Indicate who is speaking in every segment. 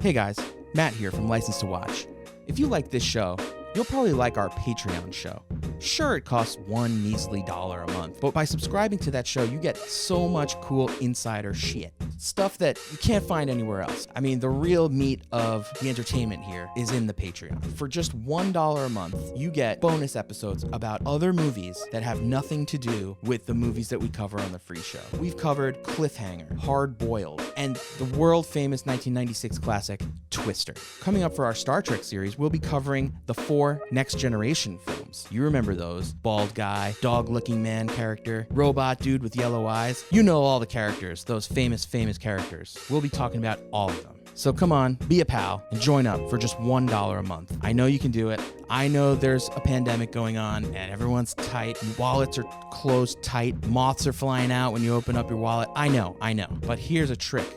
Speaker 1: Hey guys, Matt here from License to Watch. If you like this show, you'll probably like our Patreon show. Sure, it costs one measly $1 a month, but by subscribing to that show, you get so much cool insider shit. Stuff that you can't find anywhere else. I mean, the real meat of the entertainment here is in the Patreon. For just $1 a month, you get bonus episodes about other movies that have nothing to do with the movies that we cover on the free show. We've covered Cliffhanger, Hard Boiled, and the world-famous 1996 classic, Twister. Coming up for our Star Trek series, we'll be covering the 4 Next Generation films. You remember those. Bald guy, dog-looking man character, robot dude with yellow eyes. You know all the characters, those famous characters. We'll be talking about all of them. So come on, be a pal, and join up for just $1 a month. I know you can do it. I know there's a pandemic going on, and everyone's tight. Wallets are closed tight. Moths are flying out when you open up your wallet. I know. But here's a trick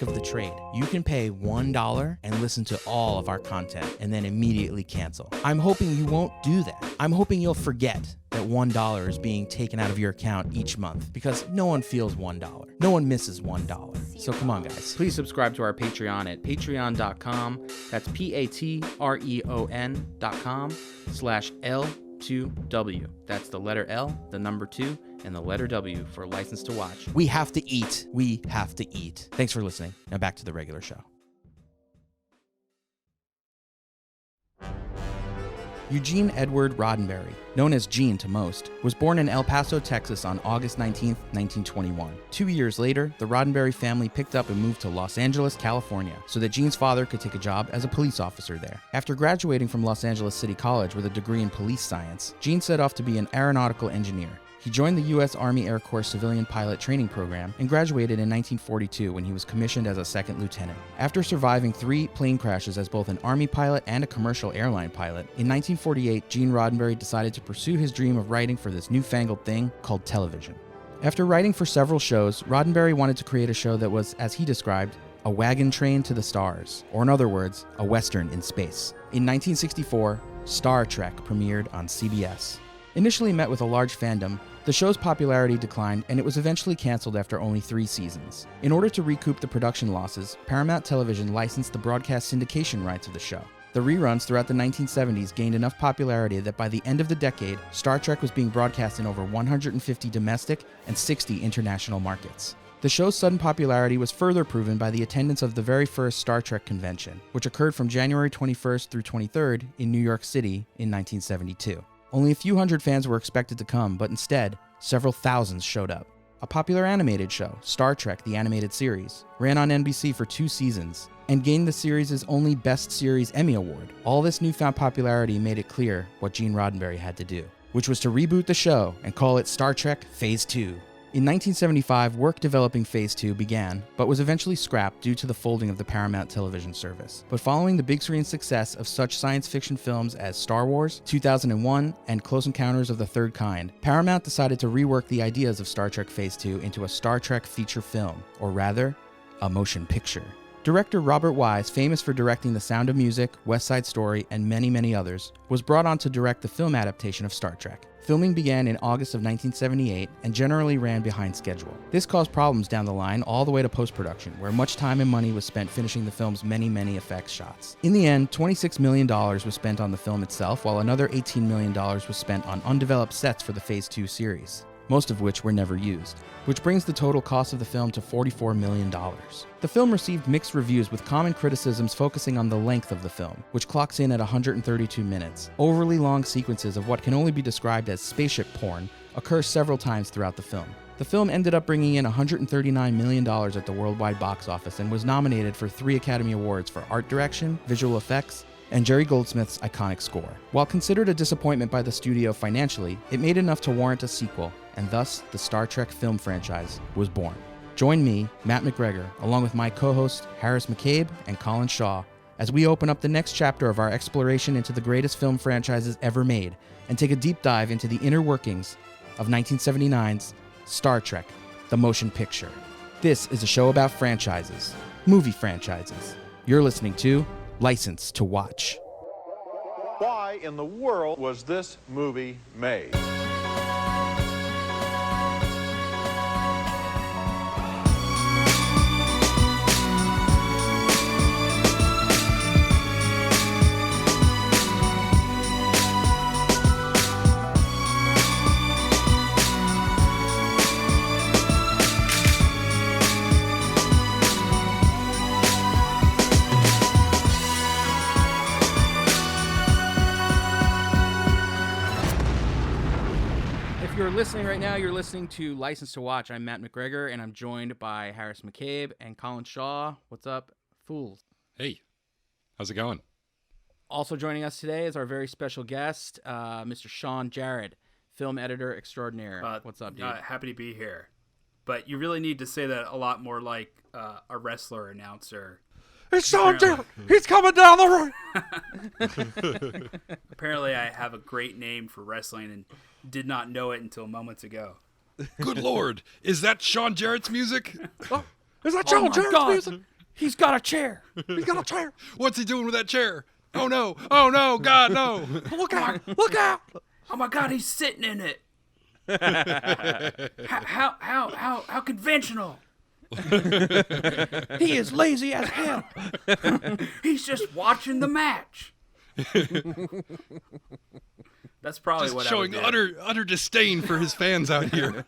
Speaker 1: of the trade. You can pay $1 and listen to all of our content, and then immediately cancel. I'm hoping you won't do that. I'm hoping you'll forget that $1 is being taken out of your account each month, because no one feels $1. No one misses $1. So come on, guys. Please subscribe to our Patreon at patreon.com. That's patreon.com/L2W. That's the letter L, the number 2, and the letter W for License to Watch. We have to eat. We have to eat. Thanks for listening. Now back to the regular show. Eugene Edward Roddenberry, known as Gene to most, was born in El Paso, Texas on August 19, 1921. 2 years later, the Roddenberry family picked up and moved to Los Angeles, California, so that Gene's father could take a job as a police officer there. After graduating from Los Angeles City College with a degree in police science, Gene set off to be an aeronautical engineer. He joined the U.S. Army Air Corps Civilian Pilot Training Program and graduated in 1942 when he was commissioned as a second lieutenant. After surviving 3 plane crashes as both an Army pilot and a commercial airline pilot, in 1948, Gene Roddenberry decided to pursue his dream of writing for this newfangled thing called television. After writing for several shows, Roddenberry wanted to create a show that was, as he described, a wagon train to the stars, or in other words, a Western in space. In 1964, Star Trek premiered on CBS. Initially met with a large fandom, the show's popularity declined and it was eventually canceled after only 3 seasons. In order to recoup the production losses, Paramount Television licensed the broadcast syndication rights of the show. The reruns throughout the 1970s gained enough popularity that by the end of the decade, Star Trek was being broadcast in over 150 domestic and 60 international markets. The show's sudden popularity was further proven by the attendance of the very first Star Trek convention, which occurred from January 21st through 23rd in New York City in 1972. Only a few hundred fans were expected to come, but instead, several thousands showed up. A popular animated show, Star Trek the Animated Series, ran on NBC for 2 seasons and gained the series' only Best Series Emmy Award. All this newfound popularity made it clear what Gene Roddenberry had to do, which was to reboot the show and call it Star Trek Phase 2. In 1975, work developing Phase 2 began, but was eventually scrapped due to the folding of the Paramount television service. But following the big screen success of such science fiction films as Star Wars, 2001, and Close Encounters of the Third Kind, Paramount decided to rework the ideas of Star Trek Phase 2 into a Star Trek feature film, or rather, a motion picture. Director Robert Wise, famous for directing The Sound of Music, West Side Story, and many others, was brought on to direct the film adaptation of Star Trek. Filming began in August of 1978 and generally ran behind schedule. This caused problems down the line all the way to post-production, where much time and money was spent finishing the film's many effects shots. In the end, $26 million was spent on the film itself, while another $18 million was spent on undeveloped sets for the Phase 2 series, most of which were never used, which brings the total cost of the film to $44 million. The film received mixed reviews, with common criticisms focusing on the length of the film, which clocks in at 132 minutes. Overly long sequences of what can only be described as spaceship porn occur several times throughout the film. The film ended up bringing in $139 million at the worldwide box office and was nominated for 3 Academy Awards for art direction, visual effects, and Jerry Goldsmith's iconic score. While considered a disappointment by the studio financially, it made enough to warrant a sequel, and thus the Star Trek film franchise was born. Join me, Matt McGregor, along with my co-hosts Harris McCabe and Colin Shaw, as we open up the next chapter of our exploration into the greatest film franchises ever made, and take a deep dive into the inner workings of 1979's Star Trek, the motion picture. This is a show about franchises, movie franchises. You're listening to License to Watch.
Speaker 2: Why in the world was this movie made?
Speaker 1: listening right now, you're listening to License to Watch. I'm Matt McGregor, and I'm joined by Harris McCabe and Colin Shaw. What's up, fools?
Speaker 3: Hey, how's it going?
Speaker 1: Also joining us today is our very special guest, Mr. Sean Jarrett, film editor extraordinaire. What's up, dude?
Speaker 4: Happy to be here. But you really need to say that a lot more like a wrestler announcer.
Speaker 3: It's Sean Jarrett! He's coming down the road!
Speaker 4: Apparently I have a great name for wrestling and did not know it until moments ago.
Speaker 3: Good Lord, is that Sean Jarrett's music?
Speaker 1: Is that Sean Jarrett's music? He's got a chair.
Speaker 3: He's got a chair. What's he doing with that chair? Oh no, God, no.
Speaker 1: Look out, look out.
Speaker 4: Oh my God, he's sitting in it. How conventional.
Speaker 1: He is lazy as hell.
Speaker 4: He's just watching the match. That's probably
Speaker 3: Just
Speaker 4: what
Speaker 3: showing
Speaker 4: I would do.
Speaker 3: utter disdain for his fans out here.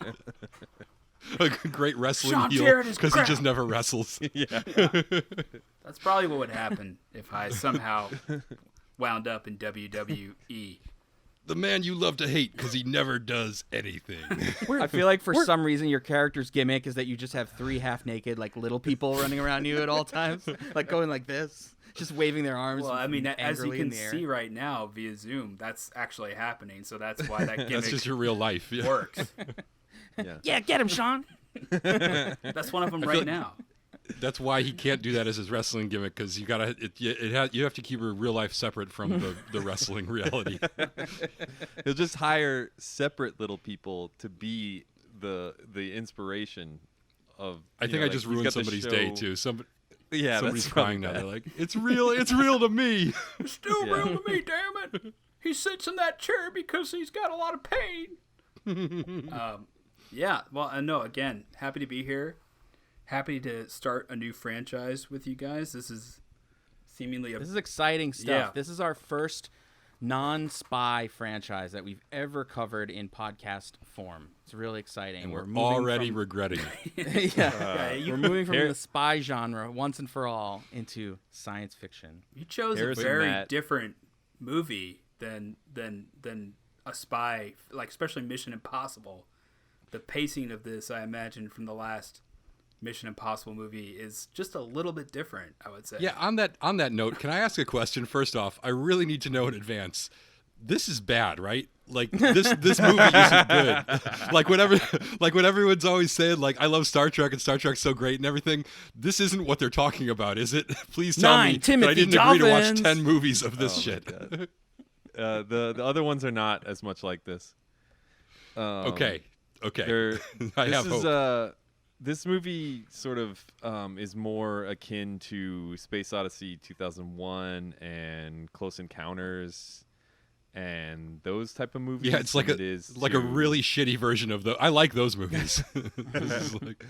Speaker 3: A great wrestling
Speaker 4: Sean
Speaker 3: heel
Speaker 4: Jarrett is
Speaker 3: because he
Speaker 4: crap.
Speaker 3: just never wrestles.
Speaker 4: Yeah. That's probably what would happen if I somehow wound up in WWE.
Speaker 3: The man you love to hate because he never does anything.
Speaker 1: I feel like for some reason your character's gimmick is that you just have 3 half-naked, like, little people running around you at all times, like going like this, just waving their arms.
Speaker 4: Well, I mean, as you
Speaker 1: angrily
Speaker 4: can
Speaker 1: in the air.
Speaker 4: see right now via Zoom, that's actually happening. So that's why that gimmick
Speaker 3: That's just your real life. Yeah.
Speaker 4: works.
Speaker 1: Yeah, get him, Sean.
Speaker 4: That's one of them right now.
Speaker 3: That's why he can't do that as his wrestling gimmick, because you have to keep your real life separate from the wrestling reality.
Speaker 5: He'll just hire separate little people to be the inspiration of.
Speaker 3: I think I just ruined somebody's day too.
Speaker 5: Yeah,
Speaker 3: Somebody's
Speaker 5: that's
Speaker 3: crying now.
Speaker 5: bad.
Speaker 3: They're like, "It's real to me."
Speaker 4: It's still real to me, damn it. He sits in that chair because he's got a lot of pain. Yeah, well, no, again, happy to be here. Happy to start a new franchise with you guys. This is seemingly
Speaker 1: This is exciting stuff.
Speaker 4: Yeah.
Speaker 1: This is our first non-spy franchise that we've ever covered in podcast form. It's really exciting.
Speaker 3: And we're
Speaker 1: moving
Speaker 3: already
Speaker 1: from-
Speaker 3: regretting it.
Speaker 1: We're moving from the spy genre once and for all into science fiction.
Speaker 4: You chose
Speaker 5: Harrison,
Speaker 4: a very
Speaker 5: Matt.
Speaker 4: different movie than a spy, like especially Mission Impossible. The pacing of this, I imagine, from the last Mission Impossible movie is just a little bit different, I would say.
Speaker 3: Yeah. On that note, can I ask a question? First off, I really need to know in advance. This is bad, right? Like this movie isn't good. Like when everyone's always saying, like, I love Star Trek and Star Trek's so great and everything. This isn't what they're talking about, is it? Please tell me that I didn't agree to watch 10 movies of this shit.
Speaker 5: The other ones are not as much like this.
Speaker 3: Okay.
Speaker 5: They're-
Speaker 3: I have hope.
Speaker 5: This movie sort of is more akin to Space Odyssey 2001 and Close Encounters and those type of movies.
Speaker 3: Yeah, it's like
Speaker 5: than
Speaker 3: a
Speaker 5: it is
Speaker 3: like
Speaker 5: to-
Speaker 3: a really shitty version of I like those movies. This is like,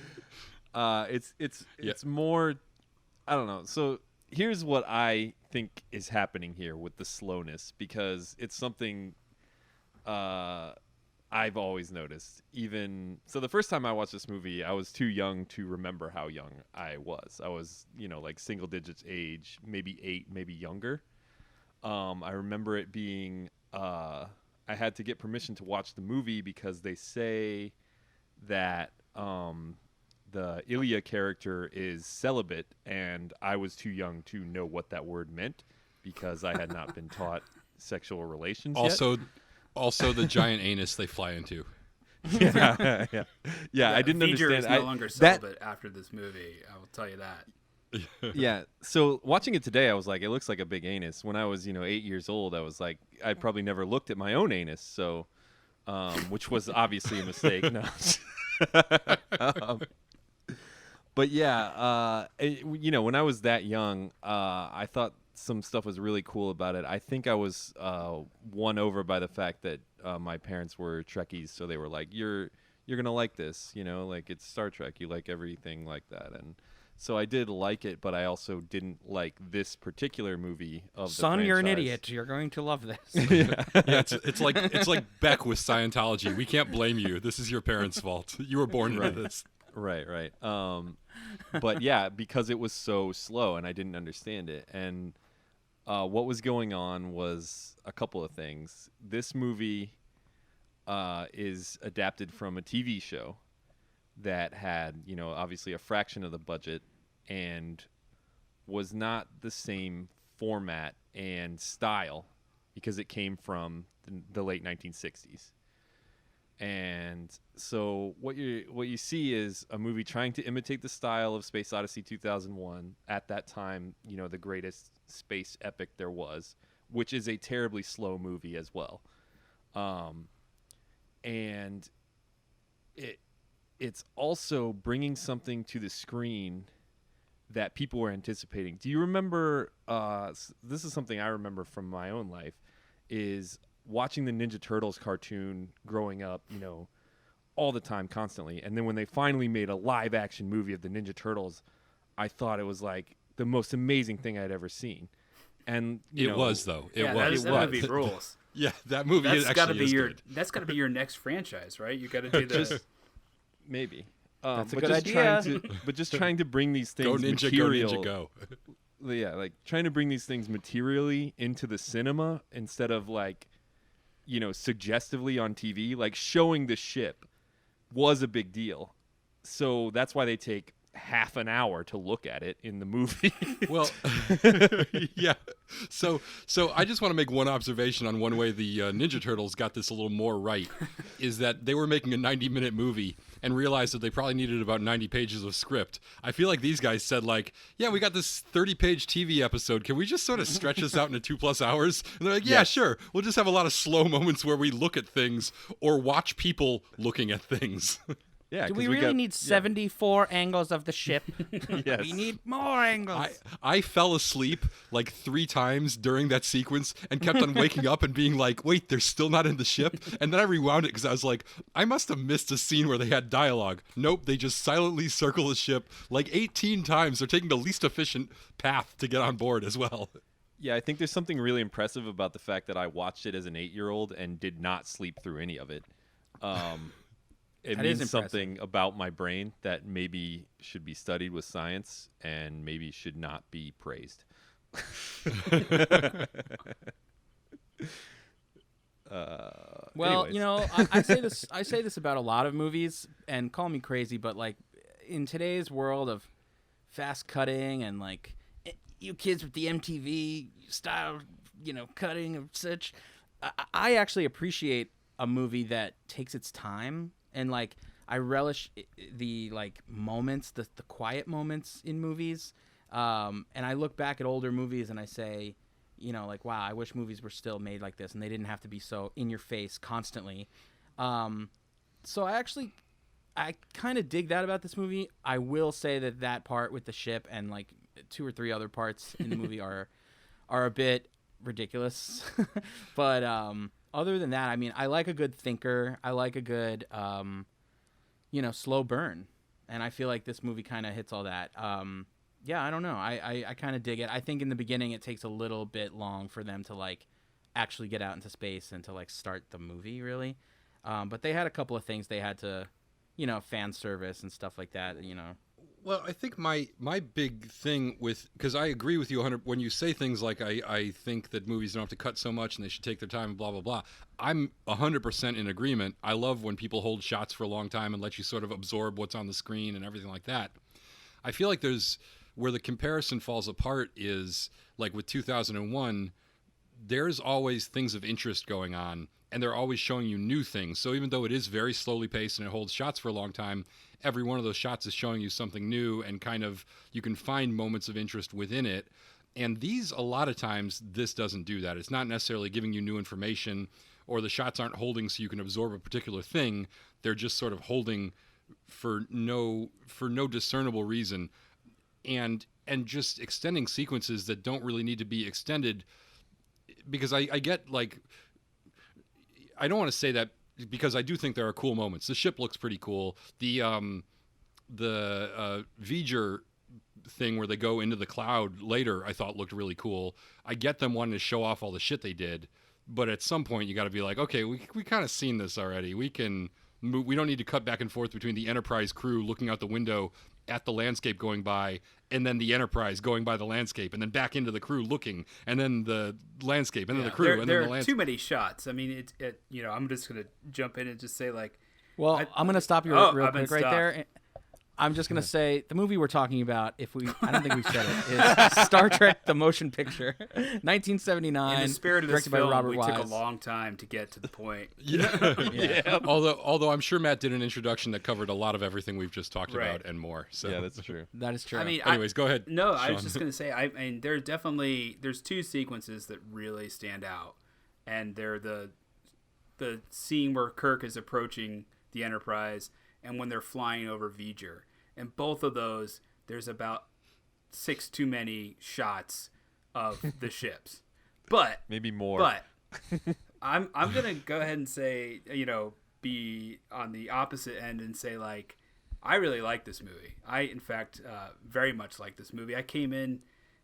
Speaker 5: it's more, I don't know. So here's what I think is happening here with the slowness, because it's something I've always noticed. Even so, the first time I watched this movie, I was too young to remember how young I was. I was, like single digits age, maybe 8, maybe younger. I remember it being I had to get permission to watch the movie because they say that the Ilya character is celibate, and I was too young to know what that word meant because I had not been taught sexual relations yet.
Speaker 3: Also, the giant anus they fly into.
Speaker 5: Yeah, I didn't
Speaker 4: V'ger
Speaker 5: understand.
Speaker 4: is no longer celibate after this movie. I will tell you that.
Speaker 5: Yeah, so watching it today, I was like, it looks like a big anus. When I was, 8 years old, I was like, I probably never looked at my own anus, so, which was obviously a mistake. No. But yeah, when I was that young, I thought some stuff was really cool about it. I think I was won over by the fact that my parents were Trekkies, so they were like, "You're gonna like this, like it's Star Trek. You like everything like that." And so I did like it, but I also didn't like this particular movie of the
Speaker 1: Son, you're an
Speaker 5: franchise.
Speaker 1: idiot. You're going to love this.
Speaker 3: Yeah, it's like Beck with Scientology. We can't blame you. This is your parents' fault. You were born into this.
Speaker 5: Right. But yeah, because it was so slow and I didn't understand it. And what was going on was a couple of things. This movie, is adapted from a TV show that had, obviously a fraction of the budget and was not the same format and style because it came from the late 1960s. And so what you see is a movie trying to imitate the style of Space Odyssey 2001, at that time, the greatest space epic there was, which is a terribly slow movie as well. And it's also bringing something to the screen that people were anticipating. Do you remember, this is something I remember from my own life, is watching the Ninja Turtles cartoon growing up, all the time, constantly. And then when they finally made a live action movie of the Ninja Turtles, I thought it was like the most amazing thing I'd ever seen. And
Speaker 3: it was, though. It was.
Speaker 4: That movie rules.
Speaker 3: Yeah, that movie
Speaker 4: That's got to be
Speaker 3: good.
Speaker 4: That's got to be your next franchise, right? You got to do this.
Speaker 5: Maybe.
Speaker 6: That's a good idea.
Speaker 5: But just trying to bring these things
Speaker 3: Go Ninja,
Speaker 5: material.
Speaker 3: go.
Speaker 5: Yeah, like trying to bring these things materially into the cinema instead of like, suggestively on TV. Like showing the ship was a big deal. So that's why they take half an hour to look at it in the movie.
Speaker 3: Well, yeah. So I just want to make one observation on one way the Ninja Turtles got this a little more right, is that they were making a 90-minute movie and realized that they probably needed about 90 pages of script. I feel like these guys said like, yeah, we got this 30-page TV episode. Can we just sort of stretch this out into 2+ hours? And they're like, yeah, sure. We'll just have a lot of slow moments where we look at things or watch people looking at things.
Speaker 5: Yeah,
Speaker 6: Do we really need 74 angles of the ship?
Speaker 5: Yes.
Speaker 6: We need more angles.
Speaker 3: I fell asleep like 3 times during that sequence and kept on waking up and being like, wait, they're still not in the ship? And then I rewound it because I was like, I must have missed a scene where they had dialogue. Nope, they just silently circle the ship like 18 times. They're taking the least efficient path to get on board as well.
Speaker 5: Yeah, I think there's something really impressive about the fact that I watched it as an 8-year-old and did not sleep through any of it. It
Speaker 6: That
Speaker 5: means
Speaker 6: is
Speaker 5: something about my brain that maybe should be studied with science and maybe should not be praised.
Speaker 6: Well,
Speaker 5: anyways.
Speaker 6: I say this about a lot of movies, and call me crazy, but like in today's world of fast cutting and like you kids with the MTV style, cutting of such, I actually appreciate a movie that takes its time. And like I relish the like moments, the quiet moments in movies. And I look back at older movies and I say, like, wow, I wish movies were still made like this and they didn't have to be so in your face constantly. So I kind of dig that about this movie. I will say that part with the ship and like 2 or 3 other parts in the movie are a bit ridiculous. But other than that, I mean, I like a good thinker. I like a good, slow burn. And I feel like this movie kind of hits all that. Yeah, I don't know. I kind of dig it. I think in the beginning it takes a little bit long for them to, like, actually get out into space and to, like, start the movie, really. But they had a couple of things they had to, fan service and stuff like that,
Speaker 3: Well, I think my big thing with, because I agree with you 100 when you say things like I think that movies don't have to cut so much and they should take their time and blah, blah, blah. I'm 100% in agreement. I love when people hold shots for a long time and let you sort of absorb what's on the screen and everything like that. I feel like where the comparison falls apart is like with 2001, there's always things of interest going on and they're always showing you new things. So even though it is very slowly paced and it holds shots for a long time, every one of those shots is showing you something new and kind of you can find moments of interest within it. And these, a lot of times, this doesn't do that. It's not necessarily giving you new information or the shots aren't holding so you can absorb a particular thing. They're just sort of holding for no discernible reason and just extending sequences that don't really need to be extended, because I get like, I don't want to say that because I do think there are cool moments. The ship looks pretty cool. The Voyager thing where they go into the cloud later, I thought looked really cool. I get them wanting to show off all the shit they did, but at some point you got to be like, okay, we kind of seen this already. We can move. We don't need to cut back and forth between the Enterprise crew looking out the window at the landscape going by and then the Enterprise going by the landscape, and then back into the crew looking, and then the landscape, and then the crew, and then the
Speaker 4: There are
Speaker 3: landscape.
Speaker 4: too many shots. I mean, I'm just gonna jump in and just say like,
Speaker 6: Well, I'm going to stop you
Speaker 4: Oh,
Speaker 6: real
Speaker 4: I've been
Speaker 6: quick right there. I'm just going to say the movie we're talking about, I don't think we've said it, is Star Trek the Motion Picture, 1979,
Speaker 4: in the spirit of this
Speaker 6: directed by
Speaker 4: film,
Speaker 6: Robert
Speaker 4: we
Speaker 6: Wise.
Speaker 4: took a long time to get to the point.
Speaker 3: Yeah. Although I'm sure Matt did an introduction that covered a lot of everything we've just talked
Speaker 4: Right.
Speaker 3: about and more. So
Speaker 5: Yeah, that's true.
Speaker 6: That is true.
Speaker 4: I mean,
Speaker 3: anyways, go ahead.
Speaker 4: No, I
Speaker 3: Sean.
Speaker 4: was just gonna say, I mean, there's two sequences that really stand out, and they're the scene where Kirk is approaching the Enterprise, and when they're flying over Voyager, and both of those, there's about 6 too many shots of the ships, but
Speaker 5: Maybe more.
Speaker 4: But I'm gonna go ahead and say, be on the opposite end and say like, I really like this movie. I in fact very much like this movie. I came in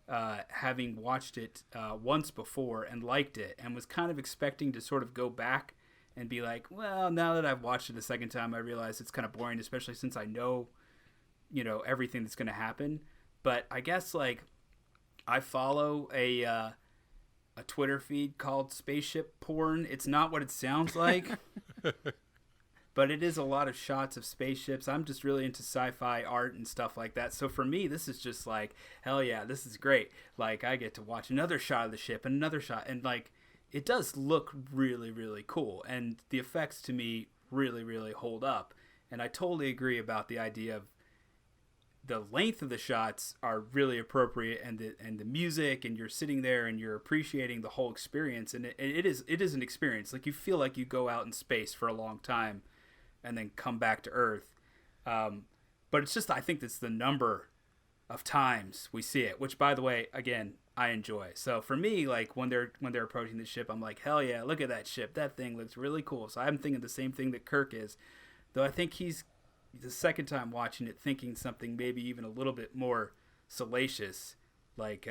Speaker 4: having watched it once before and liked it, and was kind of expecting to sort of go back and be like, well, now that I've watched it a second time, I realize it's kind of boring, especially since I know everything that's going to happen. But I guess like I follow a Twitter feed called Spaceship Porn. It's not what it sounds like, but it is a lot of shots of spaceships. I'm just really into sci-fi art and stuff like that. So for me, this is just like, hell yeah, this is great. Like I get to watch another shot of the ship and another shot, and like it does look really, really cool. And the effects to me really, really hold up. And I totally agree about the idea of the length of the shots are really appropriate, and the music, and you're sitting there and you're appreciating the whole experience, and it is an experience. Like you feel like you go out in space for a long time and then come back to Earth. But it's just, I think that's the number of times we see it, which by the way, again, I enjoy. So for me, like when they're approaching the ship, I'm like, hell yeah, look at that ship. That thing looks really cool. So I'm thinking the same thing that Kirk is, though I think he's the second time watching it thinking something maybe even a little bit more salacious, like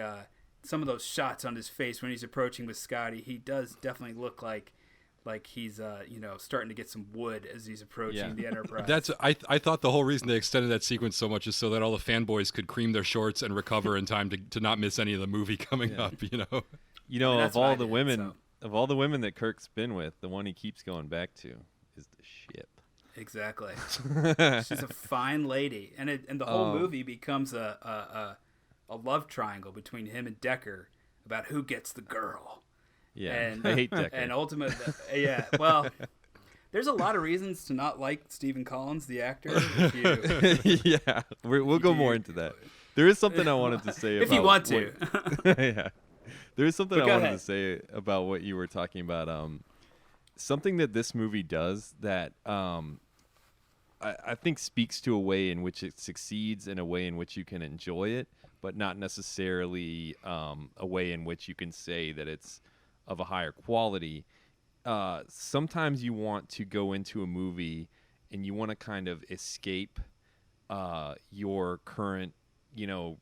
Speaker 4: some of those shots on his face when he's approaching with Scotty. He does definitely look like he's starting to get some wood as he's approaching the Enterprise.
Speaker 3: I thought the whole reason they extended that sequence so much is so that all the fanboys could cream their shorts and recover in time to not miss any of the movie coming up.
Speaker 5: Of all the women that Kirk's been with, the one he keeps going back to is the ship.
Speaker 4: Exactly. She's a fine lady, and the whole movie becomes a love triangle between him and Decker about who gets the girl.
Speaker 5: Yeah,
Speaker 4: and,
Speaker 5: I hate Decker.
Speaker 4: And ultimately, yeah. Well, there's a lot of reasons to not like Stephen Collins, the actor.
Speaker 5: Yeah, we'll go more into that. There is something I wanted to say about
Speaker 4: if you want to.
Speaker 5: Yeah, there is something I wanted
Speaker 4: ahead.
Speaker 5: to say about what you were talking about. Something that this movie does that I think speaks to a way in which it succeeds and a way in which you can enjoy it, but not necessarily a way in which you can say that it's of a higher quality. Sometimes you want to go into a movie and you want to kind of escape your current,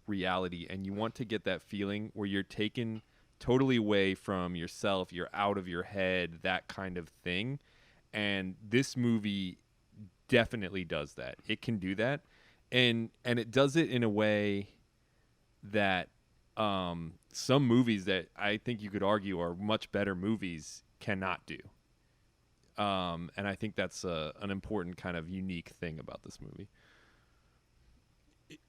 Speaker 5: reality, and you want to get that feeling where you're taken totally away from yourself, you're out of your head, that kind of thing. And this movie definitely does that. It can do that, and it does it in a way that some movies that I think you could argue are much better movies cannot do. And I think that's an important kind of unique thing about this movie.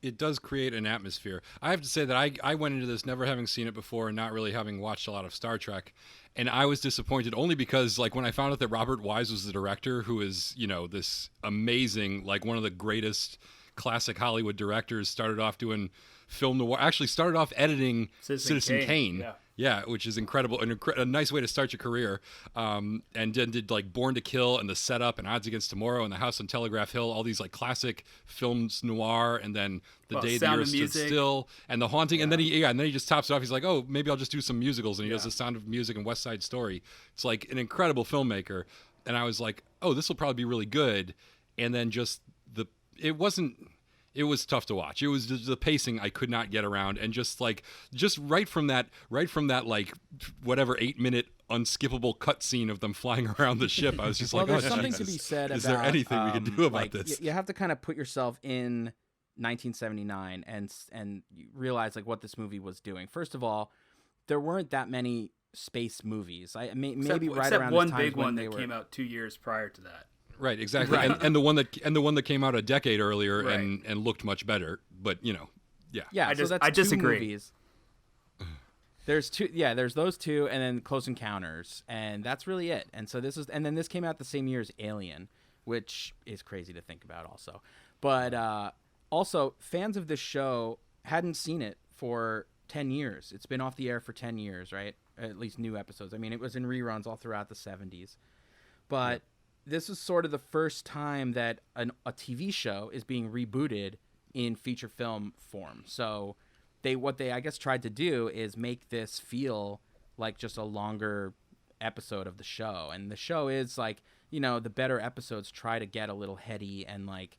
Speaker 3: It does create an atmosphere. I have to say that I went into this never having seen it before and not really having watched a lot of Star Trek. And I was disappointed only because, like, when I found out that Robert Wise was the director, who is, this amazing, like, one of the greatest classic Hollywood directors, started off doing film noir, actually started off editing Citizen Kane. Yeah, which is incredible, a nice way to start your career. And then did like Born to Kill and The Setup and Odds Against Tomorrow and The House on Telegraph Hill, all these like classic films noir, and then The Day the Earth Stood Still and The Haunting, and then he just tops it off. He's like, oh, maybe I'll just do some musicals, and he does The Sound of Music and West Side Story. It's like an incredible filmmaker, and I was like, oh, this will probably be really good. And then it was tough to watch. It was just the pacing I could not get around, and just right from that like whatever 8-minute unskippable cutscene of them flying around the ship, I was just
Speaker 6: well,
Speaker 3: like,
Speaker 6: there's
Speaker 3: oh,
Speaker 6: something
Speaker 3: Jesus.
Speaker 6: to be said
Speaker 3: Is
Speaker 6: about.
Speaker 3: there anything we can do about
Speaker 6: like,
Speaker 3: this?
Speaker 6: You have to kind of put yourself in 1979 and you realize like what this movie was doing. First of all, there weren't that many space movies. Maybe right
Speaker 4: except
Speaker 6: around
Speaker 4: one
Speaker 6: this time
Speaker 4: big one
Speaker 6: they
Speaker 4: that
Speaker 6: were,
Speaker 4: came out 2 years prior to that.
Speaker 3: Right, exactly.
Speaker 6: Right.
Speaker 3: And the one that came out a decade earlier
Speaker 4: Right.
Speaker 3: and looked much better. But yeah.
Speaker 6: yeah.
Speaker 4: I
Speaker 6: so that's
Speaker 4: I
Speaker 6: two
Speaker 4: disagree.
Speaker 6: movies. There's two. Yeah, there's those two, and then Close Encounters, and that's really it. And so then this came out the same year as Alien, which is crazy to think about, also. But also, fans of this show hadn't seen it for 10 years. It's been off the air for 10 years, right? At least new episodes. I mean, it was in reruns all throughout the 70s. But this is sort of the first time that a TV show is being rebooted in feature film form. So what they I guess tried to do is make this feel like just a longer episode of the show. And the show is like, the better episodes try to get a little heady and like,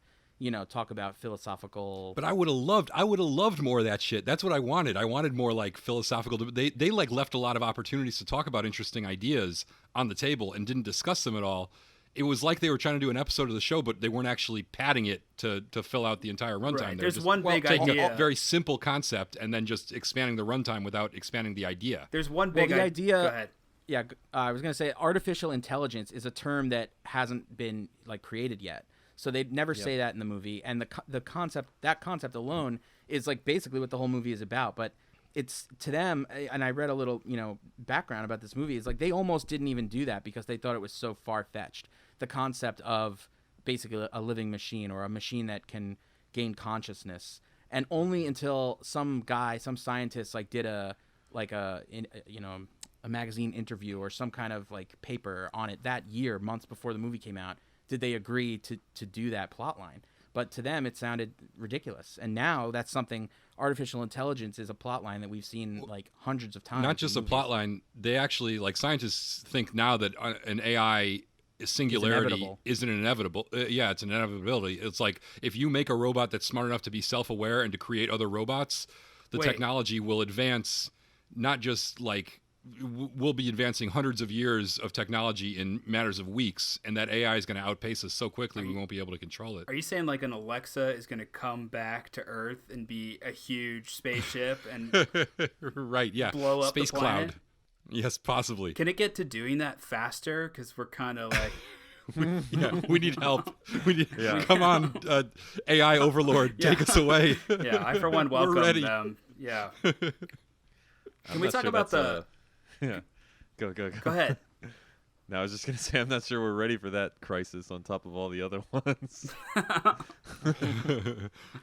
Speaker 6: talk about philosophical.
Speaker 3: But I would have loved more of that shit. That's what I wanted. I wanted more like philosophical. They like left a lot of opportunities to talk about interesting ideas on the table and didn't discuss them at all. It was like they were trying to do an episode of the show, but they weren't actually padding it to fill out the entire runtime.
Speaker 4: Right.
Speaker 3: They're
Speaker 4: There's
Speaker 3: just
Speaker 4: one big
Speaker 3: taking
Speaker 4: idea.
Speaker 3: a very simple concept and then just expanding the runtime without expanding the idea.
Speaker 4: There's one
Speaker 6: Well,
Speaker 4: big
Speaker 6: the idea.
Speaker 4: Go ahead.
Speaker 6: Yeah, I was gonna say artificial intelligence is a term that hasn't been like created yet. So they'd never say that in the movie, and the concept alone is like basically what the whole movie is about. But it's to them, and I read a little background about this movie. Is like they almost didn't even do that because they thought it was so far fetched. The concept of basically a living machine or a machine that can gain consciousness, and only until some scientist like did a magazine interview or some kind of like paper on it that year, months before the movie came out, did they agree to do that plot line. But to them, it sounded ridiculous. And now that's something, artificial intelligence is a plot line that we've seen like hundreds of times.
Speaker 3: Not just a plot line. They actually, like scientists think now that an AI singularity isn't inevitable. It's an inevitability. It's like if you make a robot that's smart enough to be self-aware and to create other robots, the technology will advance, not just like we'll be advancing hundreds of years of technology in matters of weeks, and that AI is going to outpace us so quickly we won't be able to control it.
Speaker 4: Are you saying like an Alexa is going to come back to Earth and be a huge spaceship and
Speaker 3: right, yeah.
Speaker 4: blow up
Speaker 3: Space
Speaker 4: the planet?
Speaker 3: cloud. Yes, possibly.
Speaker 4: Can it get to doing that faster? Because we're kind of like...
Speaker 3: we need help. Come on, AI overlord, take us away.
Speaker 4: Yeah, I for one welcome
Speaker 3: ready.
Speaker 4: them. Yeah.
Speaker 5: I'm
Speaker 4: Can we
Speaker 5: not
Speaker 4: talk
Speaker 5: sure
Speaker 4: about
Speaker 5: that's yeah. Go.
Speaker 4: Go ahead.
Speaker 5: No, I was just gonna say I'm not sure we're ready for that crisis on top of all the other ones.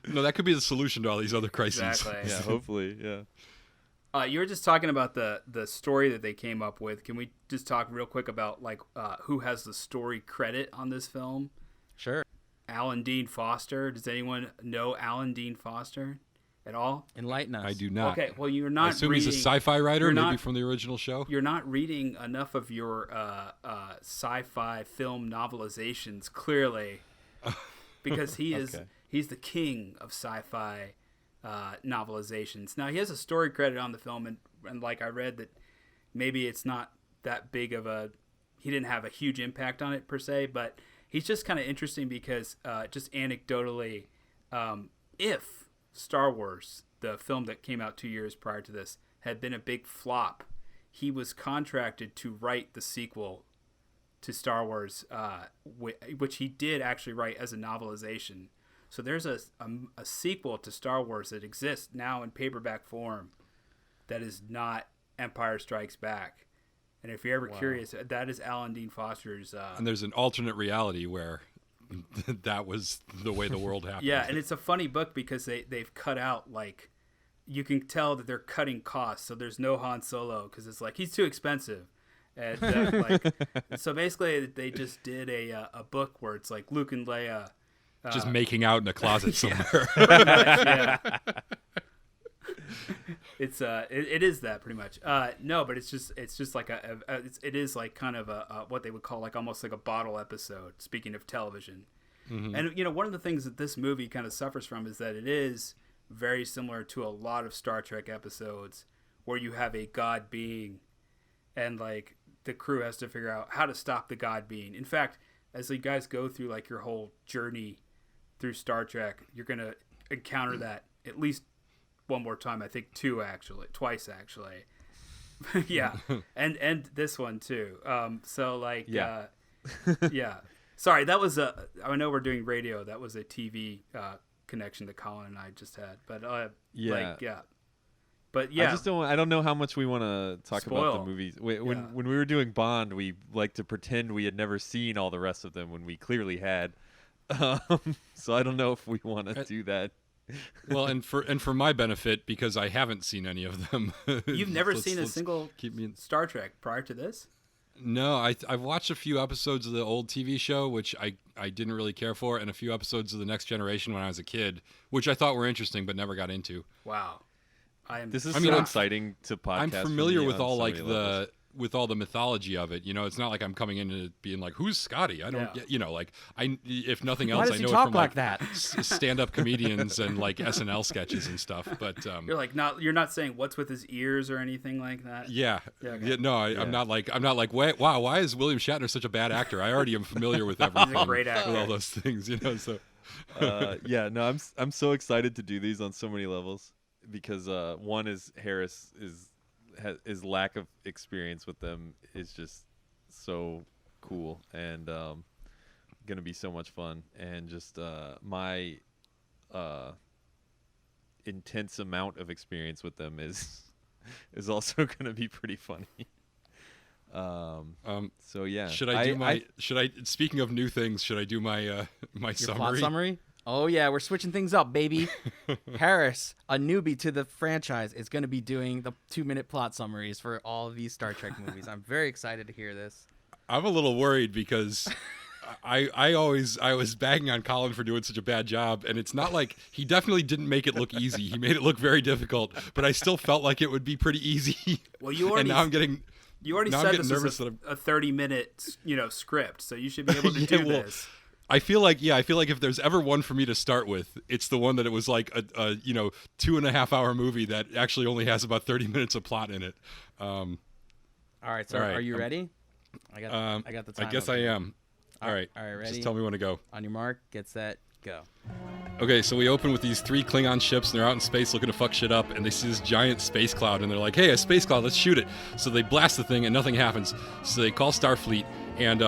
Speaker 3: No, that could be the solution to all these other crises.
Speaker 4: Exactly.
Speaker 5: Yeah, hopefully. Yeah.
Speaker 4: You were just talking about the story that they came up with. Can we just talk real quick about like who has the story credit on this film?
Speaker 6: Sure.
Speaker 4: Alan Dean Foster. Does anyone know Alan Dean Foster at all?
Speaker 6: Enlighten us.
Speaker 3: I do not.
Speaker 4: Okay, well you're
Speaker 3: I
Speaker 4: not.
Speaker 3: assume
Speaker 4: reading,
Speaker 3: he's a sci-fi writer,
Speaker 4: you're
Speaker 3: maybe
Speaker 4: not-
Speaker 3: from the original show.
Speaker 4: You're not reading enough of your sci-fi film novelizations, clearly, because he's the king of sci-fi novelizations. Now he has a story credit on the film, and like I read that maybe it's not that big of a. He didn't have a huge impact on it per se, but he's just kind of interesting because just anecdotally, if Star Wars, the film that came out 2 years prior to this, had been a big flop, he was contracted to write the sequel to Star Wars, which he did actually write as a novelization. So there's a sequel to Star Wars that exists now in paperback form that is not Empire Strikes Back. And if you're ever curious, that is Alan Dean Foster's...
Speaker 3: and there's an alternate reality where that was the way the world happened.
Speaker 4: Yeah, and it's a funny book because they've cut out, like, you can tell that they're cutting costs. So there's no Han Solo because it's like, he's too expensive. And so basically they just did a book where it's like Luke and Leia...
Speaker 3: just making out in a closet somewhere.
Speaker 4: Yeah. It is that pretty much. No, but it's just like it is like kind of a what they would call like almost like a bottle episode. Speaking of television, and one of the things that this movie kind of suffers from is that it is very similar to a lot of Star Trek episodes where you have a god being, and like the crew has to figure out how to stop the god being. In fact, as you guys go through like your whole journey through Star Trek, you're gonna encounter that at least one more time. I think twice actually. Yeah, and this one too. So like,
Speaker 5: Yeah.
Speaker 4: yeah. Sorry, that was I know we're doing radio. That was a TV connection that Colin and I just had. But
Speaker 5: Yeah.
Speaker 4: like, yeah. But yeah,
Speaker 5: I don't know how much we want to talk about
Speaker 4: Spoil.
Speaker 5: the movies. When
Speaker 4: Yeah.
Speaker 5: when we were doing Bond, we like to pretend we had never seen all the rest of them when we clearly had. So I don't know if we want to do that.
Speaker 3: Well, and for my benefit, because I haven't seen any of them.
Speaker 4: you've never
Speaker 3: let's-
Speaker 4: seen a
Speaker 3: let's
Speaker 4: single
Speaker 3: keep me in-
Speaker 4: Star Trek prior to this?
Speaker 3: No, I've watched a few episodes of the old TV show, which I didn't really care for, and a few episodes of The Next Generation when I was a kid, which I thought were interesting but never got into.
Speaker 4: Wow.
Speaker 5: This is
Speaker 3: I mean,
Speaker 5: so
Speaker 3: I'm-
Speaker 5: exciting to podcast.
Speaker 3: I'm
Speaker 5: for
Speaker 3: familiar
Speaker 5: me
Speaker 3: with
Speaker 5: on
Speaker 3: all
Speaker 5: so
Speaker 3: like
Speaker 5: many levels.
Speaker 3: with all the mythology of it. You know, it's not like I'm coming in and being like, "Who's Scotty?" I don't
Speaker 4: Yeah.
Speaker 3: get. You know, like if nothing
Speaker 6: Why
Speaker 3: else,
Speaker 6: does
Speaker 3: I
Speaker 6: he
Speaker 3: know
Speaker 6: talk
Speaker 3: it from
Speaker 6: like that?
Speaker 3: stand-up comedians and like SNL sketches and stuff. But
Speaker 4: You're not saying what's with his ears or anything like that.
Speaker 3: yeah,
Speaker 4: Yeah, okay.
Speaker 3: yeah, no, I'm not like wow, why is William Shatner such a bad actor? I already am familiar with everything,
Speaker 4: great
Speaker 3: with
Speaker 4: actor.
Speaker 3: all those things, you know. So
Speaker 5: Yeah, no, I'm so excited to do these on so many levels because one is his lack of experience with them is just so cool and gonna be so much fun, and just my intense amount of experience with them is also gonna be pretty funny. So yeah,
Speaker 3: should I do should I speaking of new things, should I do my my
Speaker 6: Your
Speaker 3: summary?
Speaker 6: plot summary? Oh yeah, we're switching things up, baby. Harris, a newbie to the franchise, is going to be doing the 2-minute plot summaries for all of these Star Trek movies. I'm very excited to hear this.
Speaker 3: I'm a little worried because I was bagging on Colin for doing such a bad job, and it's not like he definitely didn't make it look easy. He made it look very difficult, but I still felt like it would be pretty easy.
Speaker 4: Well, you
Speaker 3: and
Speaker 4: already
Speaker 3: now I'm getting now I'm
Speaker 4: said
Speaker 3: getting
Speaker 4: this
Speaker 3: nervous
Speaker 4: was
Speaker 3: that
Speaker 4: a 30-minute script, so you should be able to
Speaker 3: Yeah,
Speaker 4: do
Speaker 3: well,
Speaker 4: this.
Speaker 3: I feel like if there's ever one for me to start with, it's the one that it was like a 2.5 hour movie that actually only has about 30 minutes of plot in it.
Speaker 6: All right, so
Speaker 3: All right,
Speaker 6: are you ready? I got the time.
Speaker 3: I guess
Speaker 6: over
Speaker 3: I
Speaker 6: here.
Speaker 3: am. All right.
Speaker 6: ready?
Speaker 3: Just tell me when to go.
Speaker 6: On your mark, get set, go.
Speaker 3: Okay, so we open with these 3 Klingon ships, and they're out in space looking to fuck shit up, and they see this giant space cloud, and they're like, hey, a space cloud, let's shoot it. So they blast the thing, and nothing happens. So they call Starfleet, and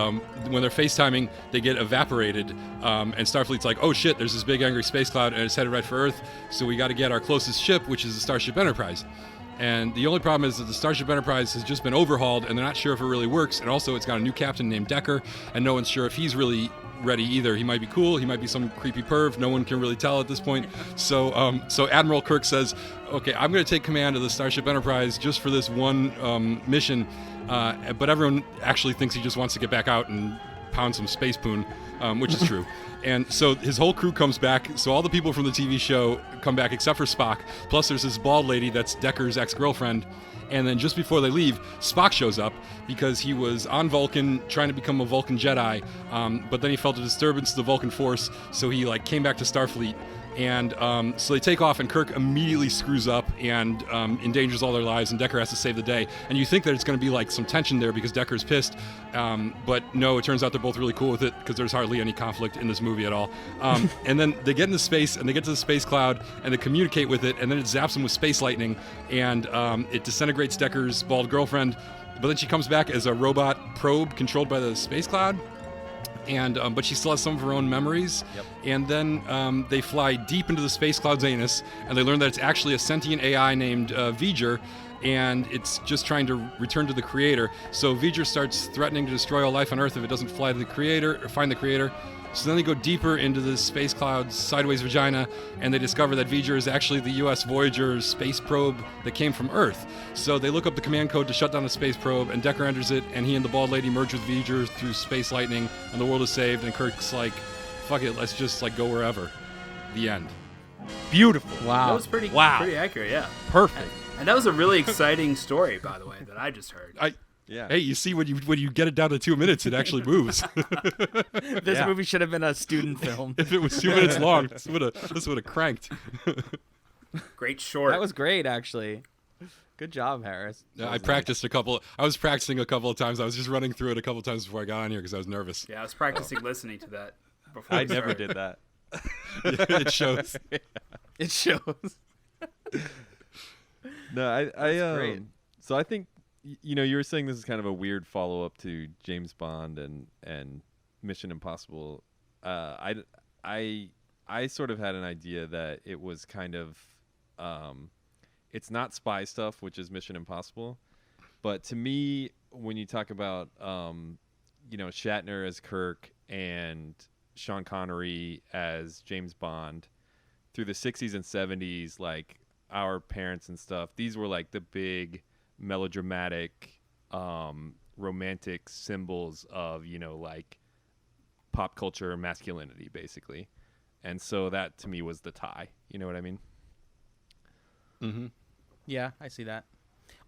Speaker 3: when they're FaceTiming, they get evaporated, and Starfleet's like, oh shit, there's this big angry space cloud, and it's headed right for Earth, so we got to get our closest ship, which is the Starship Enterprise. And the only problem is that the Starship Enterprise has just been overhauled, and they're not sure if it really works, and also it's got a new captain named Decker, and no one's sure if he's really ready either. He might be cool, he might be some creepy perv, no one can really tell at this point. So Admiral Kirk says, okay, I'm going to take command of the Starship Enterprise just for this one mission, but everyone actually thinks he just wants to get back out and pound some space poon, which is true. And so his whole crew comes back, so all the people from the TV show come back except for Spock, plus there's this bald lady that's Decker's ex-girlfriend. And then just before they leave, Spock shows up because he was on Vulcan trying to become a Vulcan Jedi, but then he felt a disturbance to the Vulcan Force, so he came back to Starfleet. And so they take off, and Kirk immediately screws up and endangers all their lives, and Decker has to save the day. And you think that it's going to be some tension there because Decker's pissed, but no, it turns out they're both really cool with it because there's hardly any conflict in this movie at all. And then they get into space, and they get to the space cloud, and they communicate with it, and then it zaps them with space lightning, and it disintegrates Decker's bald girlfriend. But then she comes back as a robot probe controlled by the space cloud. And but she still has some of her own memories.
Speaker 6: Yep.
Speaker 3: And then they fly deep into the space cloud's anus, and they learn that it's actually a sentient AI named Voyage, and it's just trying to return to the Creator. So Voyage starts threatening to destroy all life on Earth if it doesn't fly to the Creator or find the Creator. So then they go deeper into the space cloud's sideways vagina, and they discover that Voyager is actually the U.S. Voyager space probe that came from Earth. So they look up the command code to shut down the space probe, and Decker enters it, and he and the bald lady merge with Voyager through space lightning, and the world is saved, and Kirk's like, fuck it, let's just go wherever. The end.
Speaker 5: Beautiful.
Speaker 6: Wow.
Speaker 4: That was pretty accurate, yeah.
Speaker 5: Perfect.
Speaker 4: And that was a really exciting story, by the way, that I just heard.
Speaker 5: Yeah.
Speaker 3: Hey, you see when you get it down to 2 minutes, it actually moves.
Speaker 6: This
Speaker 5: Yeah.
Speaker 6: movie should have been a student film.
Speaker 3: If it was 2 minutes long, this would have cranked.
Speaker 4: Great short.
Speaker 6: That was great, actually. Good job, Harris.
Speaker 3: Yeah, I practiced I was practicing a couple of times. I was just running through it a couple of times before I got on here because I was nervous.
Speaker 4: Yeah, I was practicing listening to that before
Speaker 5: I
Speaker 4: we
Speaker 5: never
Speaker 4: started.
Speaker 5: did that.
Speaker 3: It shows.
Speaker 6: It shows.
Speaker 5: No, I
Speaker 6: great.
Speaker 5: So I think you were saying this is kind of a weird follow up to James Bond and Mission Impossible. I sort of had an idea that it was kind of it's not spy stuff, which is Mission Impossible, but to me, when you talk about Shatner as Kirk and Sean Connery as James Bond through the 60s and 70s, like our parents and stuff, these were like the big melodramatic romantic symbols of like pop culture masculinity, basically. And so that to me was the tie. You know what I mean?
Speaker 3: Mm-hmm.
Speaker 6: Yeah, I see that.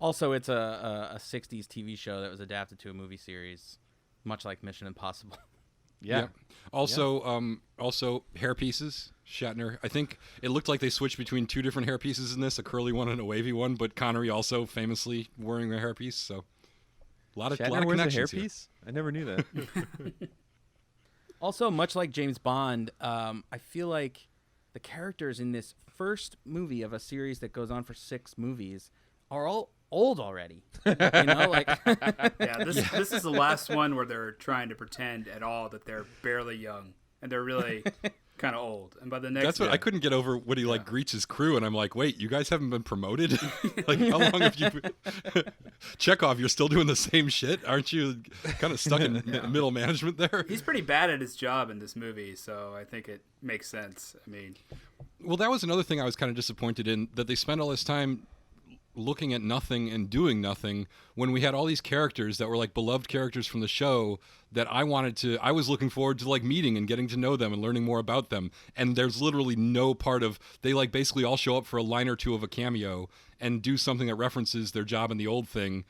Speaker 6: Also, it's a 60s TV show that was adapted to a movie series, much like Mission Impossible.
Speaker 5: Yeah.
Speaker 3: Yep. Also hair pieces. Shatner. I think it looked like they switched between two different hair pieces in this, a curly one and a wavy one, but Connery also famously wearing a hairpiece, so a lot of
Speaker 5: Shatner wears a
Speaker 3: connections here.
Speaker 5: hairpiece? I never knew that.
Speaker 6: Also, much like James Bond, I feel like the characters in this first movie of a series that goes on for 6 movies are all old already.
Speaker 4: Yeah, this is the last one where they're trying to pretend at all that they're barely young and they're really kind of old. And by the next,
Speaker 3: That's what I couldn't get over when he greets his crew, and I'm like, wait, you guys haven't been promoted? Like, how long have you? Chekhov, you're still doing the same shit, aren't you? Kind of stuck in middle management there.
Speaker 4: He's pretty bad at his job in this movie, so I think it makes sense. I mean,
Speaker 3: well, that was another thing I was kind of disappointed in, that they spent all this time looking at nothing and doing nothing when we had all these characters that were like beloved characters from the show that I was looking forward to like meeting and getting to know them and learning more about them. And there's literally no part of, they like basically all show up for a line or two of a cameo and do something that references their job in the old thing,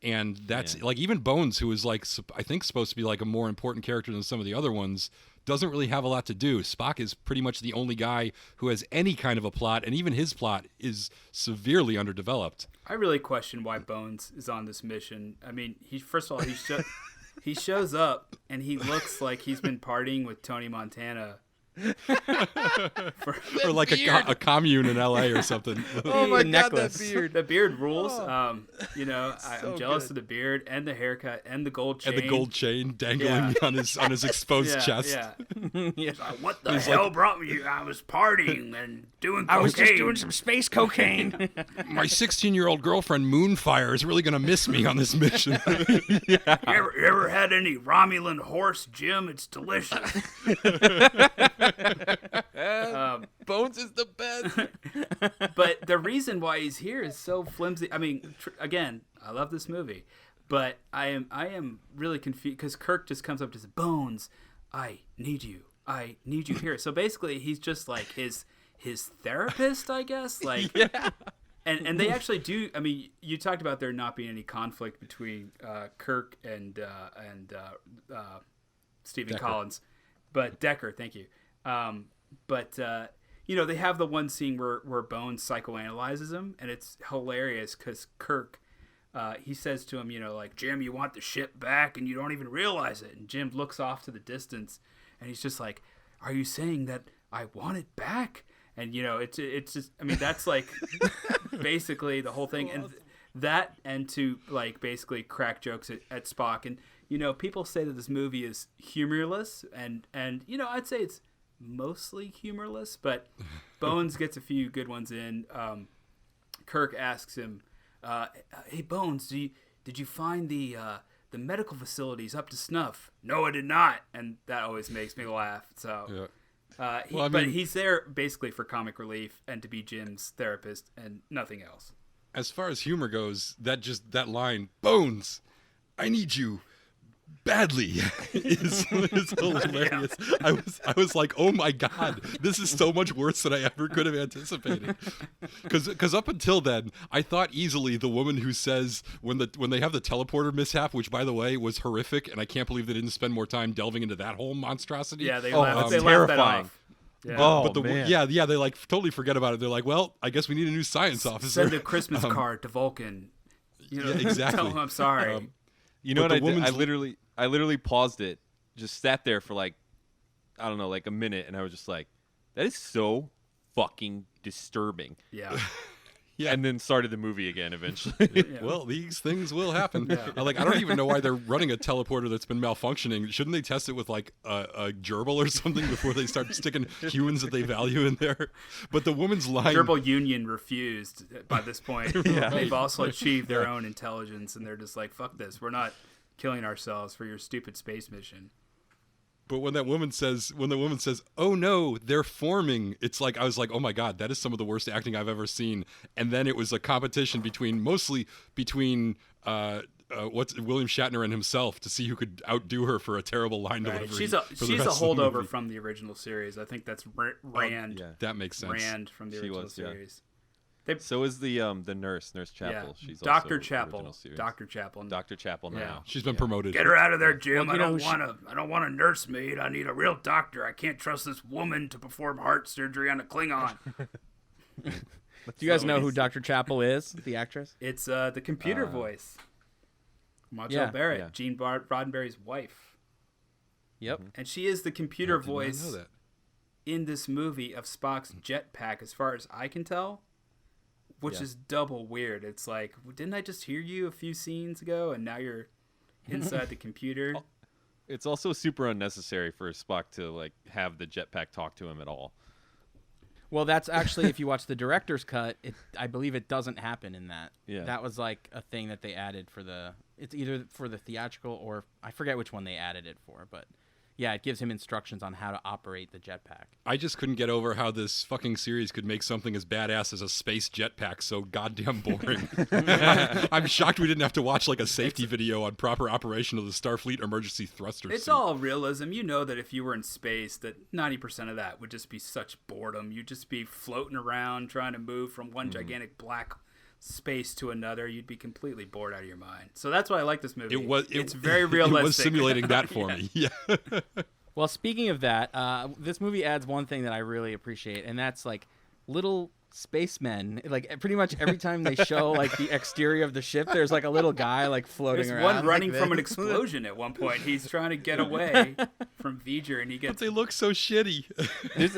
Speaker 3: and that's like even Bones, who is like, I think supposed to be like a more important character than some of the other ones, doesn't really have a lot to do. Spock is pretty much the only guy who has any kind of a plot, and even his plot is severely underdeveloped.
Speaker 4: I really question why Bones is on this mission. I mean, first of all, he shows up and he looks like he's been partying with Tony Montana.
Speaker 3: Or like a commune in LA or something.
Speaker 5: Oh my
Speaker 6: The
Speaker 5: God,
Speaker 6: necklace.
Speaker 5: that beard.
Speaker 4: The beard rules.
Speaker 5: Oh.
Speaker 4: I'm
Speaker 5: So
Speaker 4: jealous
Speaker 5: good.
Speaker 4: of the beard and the haircut and the gold chain.
Speaker 3: And the gold chain dangling on his exposed chest.
Speaker 4: Yeah. What the hell brought me? I was partying and doing cocaine.
Speaker 6: I was just doing some space cocaine.
Speaker 3: My 16-year-old girlfriend Moonfire is really going to miss me on this mission.
Speaker 4: You ever had any Romulan horse, Jim? It's delicious.
Speaker 5: Bones is the best.
Speaker 4: But the reason why he's here is so flimsy. I mean, again, I love this movie, but I am really confused because Kirk just comes up to say, Bones, I need you here. So basically, he's just like his therapist, I guess. Like, and they actually do. I mean, you talked about there not being any conflict between Kirk and Stephen
Speaker 3: Decker.
Speaker 4: Collins, but Decker, thank you. But they have the one scene where Bones psychoanalyzes him, and it's hilarious because Kirk, he says to him, like, Jim, you want the ship back, and you don't even realize it. And Jim looks off to the distance, and he's just like, are you saying that I want it back? And, it's just, I mean, that's like basically the whole thing. And that, and to like basically crack jokes at Spock. And, people say that this movie is humorless, and I'd say it's mostly humorless, but Bones gets a few good ones in. Kirk asks him, hey Bones, did you find the medical facilities up to snuff? No, I did not. And that always makes me laugh. So but he's there basically for comic relief and to be Jim's therapist and nothing else.
Speaker 3: As far as humor goes, that line, Bones, I need you badly, is hilarious. I was like, oh my God, this is so much worse than I ever could have anticipated. Because up until then, I thought easily the woman who says when they have the teleporter mishap, which by the way was horrific, and I can't believe they didn't spend more time delving into that whole monstrosity.
Speaker 4: Yeah, they
Speaker 5: that's
Speaker 4: laughed that
Speaker 5: terrifying.
Speaker 4: off. Yeah.
Speaker 5: Oh,
Speaker 3: but
Speaker 5: man.
Speaker 3: they like totally forget about it. They're like, well, I guess we need a new science officer.
Speaker 4: Send a Christmas card to Vulcan.
Speaker 3: Exactly.
Speaker 4: Tell him I'm sorry.
Speaker 5: You know
Speaker 3: But
Speaker 5: what I
Speaker 3: the
Speaker 5: did?
Speaker 3: woman's-
Speaker 5: I literally paused it, just sat there for like I don't know, like a minute, and I was just like, that is so fucking disturbing.
Speaker 4: Yeah.
Speaker 3: Yeah.
Speaker 5: And then started the movie again eventually.
Speaker 4: Yeah.
Speaker 3: Well, these things will happen. I don't even know why they're running a teleporter that's been malfunctioning. Shouldn't they test it with like a gerbil or something before they start sticking humans that they value in there? But the woman's line.
Speaker 4: Gerbil Union refused by this point.
Speaker 5: Yeah.
Speaker 4: They've also achieved their own intelligence, and they're just like, fuck this. We're not killing ourselves for your stupid space mission.
Speaker 3: But when the woman says, "Oh no, they're forming," it's like I was like, "Oh my god, that is some of the worst acting I've ever seen." And then it was a competition mostly between William Shatner and himself to see who could outdo her for a terrible line
Speaker 4: Right.
Speaker 3: delivery.
Speaker 4: She's a
Speaker 3: for the rest of the
Speaker 4: holdover
Speaker 3: movie.
Speaker 4: from the original series. I think that's Rand.
Speaker 5: Yeah.
Speaker 3: That makes sense.
Speaker 4: Rand from the
Speaker 5: She
Speaker 4: original
Speaker 5: was, yeah.
Speaker 4: series.
Speaker 5: So is the Nurse Chapel.
Speaker 4: Yeah.
Speaker 5: She's
Speaker 4: Dr.
Speaker 5: also
Speaker 4: Chapel.
Speaker 5: original series.
Speaker 4: Dr. Chapel.
Speaker 5: Dr. Chapel now.
Speaker 4: Yeah.
Speaker 3: She's been promoted.
Speaker 4: Get her out of there, Jim.
Speaker 6: Well,
Speaker 4: I don't want a nursemaid. I need a real doctor. I can't trust this woman to perform heart surgery on a Klingon.
Speaker 6: Do you guys know who Dr. Chapel is? The actress?
Speaker 4: It's the computer voice. Marcel
Speaker 6: Yeah.
Speaker 4: Barrett,
Speaker 5: Yeah.
Speaker 4: Gene Roddenberry's wife.
Speaker 6: Yep.
Speaker 4: And she is the computer
Speaker 3: Did not know
Speaker 4: voice
Speaker 3: that.
Speaker 4: in this movie of Spock's jetpack, as far as I can tell, which
Speaker 5: Yeah.
Speaker 4: is double weird. It's like, didn't I just hear you a few scenes ago, and now you're inside the computer?
Speaker 5: It's also super unnecessary for Spock to like have the jetpack talk to him at all.
Speaker 6: Well, that's actually, if you watch the director's cut, I believe it doesn't happen in that.
Speaker 5: Yeah.
Speaker 6: That was like a thing that they added it's either for the theatrical or I forget which one they added it for, but yeah, it gives him instructions on how to operate the jetpack.
Speaker 3: I just couldn't get over how this fucking series could make something as badass as a space jetpack so goddamn boring. I'm shocked we didn't have to watch like a safety video on proper operation of the Starfleet emergency thruster
Speaker 4: It's
Speaker 3: suit.
Speaker 4: all realism. You know that if you were in space, that 90% of that would just be such boredom. You'd just be floating around trying to move from one gigantic black space to another. You'd be completely bored out of your mind. So that's why I like this movie. It's very realistic.
Speaker 3: It was simulating that for me. Yeah.
Speaker 6: Well, speaking of that, this movie adds one thing that I really appreciate, and that's like little spacemen. Like pretty much every time they show like the exterior of the ship, there's like a little guy like floating
Speaker 4: There's
Speaker 6: around.
Speaker 4: one running
Speaker 6: like
Speaker 4: from an
Speaker 6: this.
Speaker 4: explosion at one point. He's trying to get away from Voyager, and he
Speaker 3: But
Speaker 4: gets
Speaker 3: they look so shitty.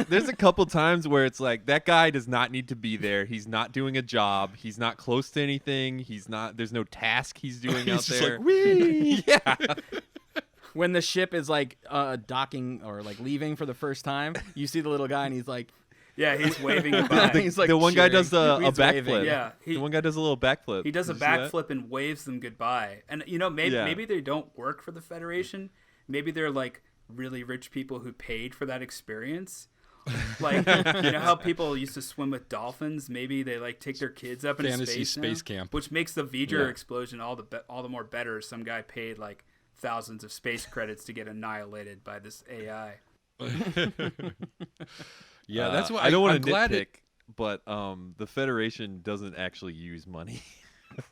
Speaker 5: There's a couple times where it's like that guy does not need to be there. He's not doing a job. He's not close to anything. There's no task he's doing out
Speaker 3: He's just
Speaker 5: there.
Speaker 3: like, wee.
Speaker 5: Yeah.
Speaker 6: When the ship is like docking or like leaving for the first time, you see the little guy, and he's like,
Speaker 4: he's waving goodbye.
Speaker 6: he's like
Speaker 5: the one guy
Speaker 6: cheering.
Speaker 5: does a
Speaker 6: He's waving.
Speaker 5: backflip.
Speaker 4: Yeah,
Speaker 5: The one guy does a little backflip.
Speaker 4: He does a
Speaker 5: Did you see that?
Speaker 4: backflip and waves them goodbye. And maybe they don't work for the Federation. Maybe they're like really rich people who paid for that experience. Like you know how people used to swim with dolphins. Maybe they like take their kids up into
Speaker 3: Fantasy
Speaker 4: space
Speaker 3: space camp.
Speaker 4: which makes the Voyager
Speaker 5: Yeah.
Speaker 4: explosion all the more better. Some guy paid like thousands of space credits to get annihilated by this AI.
Speaker 3: Yeah, that's why
Speaker 5: I don't
Speaker 3: I'm
Speaker 5: want to
Speaker 3: glad
Speaker 5: nitpick,
Speaker 3: it.
Speaker 5: but the Federation doesn't actually use money.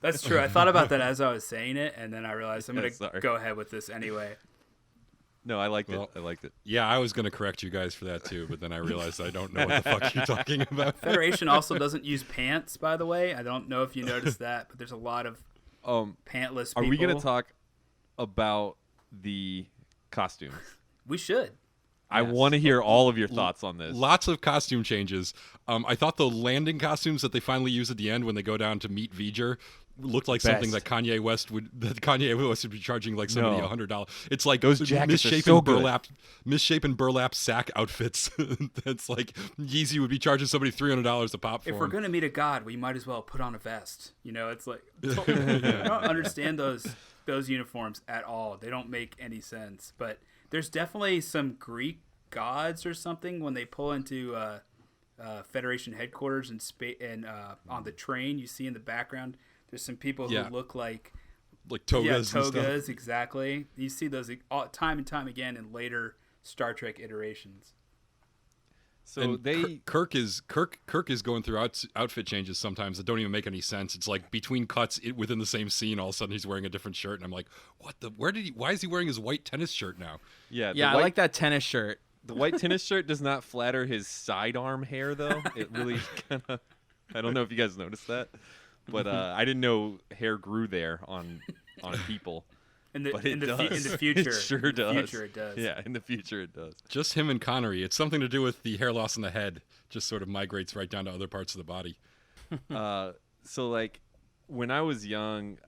Speaker 4: That's true. I thought about that as I was saying it, and then I realized I'm
Speaker 5: Yeah,
Speaker 4: gonna
Speaker 5: sorry.
Speaker 4: go ahead with this anyway.
Speaker 5: No, I liked
Speaker 3: Well,
Speaker 5: it. I liked it.
Speaker 3: Yeah, I was going to correct you guys for that too, but then I realized I don't know what the fuck you're talking about.
Speaker 4: Federation also doesn't use pants, by the way. I don't know if you noticed that, but there's a lot of pantless people.
Speaker 5: Are we going to talk about the costumes?
Speaker 4: We should.
Speaker 5: I want to hear all of your thoughts on this.
Speaker 3: Lots of costume changes. I thought the landing costumes that they finally use at the end when they go down to meet Voyager looked like something that
Speaker 5: Best.
Speaker 3: Kanye West would be charging like somebody
Speaker 5: No.
Speaker 3: $100. It's like
Speaker 5: Those jackets are so good.
Speaker 3: misshapen burlap sack outfits. That's like Yeezy would be charging somebody $300 a pop for.
Speaker 4: If we're
Speaker 3: them.
Speaker 4: gonna meet a god, we might as well put on a vest. You know, it's like I don't understand those uniforms at all. They don't make any sense. But there's definitely some Greek gods or something when they pull into Federation headquarters and on the train. You see in the background, there's some people who look like
Speaker 3: togas and stuff.
Speaker 4: togas, exactly. You see those time and time again in later Star Trek iterations.
Speaker 5: So
Speaker 3: And
Speaker 5: they
Speaker 3: Kirk is going through outfit changes sometimes that don't even make any sense. It's like between cuts within the same scene, all of a sudden he's wearing a different shirt, and I'm like, what the? Why is he wearing his white tennis shirt now?
Speaker 5: yeah,
Speaker 6: "Yeah, I like that tennis shirt."
Speaker 5: The white tennis shirt does not flatter his sidearm hair, though. It really kind of. I don't know if you guys noticed that, but I didn't know hair grew there on people.
Speaker 4: In the
Speaker 5: but it does.
Speaker 4: in the future,
Speaker 5: It sure
Speaker 4: in the
Speaker 5: does.
Speaker 4: Future, it does.
Speaker 5: Yeah, in the future it does.
Speaker 3: Just him and Connery. It's something to do with the hair loss in the head. Just sort of migrates right down to other parts of the body.
Speaker 5: So like when I was young,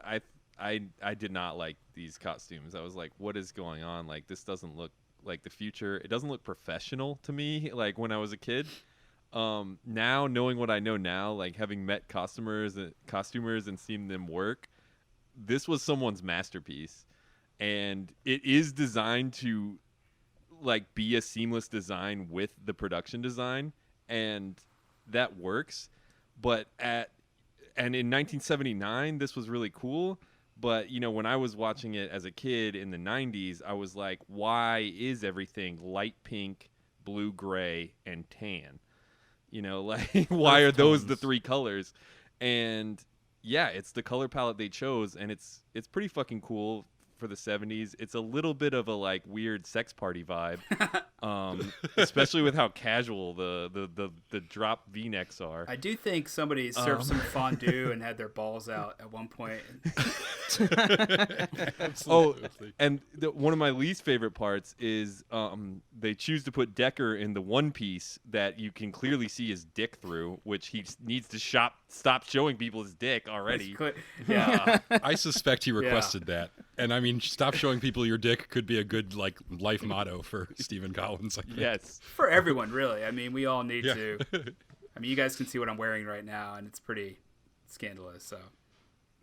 Speaker 5: I did not like these costumes. I was like, what is going on? Like, this doesn't look like the future. It doesn't look professional to me. Like when I was a kid. Now knowing what I know now, like having met costumers and seen them work, this was someone's masterpiece, and it is designed to like be a seamless design with the production design, and that works. And in 1979, this was really cool. But, you know, when I was watching it as a kid in the 90s, I was like, why is everything light pink, blue, gray, and tan? You know, like, why are those the three colors? And, yeah, it's the color palette they chose, and it's pretty fucking cool for the 70s. It's a little bit of a, like, weird sex party vibe, especially with how casual the drop V-necks are.
Speaker 4: I do think somebody served some fondue and had their balls out at one point.
Speaker 5: And one of my least favorite parts is they choose to put Decker in the one piece that you can clearly see his dick through, which he needs to stop showing people his dick already.
Speaker 4: Yeah.
Speaker 3: I suspect he requested that. And I mean, stop showing people your dick could be a good like life motto for Stephen Collins. I think.
Speaker 5: Yes.
Speaker 4: For everyone, really. I mean, we all need to. I mean, you guys can see what I'm wearing right now, and it's pretty scandalous. So.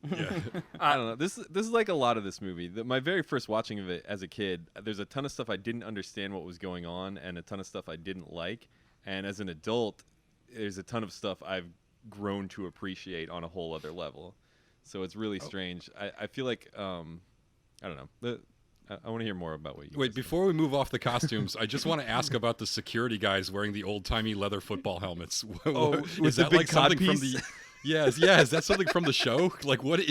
Speaker 3: Yeah.
Speaker 5: I don't know. This is like a lot of this movie. My very first watching of it as a kid, there's a ton of stuff I didn't understand what was going on, and a ton of stuff I didn't like. And as an adult, there's a ton of stuff I've grown to appreciate on a whole other level. So it's really strange. I feel like I don't know. I want to hear more about what you.
Speaker 3: Wait, before we move off the costumes, I just want to ask about the security guys wearing the old-timey leather football helmets. Is that like something from the? Yes, is that something from the show? Like, what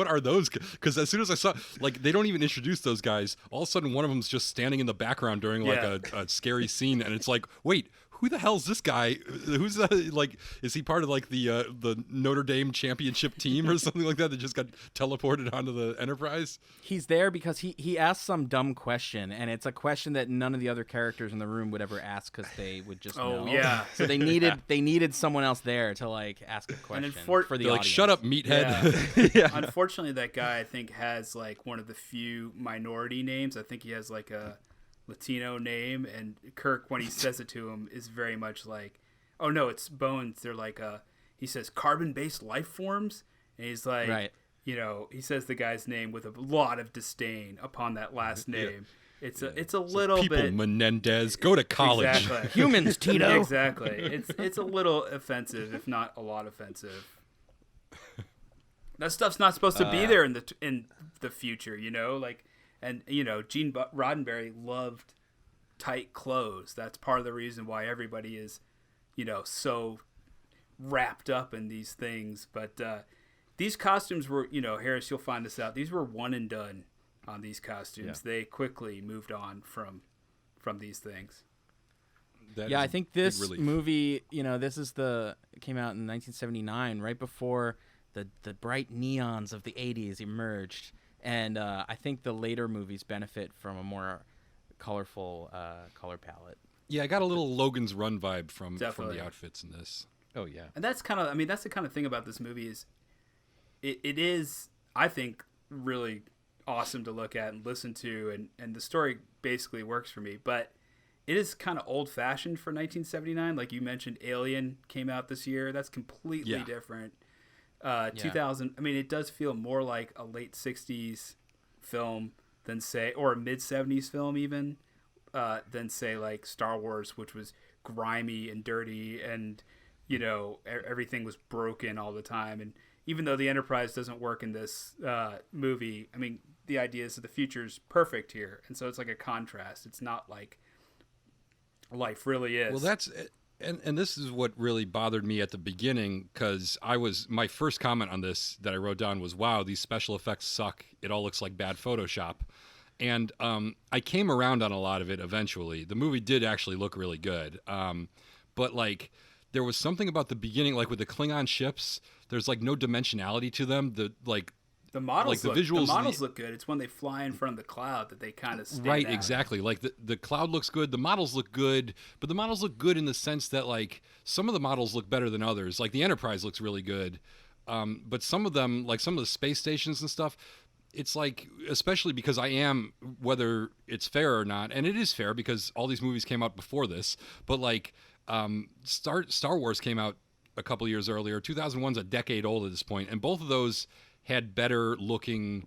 Speaker 3: are those? Because as soon as I saw, like, they don't even introduce those guys. All of a sudden, one of them's just standing in the background during like a scary scene, and it's like, wait, who the hell's this guy? Who's that? Like, is he part of like the Notre Dame championship team or something like that just got teleported onto the Enterprise?
Speaker 6: He's there because he asked some dumb question, and it's a question that none of the other characters in the room would ever ask because they would just know.
Speaker 4: Yeah.
Speaker 6: So they needed someone else there to like ask a question for the
Speaker 3: They're
Speaker 6: audience.
Speaker 3: like, shut up, meathead.
Speaker 4: Yeah. Unfortunately, that guy I think has like one of the few minority names. I think he has like a Latino name, and Kirk, when he says it to him, is very much like, oh no, it's Bones. They're like he says carbon-based life forms, and he's like,
Speaker 6: right.
Speaker 4: You know, he says the guy's name with a lot of disdain upon that last name. It's a little
Speaker 3: people,
Speaker 4: bit
Speaker 3: Menendez, go to college.
Speaker 4: Exactly.
Speaker 6: Humans, Tito.
Speaker 4: Exactly. It's a little offensive, if not a lot offensive. That stuff's not supposed to be there in the future, you know, like. And, you know, Gene Roddenberry loved tight clothes. That's part of the reason why everybody is, you know, so wrapped up in these things. But these costumes were, you know, Harris, you'll find this out. These were one and done on these costumes. Yeah. They quickly moved on from these things.
Speaker 6: I think this movie, you know, it came out in 1979, right before the bright neons of the 80s emerged. And I think the later movies benefit from a more colorful color palette.
Speaker 3: Yeah, I got a little Logan's Run vibe from
Speaker 4: Definitely.
Speaker 3: the outfits in this.
Speaker 5: Oh, yeah.
Speaker 4: And that's the kind of thing about this movie is it is, I think, really awesome to look at and listen to, and the story basically works for me. But it is kind of old-fashioned for 1979. Like you mentioned, Alien came out this year. That's completely different. 2000, I mean, it does feel more like a late 60s film than say, or a mid 70s film even, than say like Star Wars, which was grimy and dirty, and you know, everything was broken all the time. And even though the Enterprise doesn't work in this movie, I mean, the idea is that the future's perfect here, and so it's like a contrast. It's not like life really is.
Speaker 3: Well, that's and this is what really bothered me at the beginning, because my first comment on this that I wrote down was, wow, these special effects suck. It all looks like bad Photoshop. And I came around on a lot of it eventually. The movie did actually look really good. But like there was something about the beginning, like with the Klingon ships, there's like no dimensionality to them.
Speaker 4: The models
Speaker 3: like the visuals,
Speaker 4: the models look good. It's when they fly in front of the cloud that they kind of stand
Speaker 3: right,
Speaker 4: out.
Speaker 3: exactly. Like the cloud looks good, the models look good, but the models look good in the sense that like some of the models look better than others. Like the Enterprise looks really good, but some of them, like some of the space stations and stuff, it's like, especially because I am, whether it's fair or not, and it is fair because all these movies came out before this, but like Star Wars came out a couple years earlier. 2001's a decade old at this point, and both of those had better looking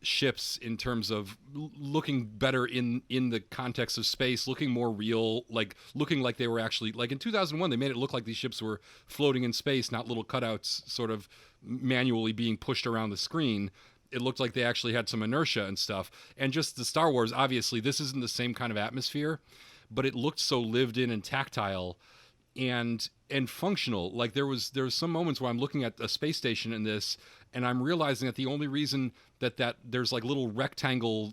Speaker 3: ships in terms of looking better in the context of space, looking more real, like looking like they were actually, like in 2001 they made it look like these ships were floating in space, not little cutouts sort of manually being pushed around the screen. It looked like they actually had some inertia and stuff. And just the Star Wars, obviously this isn't the same kind of atmosphere, but it looked so lived in and tactile and functional. Like there was some moments where I'm looking at a space station in this, and I'm realizing that the only reason that there's like little rectangle,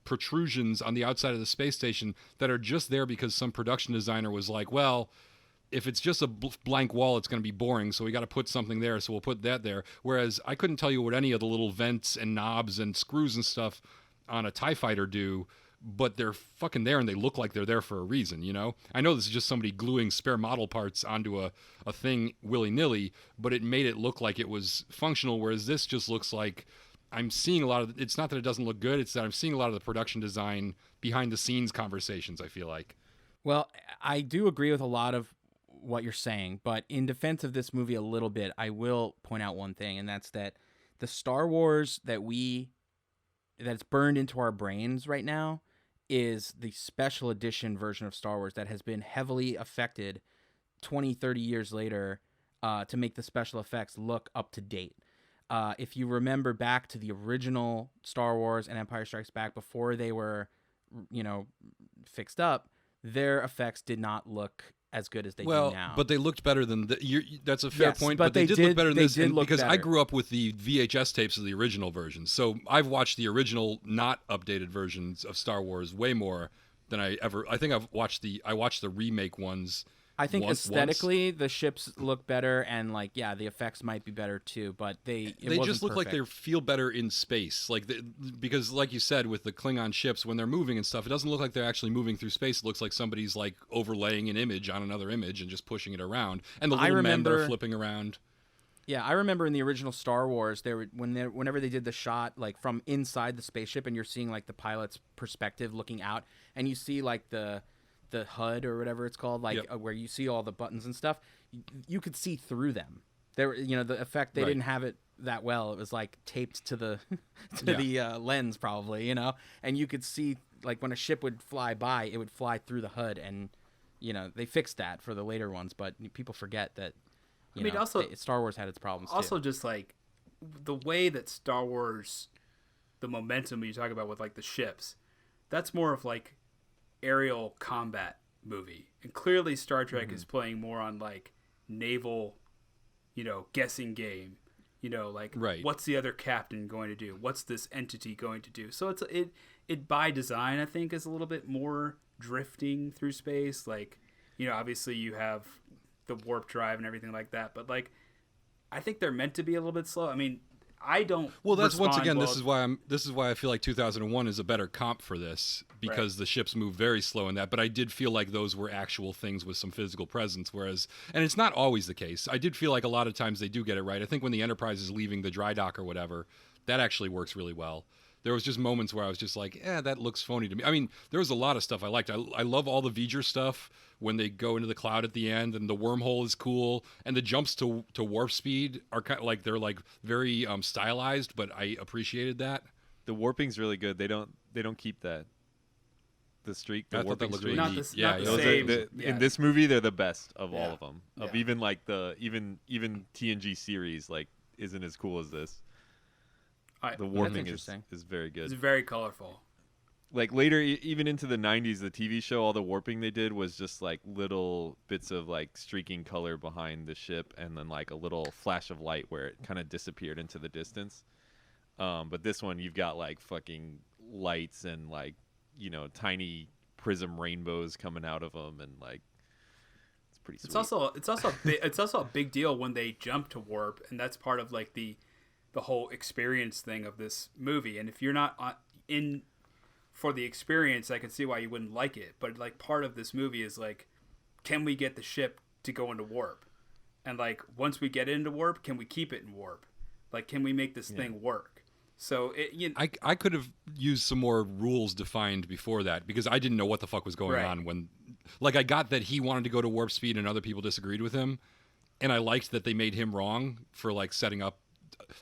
Speaker 3: protrusions on the outside of the space station that are just there because some production designer was like, well, if it's just a blank wall, it's going to be boring, so we got to put something there, so we'll put that there. Whereas I couldn't tell you what any of the little vents and knobs and screws and stuff on a TIE fighter do, but they're fucking there and they look like they're there for a reason, I know this is just somebody gluing spare model parts onto a thing willy-nilly, but it made it look like it was functional, whereas this just looks like I'm seeing a lot of, it's not that it doesn't look good, it's that I'm seeing a lot of the production design behind the scenes conversations, I feel like.
Speaker 6: Well, I do agree with a lot of what you're saying, but in defense of this movie a little bit, I will point out one thing, and that's that the Star Wars that's burned into our brains right now is the special edition version of Star Wars that has been heavily affected 20, 30 years later to make the special effects look up to date. If you remember back to the original Star Wars and Empire Strikes Back before they were, fixed up, their effects did not look as good as they do now.
Speaker 3: But they looked better than that's a fair
Speaker 6: Yes,
Speaker 3: point.
Speaker 6: but
Speaker 3: But they did look better than this, because I
Speaker 6: better.
Speaker 3: grew up with the VHS tapes of the original version, so I've watched the original, not updated versions of Star Wars way more than I think I watched the remake ones.
Speaker 6: I think
Speaker 3: once.
Speaker 6: aesthetically the ships look better, and the effects might be better too, but they
Speaker 3: just look like they feel better in space, because like you said, with the Klingon ships, when they're moving and stuff, it doesn't look like they're actually moving through space. It looks like somebody's like overlaying an image on another image and just pushing it around, and the little men that are flipping around.
Speaker 6: Yeah, I remember in the original Star Wars, whenever they did the shot like from inside the spaceship, and you're seeing like the pilot's perspective looking out, and you see like the HUD or whatever it's called, where you see all the buttons and stuff, you could see through them. There, the effect, they didn't have it that well. It was like taped to the the lens probably, and you could see like when a ship would fly by, it would fly through the HUD, and they fixed that for the later ones, but people forget that. Star Wars had its problems
Speaker 4: also
Speaker 6: too.
Speaker 4: Just like the way that Star Wars, the momentum you talk about with like the ships, that's more of like aerial combat movie, and clearly Star Trek is playing more on like naval, guessing game, what's the other captain going to do, what's this entity going to do. So it by design I think is a little bit more drifting through space, obviously you have the warp drive and everything like that, but like I think they're meant to be a little bit slow. I mean, I don't.
Speaker 3: Well, that's once again. This is why I feel like 2001 is a better comp for this, because the ships move very slow in that. But I did feel like those were actual things with some physical presence. Whereas, and it's not always the case. I did feel like a lot of times they do get it right. I think when the Enterprise is leaving the dry dock or whatever, that actually works really well. There was just moments where I was just like, that looks phony to me. I mean, there was a lot of stuff I liked. I love all the Voyager stuff when they go into the cloud at the end, and the wormhole is cool, and the jumps to warp speed are kind of like, they're like very stylized, but I appreciated that.
Speaker 5: The warping's really good. They don't keep that. The streak, the warping streak.
Speaker 4: Not the same.
Speaker 5: In this movie, they're the best of all of them.
Speaker 4: Yeah.
Speaker 5: Of even like even TNG series like isn't as cool as this. The warping is very good.
Speaker 4: It's very colorful.
Speaker 5: Like later, even into the 90s, the TV show, all the warping they did was just like little bits of like streaking color behind the ship, and then like a little flash of light where it kind of disappeared into the distance. But this one, you've got like fucking lights and like, tiny prism rainbows coming out of them, and like it's pretty sweet.
Speaker 4: It's also a big deal when they jump to warp, and that's part of like the the whole experience thing of this movie. And if you're not in for the experience, I can see why you wouldn't like it. But like part of this movie is like, can we get the ship to go into warp? And like once we get into warp, can we keep it in warp? Like, can we make this thing work? So
Speaker 3: I could have used some more rules defined before that, because I didn't know what the fuck was going on when, like, I got that he wanted to go to warp speed and other people disagreed with him, and I liked that they made him wrong for like setting up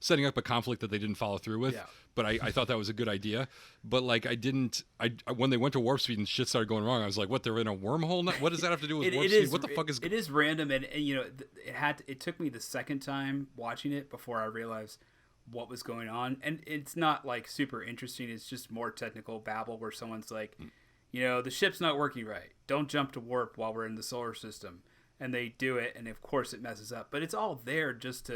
Speaker 3: a conflict that they didn't follow through with. Yeah. But I thought that was a good idea. But like when they went to warp speed and shit started going wrong, I was like, what? They're in a wormhole now? What does that have to do with warp speed? What the fuck is?
Speaker 4: It is random, and you know, it took me the second time watching it before I realized what was going on. And it's not like super interesting. It's just more technical babble where someone's like, you know, the ship's not working right. Don't jump to warp while we're in the solar system. And they do it, and of course it messes up. But it's all there just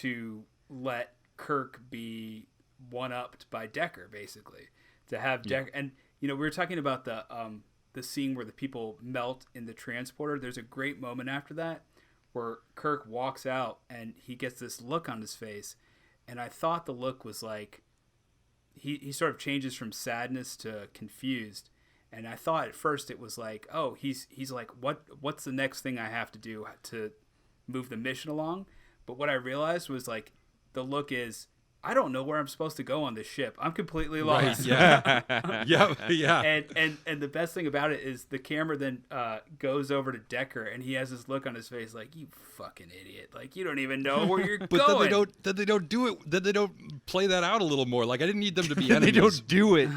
Speaker 4: to let Kirk be one-upped by Decker, basically. To have Decker, and you know, we were talking about the scene where the people melt in the transporter. There's a great moment after that where Kirk walks out and he gets this look on his face, and I thought the look was like he sort of changes from sadness to confused. And I thought at first it was like, oh, he's like, what's the next thing I have to do to move the mission along? But what I realized was like, the look is, I don't know where I'm supposed to go on this ship. I'm completely lost.
Speaker 3: Right, yeah. yeah.
Speaker 4: And the best thing about it is the camera then goes over to Decker, and he has this look on his face like, you fucking idiot. Like, you don't even know where you're
Speaker 3: but
Speaker 4: going.
Speaker 3: Then they don't do it. Then they don't play that out a little more. Like, I didn't need them to be enemies.
Speaker 5: They don't do it.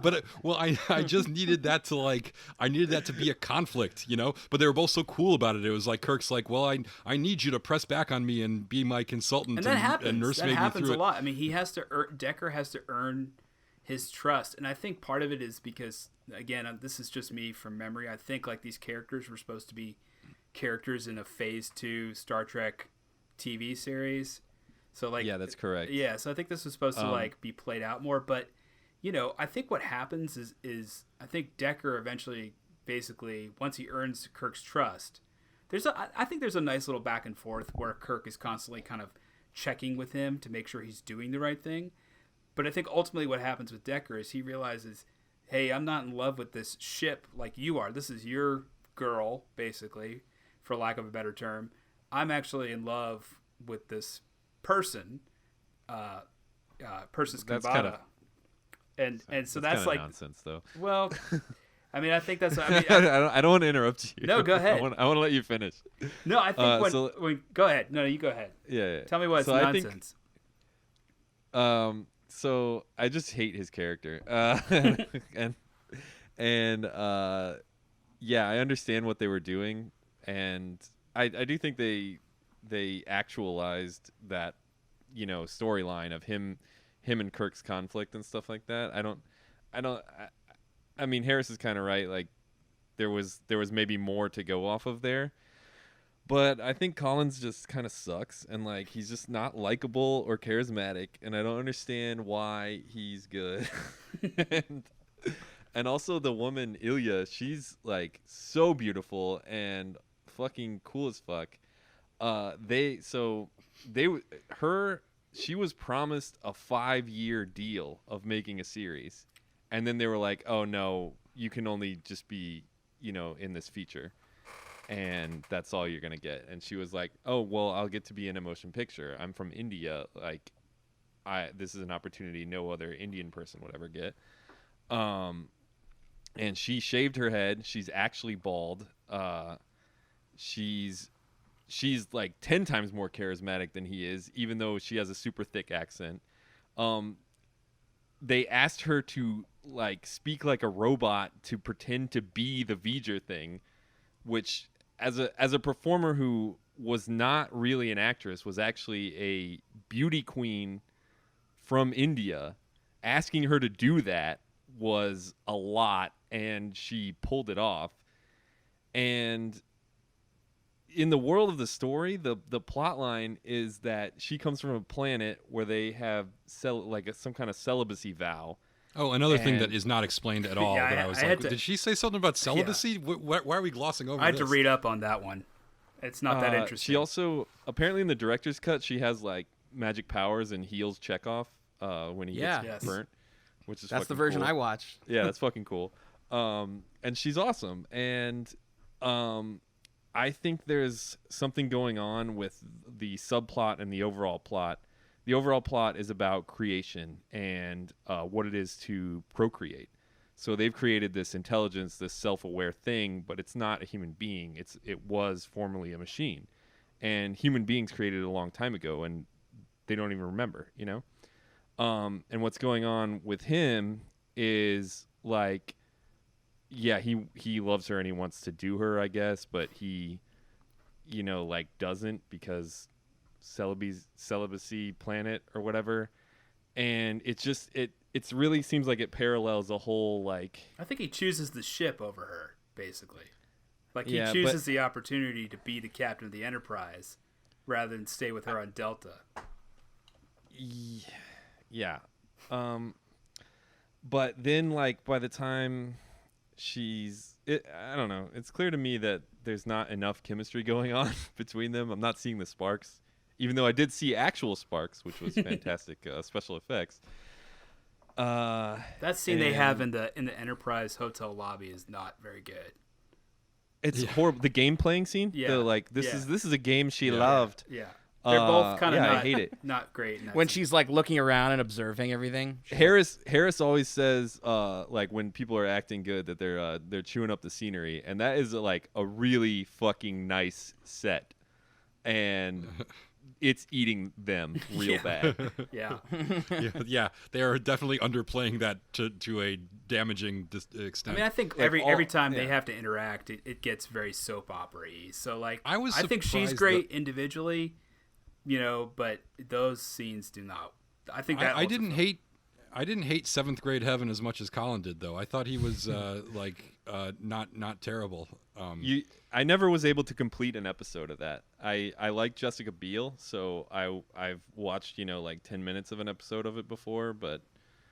Speaker 3: But I just needed that to be a conflict, you know. But they were both so cool about it. It was like Kirk's like, well, I need you to press back on me and be my consultant,
Speaker 4: and that happens.
Speaker 3: And nursemaid me
Speaker 4: happens
Speaker 3: through
Speaker 4: a lot. I mean, he has to Decker has to earn his trust, and I think part of it is because, again, this is just me from memory. I think like these characters were supposed to be characters in a Phase 2 Star Trek TV series. So like,
Speaker 5: yeah, that's correct.
Speaker 4: Yeah, so I think this was supposed to like be played out more, but you know, I think what happens is I think Decker eventually, basically, once he earns Kirk's trust, I think there's a nice little back and forth where Kirk is constantly kind of checking with him to make sure he's doing the right thing. But I think ultimately what happens with Decker is he realizes, hey, I'm not in love with this ship like you are. This is your girl, basically, for lack of a better term. I'm actually in love with this person, person's Kambata. And so that's like
Speaker 5: nonsense, though.
Speaker 4: Well, I mean, I think that's. I mean,
Speaker 5: I don't want to interrupt you.
Speaker 4: No, go ahead.
Speaker 5: I want to let you finish.
Speaker 4: No, I think go ahead. No, you go ahead.
Speaker 5: Yeah.
Speaker 4: Tell me what's nonsense.
Speaker 5: So I just hate his character, and yeah, I understand what they were doing, and I do think they actualized that, you know, storyline of him and Kirk's conflict and stuff like that. I mean, Harris is kind of right. Like, there was maybe more to go off of there, but I think Collins just kind of sucks, and like, he's just not likable or charismatic, and I don't understand why he's good. and also the woman Ilya, she's like so beautiful and fucking cool as fuck. She was promised a 5-year deal of making a series, and then they were like, oh no, you can only just be, you know, in this feature, and that's all you're gonna get. And she was like, oh well, I'll get to be in a motion picture. I'm from India. Like, this is an opportunity no other Indian person would ever get. And she shaved her head. She's actually bald. She's like 10 times more charismatic than he is, even though she has a super thick accent. They asked her to like speak like a robot to pretend to be the V'ger thing, which as a performer who was not really an actress, was actually a beauty queen from India, asking her to do that was a lot, and she pulled it off. And in the world of the story, the plot line is that she comes from a planet where they have some kind of celibacy vow.
Speaker 3: Oh, another thing that is not explained at all.
Speaker 4: Yeah,
Speaker 3: but I was like, did she say something about celibacy? Yeah. Why are we glossing over
Speaker 4: I had
Speaker 3: this?
Speaker 4: to read up on that one. It's not that interesting.
Speaker 5: She also, apparently in the director's cut, she has like magic powers and heals Chekhov when he
Speaker 6: Yeah.
Speaker 5: gets
Speaker 4: Yes.
Speaker 5: burnt, which is
Speaker 6: That's the
Speaker 5: fucking
Speaker 6: version
Speaker 5: cool.
Speaker 6: I watched.
Speaker 5: Yeah, that's fucking cool. And she's awesome. And I think there's something going on with the subplot and the overall plot. The overall plot is about creation and what it is to procreate. So they've created this intelligence, this self-aware thing, but it's not a human being. It was formerly a machine. And human beings created it a long time ago, and they don't even remember, you know? And what's going on with him is, like, yeah, he loves her and he wants to do her, I guess, but he, you know, like, doesn't because celibacy planet or whatever. And it just it's really seems like it parallels a whole, like,
Speaker 4: I think he chooses the ship over her, basically. Like, he
Speaker 5: Yeah,
Speaker 4: chooses the opportunity to be the captain of the Enterprise rather than stay with her on Delta.
Speaker 5: yeah. But then, like, by the time I don't know, it's clear to me that there's not enough chemistry going on between them. I'm not seeing the sparks, even though I did see actual sparks, which was fantastic special effects.
Speaker 4: That scene they have in the Enterprise hotel lobby is not very good.
Speaker 5: It's horrible. The game playing scene.
Speaker 4: Yeah.
Speaker 5: They're like, this is a game she loved.
Speaker 4: Yeah. They're both kind of
Speaker 5: I hate it.
Speaker 4: not great. In that
Speaker 6: When
Speaker 4: scene.
Speaker 6: she's like looking around and observing everything.
Speaker 5: Harris always says, like, when people are acting good, that they're chewing up the scenery, and that is like a really fucking nice set, and it's eating them real bad.
Speaker 4: Yeah.
Speaker 3: Yeah, they are definitely underplaying that to a damaging
Speaker 4: I
Speaker 3: extent.
Speaker 4: mean, I think
Speaker 5: Like
Speaker 4: every time they have to interact, it gets very soap opera-y. So, like, I think she's
Speaker 3: surprised
Speaker 4: great individually, you know, but those scenes do not. I think that
Speaker 3: I didn't hate Seventh Grade Heaven as much as Colin did, though. I thought he was not terrible.
Speaker 5: I never was able to complete an episode of that. I like Jessica Biel, so I've watched, you know, like 10 minutes of an episode of it before, but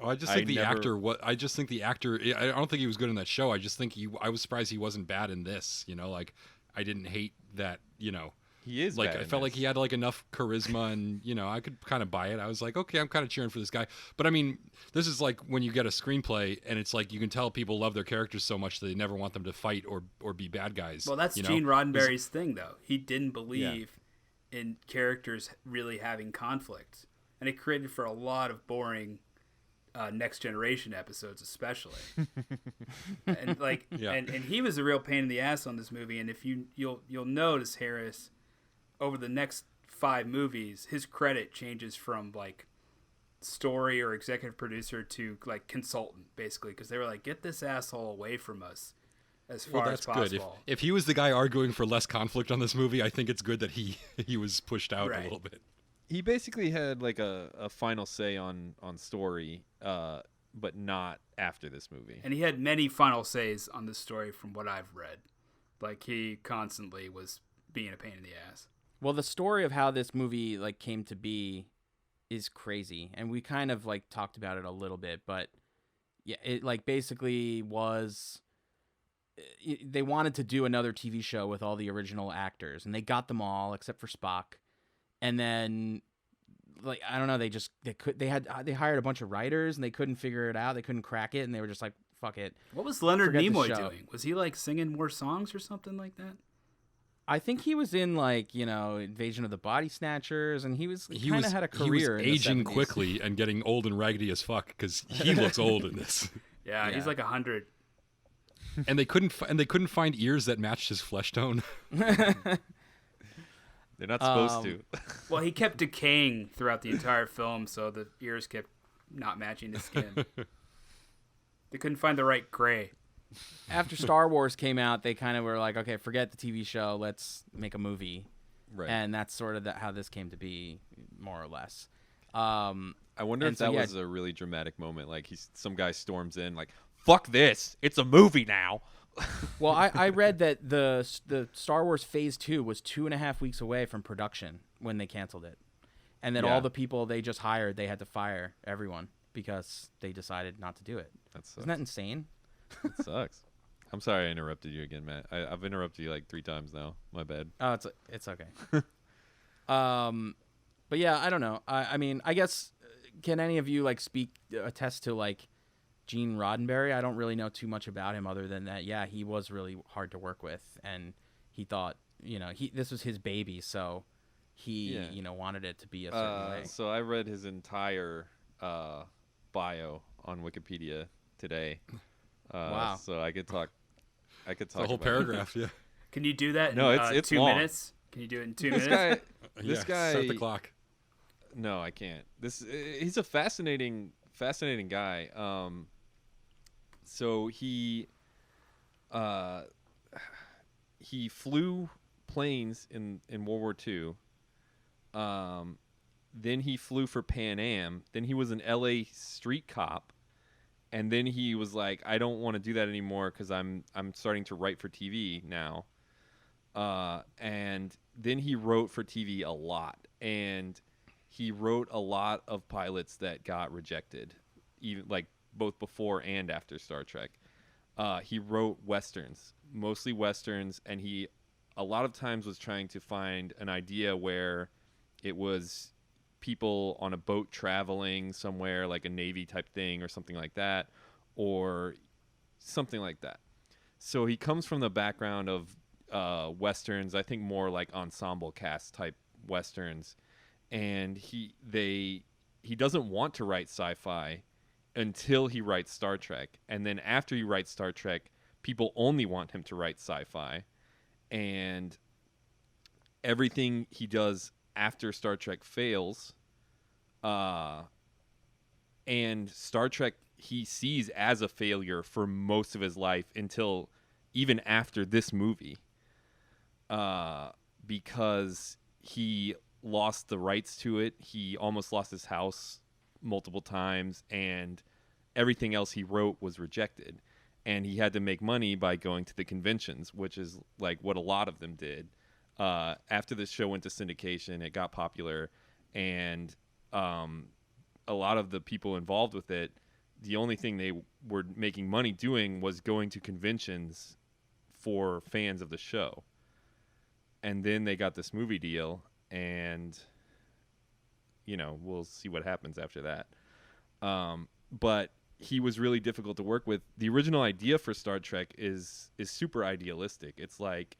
Speaker 3: I just think the actor. I just think the actor. I don't think he was good in that show. I just think I was surprised he wasn't bad in this. You know, like, I didn't hate that. You know,
Speaker 5: he is
Speaker 3: like,
Speaker 5: bad
Speaker 3: I
Speaker 5: in
Speaker 3: felt like
Speaker 5: this.
Speaker 3: he had like enough charisma, and, you know, I could kind of buy it. I was like, okay, I'm kind of cheering for this guy. But I mean, this is like when you get a screenplay and it's like you can tell people love their characters so much that they never want them to fight or be bad guys.
Speaker 4: Well, that's
Speaker 3: you know?
Speaker 4: Gene Roddenberry's thing, though. He didn't believe in characters really having conflict, and it created for a lot of boring Next Generation episodes, especially. And like, and he was a real pain in the ass on this movie. And if you'll notice, Harris, over the next 5 movies, his credit changes from like story or executive producer to like consultant, basically, because they were like, get this asshole away from us as far as possible.
Speaker 3: Good. If he was the guy arguing for less conflict on this movie, I think it's good that he was pushed out a little bit.
Speaker 5: He basically had like a final say on story, but not after this movie.
Speaker 4: And he had many final says on this story from what I've read. Like, he constantly was being a pain in the ass.
Speaker 6: Well, the story of how this movie like came to be is crazy, and we kind of like talked about it a little bit, but yeah, it like basically was they wanted to do another TV show with all the original actors, and they got them all except for Spock. And then, like, I don't know, they hired a bunch of writers and they couldn't figure it out. They couldn't crack it, and they were just like, fuck it.
Speaker 4: What was Leonard
Speaker 6: Forget the
Speaker 4: Nimoy
Speaker 6: show.
Speaker 4: doing? Was he like singing more songs or something like that?
Speaker 6: I think he was in, like, you know, Invasion of the Body Snatchers, and he kind of had a career.
Speaker 3: He was
Speaker 6: in
Speaker 3: aging
Speaker 6: the 70s.
Speaker 3: quickly and getting old and raggedy as fuck because he looks old in this.
Speaker 4: Yeah, he's like 100.
Speaker 3: And they couldn't find ears that matched his flesh tone.
Speaker 5: They're not supposed to.
Speaker 4: Well, he kept decaying throughout the entire film, so the ears kept not matching the skin. They couldn't find the right gray.
Speaker 6: After Star Wars came out, they kind of were like, okay, forget the TV show, let's make a movie.
Speaker 5: Right.
Speaker 6: And that's sort of how this came to be, more or less.
Speaker 5: I wonder
Speaker 6: and
Speaker 5: if
Speaker 6: so,
Speaker 5: that
Speaker 6: yeah.
Speaker 5: was a really dramatic moment. Like, some guy storms in, like, fuck this, it's a movie now.
Speaker 6: Well, I read that the Star Wars Phase 2 was 2.5 weeks away from production when they canceled it. And then all the people they just hired, they had to fire everyone because they decided not to do it. Isn't that insane?
Speaker 5: That sucks. I'm sorry I interrupted you again, Matt. I've interrupted you like 3 times now. My bad.
Speaker 6: Oh, it's okay. But yeah, I don't know. I mean, I guess can any of you like attest to like Gene Roddenberry? I don't really know too much about him other than that. Yeah, he was really hard to work with, and he thought, this was his baby, so he, wanted it to be a certain way.
Speaker 5: So I read his entire bio on Wikipedia today.
Speaker 6: Wow.
Speaker 5: So I could talk.
Speaker 3: The whole
Speaker 5: about
Speaker 3: paragraph. Yeah.
Speaker 4: Can you do that?
Speaker 5: No,
Speaker 4: in,
Speaker 5: it's
Speaker 4: 2
Speaker 5: long.
Speaker 4: minutes. Can you do it in 2
Speaker 5: This
Speaker 4: minutes?
Speaker 5: guy.
Speaker 3: Set the clock.
Speaker 5: No, I can't. He's a fascinating guy. So he flew planes in World War II. Then he flew for Pan Am. Then he was an LA street cop. And then he was like, I don't want to do that anymore because I'm starting to write for TV now. And then he wrote for TV a lot. And he wrote a lot of pilots that got rejected, even like both before and after Star Trek. He wrote westerns, mostly westerns, and he a lot of times was trying to find an idea where it was people on a boat traveling somewhere, like a Navy type thing or something like that, or something like that. So he comes from the background of westerns, I think more like ensemble cast type westerns, and he doesn't want to write sci-fi until he writes Star Trek, and then after he writes Star Trek, people only want him to write sci-fi, and everything he does after Star Trek fails, and Star Trek he sees as a failure for most of his life until even after this movie, because he lost the rights to it. He almost lost his house multiple times, and everything else he wrote was rejected, and he had to make money by going to the conventions, which is like what a lot of them did. After this show went to syndication, it got popular, and a lot of the people involved with it, the only thing they were making money doing was going to conventions for fans of the show. And then they got this movie deal, and we'll see what happens after that. But he was really difficult to work with. The original idea for Star Trek is super idealistic. It's like,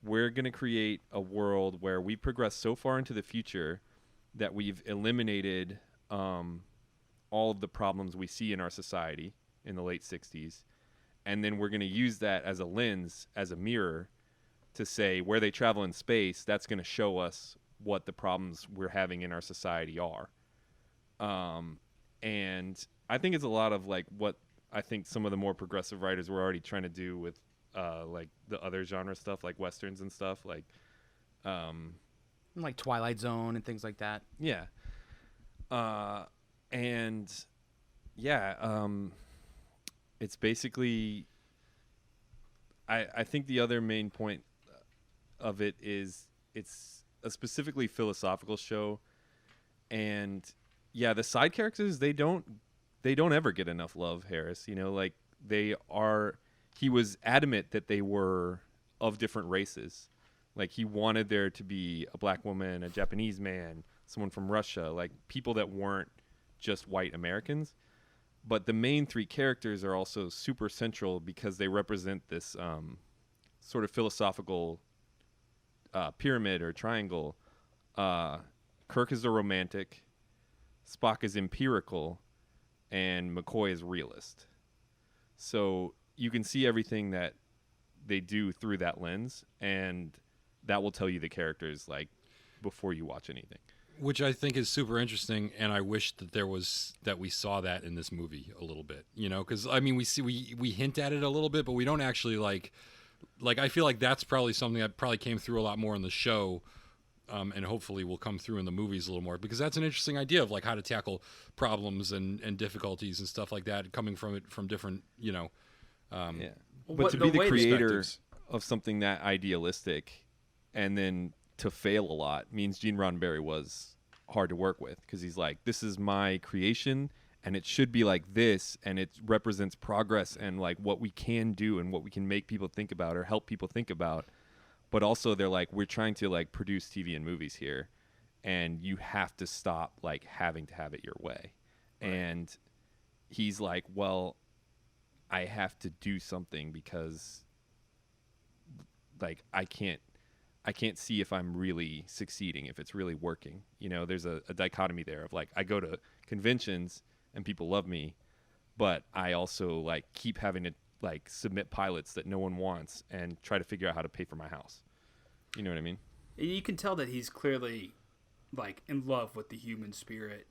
Speaker 5: we're going to create a world where we progress so far into the future that we've eliminated all of the problems we see in our society in the late 60s. And then we're going to use that as a lens, as a mirror, to say where they travel in space, that's going to show us what the problems we're having in our society are. And I think it's a lot of like what I think some of the more progressive writers were already trying to do with like the other genre stuff, like westerns and stuff, like
Speaker 6: Twilight Zone and things like that.
Speaker 5: Yeah. And yeah, it's basically, I think the other main point of it is it's a specifically philosophical show, and yeah, the side characters, they don't ever get enough love, Harris. Like he was adamant that they were of different races. Like, he wanted there to be a black woman, a Japanese man, someone from Russia, like people that weren't just white Americans. But the main three characters are also super central because they represent this sort of philosophical pyramid or triangle. Kirk is the romantic, Spock is empirical, and McCoy is realist. So you can see everything that they do through that lens, and that will tell you the characters like before you watch anything.
Speaker 3: Which I think is super interesting, and I wish that we saw that in this movie a little bit, because I mean we hint at it a little bit, but we don't actually like I feel like that's probably something that probably came through a lot more in the show, and hopefully will come through in the movies a little more, because that's an interesting idea of like how to tackle problems and difficulties and stuff like that coming from different
Speaker 5: yeah. But to be the creator of something that idealistic and then to fail a lot means Gene Roddenberry was hard to work with, because he's like, this is my creation and it should be like this, and it represents progress and like what we can do and what we can make people think about or help people think about. But also they're like, we're trying to like produce TV and movies here, and you have to stop like having to have it your way. Right. And he's like, well, I have to do something because like I can't see if I'm really succeeding, if it's really working. You know, there's a dichotomy there of like, I go to conventions and people love me, but I also like keep having to like submit pilots that no one wants and try to figure out how to pay for my house. You know what I mean?
Speaker 4: You can tell that he's clearly like in love with the human spirit,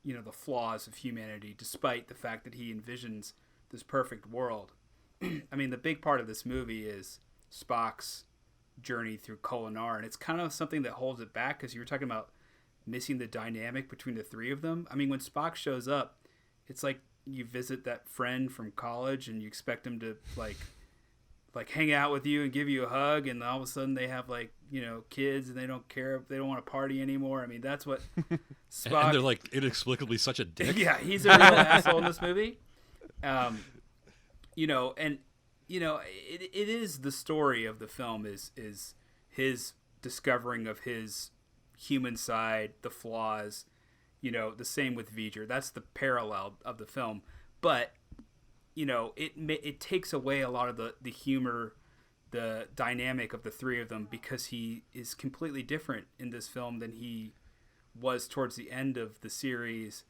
Speaker 4: you know, the flaws of humanity, despite the fact that he envisions this perfect world. I mean, the big part of this movie is Spock's journey through Kolinar, and it's kind of something that holds it back, because you were talking about missing the dynamic between the three of them. I mean, when Spock shows up, it's like you visit that friend from college and you expect him to like hang out with you and give you a hug, and all of a sudden they have like, you know, kids and they don't care, they don't want to party anymore. I mean, that's what Spock...
Speaker 3: And they're like inexplicably such a dick.
Speaker 4: Yeah, he's a real asshole in this movie. You know, and you know, it is the story of the film is his discovering of his human side, the flaws, you know, the same with V'ger. That's the parallel of the film. But, you know, it takes away a lot of the humor, the dynamic of the three of them, because he is completely different in this film than he was towards the end of the series,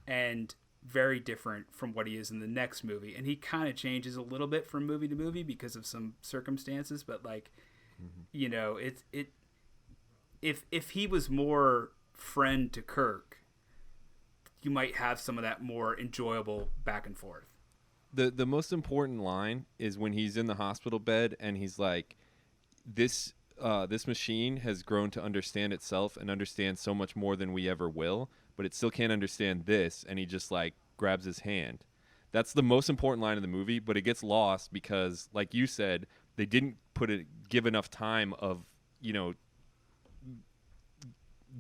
Speaker 4: and very different from what he is in the next movie. And he kind of changes a little bit from movie to movie because of some circumstances, but like, you know, if he was more friend to Kirk, you might have some of that more enjoyable back and forth.
Speaker 5: The most important line is when he's in the hospital bed and he's like, this machine has grown to understand itself and understand so much more than we ever will, but it still can't understand this, and he just like grabs his hand. That's the most important line of the movie, but it gets lost because, like you said, they didn't give enough time of, you know,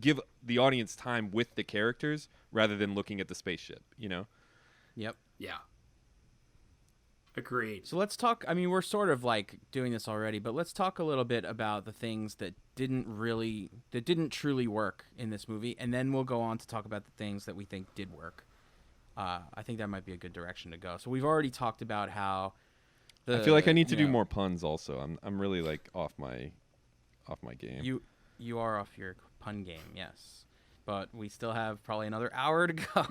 Speaker 5: give the audience time with the characters rather than looking at the spaceship, you know?
Speaker 6: Yep.
Speaker 4: Yeah. Agreed.
Speaker 6: So let's talk, I mean, we're sort of like doing this already, but let's talk a little bit about the things that didn't truly work in this movie, and then we'll go on to talk about the things that we think did work. I think that might be a good direction to go. So we've already talked about how
Speaker 5: I feel like I need to do more puns also. I'm really like off my game.
Speaker 6: You are off your pun game, yes. But we still have probably another hour to go.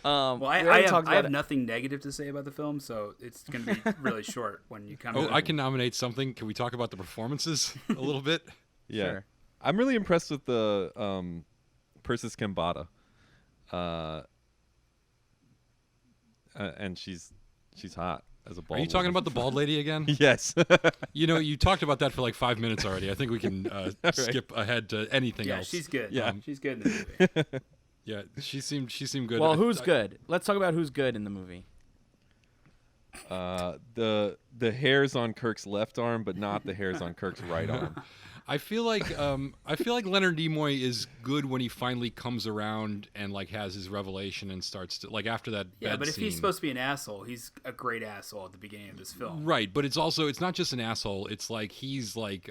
Speaker 4: Well, I have nothing negative to say about the film, so it's going to be really short when you come.
Speaker 3: I can nominate something. Can we talk about the performances a little bit?
Speaker 5: Yeah,
Speaker 6: sure.
Speaker 5: I'm really impressed with the Persis Kambata, and she's hot as a bald.
Speaker 3: Are you talking about the bald lady again?
Speaker 5: Yes.
Speaker 3: You know, you talked about that for like 5 minutes already. I think we can skip ahead to anything else.
Speaker 4: Yeah, she's good.
Speaker 5: Yeah.
Speaker 4: She's good in the movie.
Speaker 3: Yeah, she seemed good.
Speaker 6: Well, who's good? Let's talk about who's good in the movie.
Speaker 5: The hairs on Kirk's left arm, but not the hairs on Kirk's right arm.
Speaker 3: I feel like Leonard Nimoy is good when he finally comes around and like has his revelation and starts to like after that.
Speaker 4: Yeah,
Speaker 3: bed
Speaker 4: but if
Speaker 3: scene.
Speaker 4: he's supposed to be an asshole, he's a great asshole at the beginning of this film.
Speaker 3: Right, but it's not just an asshole. It's like he's like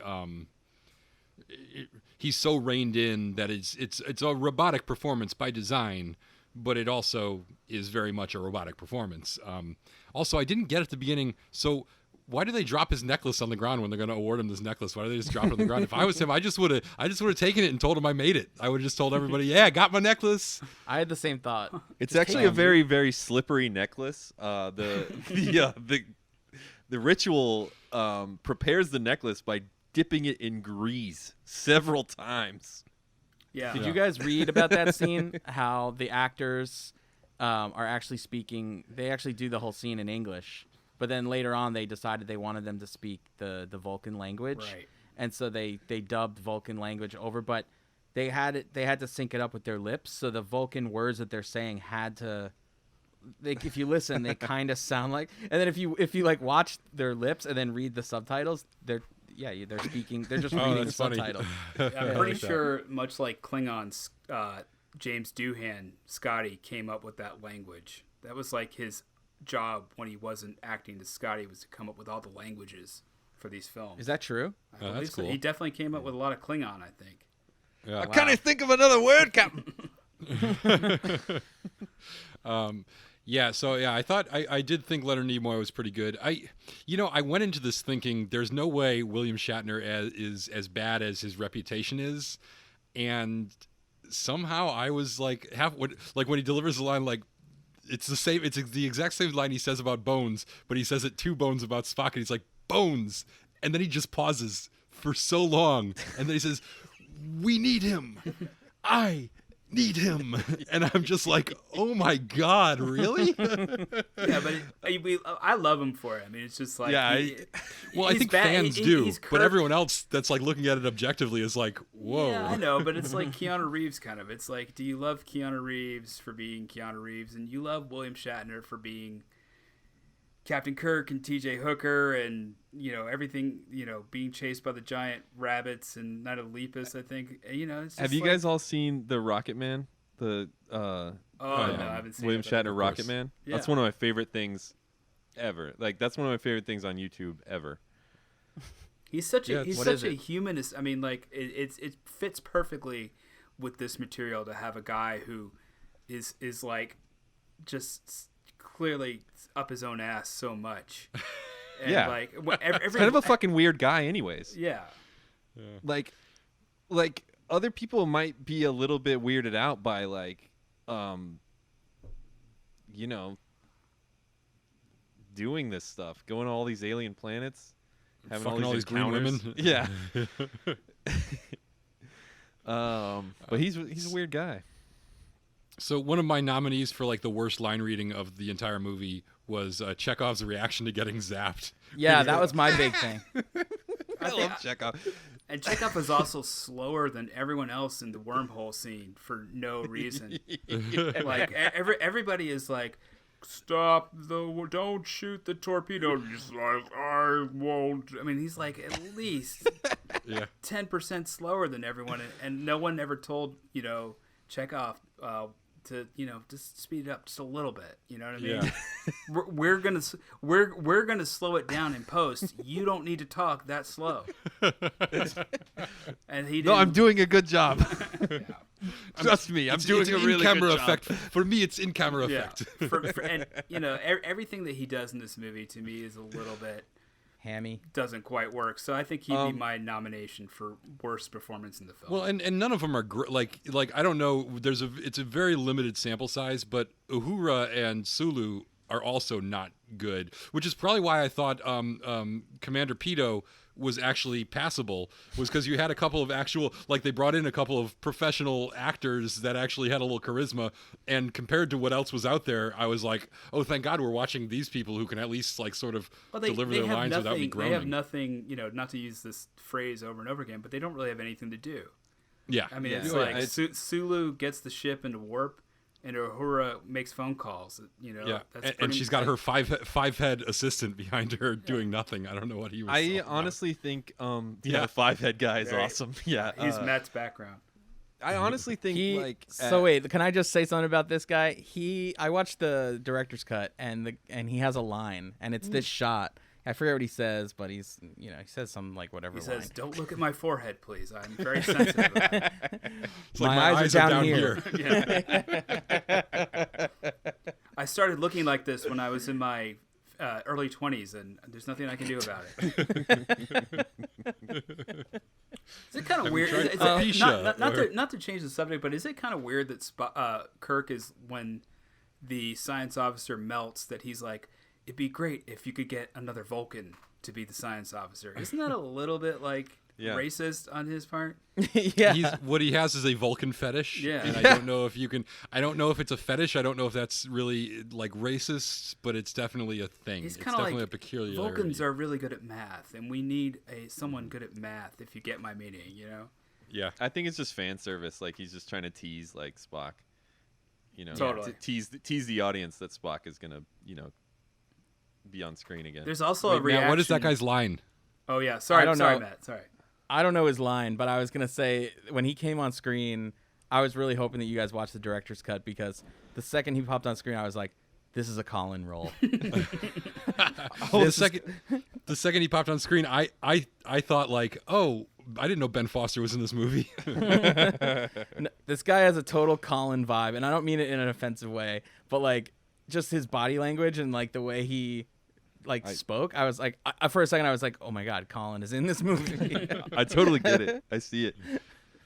Speaker 3: he's so reined in that it's a robotic performance by design, but it also is very much a robotic performance. Also, I didn't get at the beginning, so why do they drop his necklace on the ground when they're going to award him this necklace? Why do they just drop it on the ground? If I was him, I just would have taken it and told him I made it. I would have just told everybody, yeah, I got my necklace.
Speaker 6: I had the same thought.
Speaker 5: It's actually a very, very slippery necklace. The ritual prepares the necklace by dipping it in grease several times.
Speaker 4: Yeah.
Speaker 6: Did you guys read about that scene? How the actors are actually speaking? They actually do the whole scene in English. But then later on, they decided they wanted them to speak the Vulcan language,
Speaker 4: Right.
Speaker 6: And so they dubbed Vulcan language over. But they had to sync it up with their lips, so the Vulcan words that they're saying had to. If you listen, they kind of sound like. And then if you like watch their lips and then read the subtitles, they're speaking. They're just reading the subtitles.
Speaker 4: I'm pretty sure, much like Klingons, James Doohan, Scotty came up with that language. That was like his job when he wasn't acting as Scotty, was to come up with all the languages for these films.
Speaker 6: Is that true?
Speaker 4: I
Speaker 3: Oh,
Speaker 4: believe
Speaker 3: that's
Speaker 4: so.
Speaker 3: cool.
Speaker 4: He definitely came up with a lot of Klingon, I think.
Speaker 3: Yeah.
Speaker 5: Can't think of another word, Captain.
Speaker 3: Yeah, so yeah, I did think Leonard Nimoy was pretty good. I went into this thinking there's no way William Shatner is as bad as his reputation is, and somehow I was like when he delivers the line, like it's the exact same line he says about Bones, but he says it to Bones about Spock, and he's like, Bones, and then he just pauses for so long, and then he says, we need him. I need him. And I'm just like, oh my God, really?
Speaker 4: Yeah, but I love him for it. I mean, it's just like,
Speaker 3: I think fans do, but everyone else that's like looking at it objectively is like, whoa.
Speaker 4: Yeah, I know, but it's like Keanu Reeves kind of. It's like, do you love Keanu Reeves for being Keanu Reeves, and you love William Shatner for being Captain Kirk and T.J. Hooker and, everything, being chased by the giant rabbits and Night of Lepus, I think. It's just
Speaker 5: Have you guys all seen the Rocket Man? The
Speaker 4: no, I haven't seen
Speaker 5: William
Speaker 4: it, but-
Speaker 5: Shatner Rocket Man?
Speaker 4: Yeah.
Speaker 5: That's one of my favorite things ever. Like, that's one of my favorite things on YouTube ever.
Speaker 4: He's such
Speaker 3: Yeah,
Speaker 4: a humanist. I mean, like it fits perfectly with this material to have a guy who is like just clearly up his own ass so much. And
Speaker 5: Yeah.
Speaker 4: like
Speaker 5: He's kind of a fucking weird guy anyways.
Speaker 4: yeah.
Speaker 5: Like other people might be a little bit weirded out by like doing this stuff, going to all these alien planets, having
Speaker 3: Fucking all these green
Speaker 5: encounters.
Speaker 3: women.
Speaker 5: Yeah. But he's a weird guy.
Speaker 3: So one of my nominees for like the worst line reading of the entire movie was Chekhov's reaction to getting zapped.
Speaker 6: Yeah, that was my big thing.
Speaker 5: I love Chekhov.
Speaker 4: And Chekhov is also slower than everyone else in the wormhole scene for no reason. Like everybody is like, don't shoot the torpedo. He's like, I won't. I mean, he's like at least 10% slower than everyone, and no one ever told Chekhov to just speed it up just a little bit. You know what I mean?
Speaker 3: Yeah.
Speaker 4: We're gonna slow it down in post. You don't need to talk that slow. And he didn't.
Speaker 5: No, I'm doing a good job. Trust me, I'm doing
Speaker 3: it's
Speaker 5: a
Speaker 3: an
Speaker 5: really
Speaker 3: in-camera
Speaker 5: good
Speaker 3: effect.
Speaker 5: job.
Speaker 3: For me, it's in-camera effect.
Speaker 4: And everything that he does in this movie to me is a little bit
Speaker 6: Hammy.
Speaker 4: doesn't quite work. So I think he'd be my nomination for worst performance in the film.
Speaker 3: Well, and none of them are like I don't know. It's a very limited sample size, but Uhura and Sulu are also not good, which is probably why I thought Commander Peto was actually passable, was because you had a couple of actual, like they brought in a couple of professional actors that actually had a little charisma, and compared to what else was out there, I was like, oh, thank God we're watching these people who can at least like sort of deliver their lines without me groaning.
Speaker 4: They have nothing, not to use this phrase over and over again, but they don't really have anything to do.
Speaker 3: Yeah.
Speaker 4: I mean,
Speaker 5: Yeah.
Speaker 4: it's
Speaker 5: Oh,
Speaker 4: like
Speaker 5: yeah.
Speaker 4: Sulu gets the ship into warp, and Uhura makes phone calls.
Speaker 3: Yeah,
Speaker 4: That's
Speaker 3: and she's got her five head assistant behind her doing nothing. I don't know what he was.
Speaker 5: I
Speaker 3: talking about.
Speaker 5: honestly think the five head guy is
Speaker 4: Very-
Speaker 5: awesome. Yeah.
Speaker 4: He's Matt's background.
Speaker 5: I honestly think
Speaker 6: So wait, can I just say something about this guy? I watched the director's cut, and he has a line, and it's this shot. I forget what he says, but he says something like whatever.
Speaker 4: He says,
Speaker 6: line.
Speaker 4: "Don't look at my forehead, please. I'm very sensitive." About it."
Speaker 3: It's like
Speaker 6: My eyes are down here.
Speaker 4: I started looking like this when I was in my early 20s, and there's nothing I can do about it. Is it kind of weird?
Speaker 3: tried
Speaker 4: Is it,
Speaker 3: Propecia,
Speaker 4: not to change the subject, but is it kind of weird that Kirk is, when the science officer melts, that he's like, it'd be great if you could get another Vulcan to be the science officer. Isn't that a little bit like racist on his part?
Speaker 6: Yeah.
Speaker 3: What he has is a Vulcan fetish.
Speaker 4: Yeah.
Speaker 3: And I don't know if you can. I don't know if it's a fetish. I don't know if that's really like racist, but it's definitely a thing.
Speaker 4: He's
Speaker 3: It's
Speaker 4: kind of
Speaker 3: definitely
Speaker 4: like,
Speaker 3: a peculiarity.
Speaker 4: Vulcans are really good at math, and we need someone good at math. If you get my meaning,
Speaker 3: Yeah.
Speaker 5: I think it's just fan service. Like he's just trying to tease like Spock.
Speaker 4: Totally.
Speaker 5: to tease the audience that Spock is gonna be on screen again.
Speaker 4: There's also a reaction.
Speaker 3: Matt, what is that guy's line?
Speaker 4: Oh yeah, sorry,
Speaker 6: I don't know.
Speaker 4: Matt. Sorry.
Speaker 6: I don't know his line, but I was gonna say when he came on screen, I was really hoping that you guys watched the director's cut, because the second he popped on screen, I was like, this is a Colin role.
Speaker 3: The second he popped on screen, I thought like, oh, I didn't know Ben Foster was in this movie.
Speaker 6: This guy has a total Colin vibe, and I don't mean it in an offensive way, but like just his body language and like the way he spoke. I was like, for a second, I was like, oh my God, Colin is in this movie.
Speaker 5: I totally get it. I see it.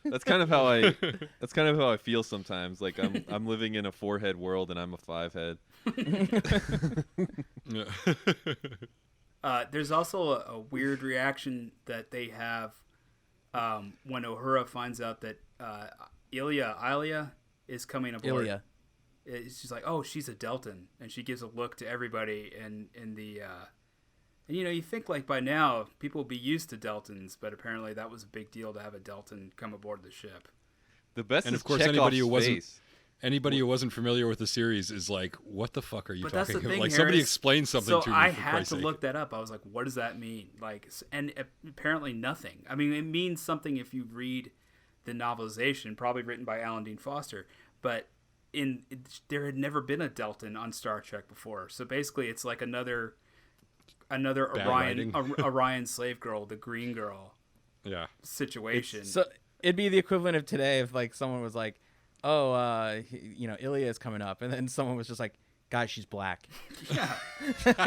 Speaker 5: That's kind of how I feel sometimes. Like I'm living in a 4-head world and I'm a 5-head.
Speaker 4: There's also a weird reaction that they have when Uhura finds out that Ilia is coming aboard.
Speaker 6: Ilya.
Speaker 4: She's like, oh, she's a Deltan, and she gives a look to everybody in the. And you think like by now people would be used to Deltans, but apparently that was a big deal to have a Deltan come aboard the ship.
Speaker 5: The best
Speaker 3: And
Speaker 5: is
Speaker 3: of course, anybody who wasn't familiar with the series is like, what the fuck are you talking about? Like, somebody explain something to me.
Speaker 4: I
Speaker 3: for
Speaker 4: had
Speaker 3: Christ's
Speaker 4: to
Speaker 3: sake.
Speaker 4: look that up. I was like, what does that mean? Like, and apparently nothing. I mean, it means something if you read the novelization, probably written by Alan Dean Foster, but there had never been a Deltan on Star Trek before. So basically, it's like another Orion slave girl, the green girl.
Speaker 3: Yeah.
Speaker 4: Situation.
Speaker 6: So it'd be the equivalent of today if like someone was like, oh, Ilya is coming up, and then someone was just like, guys, she's black.
Speaker 4: Yeah.
Speaker 6: Like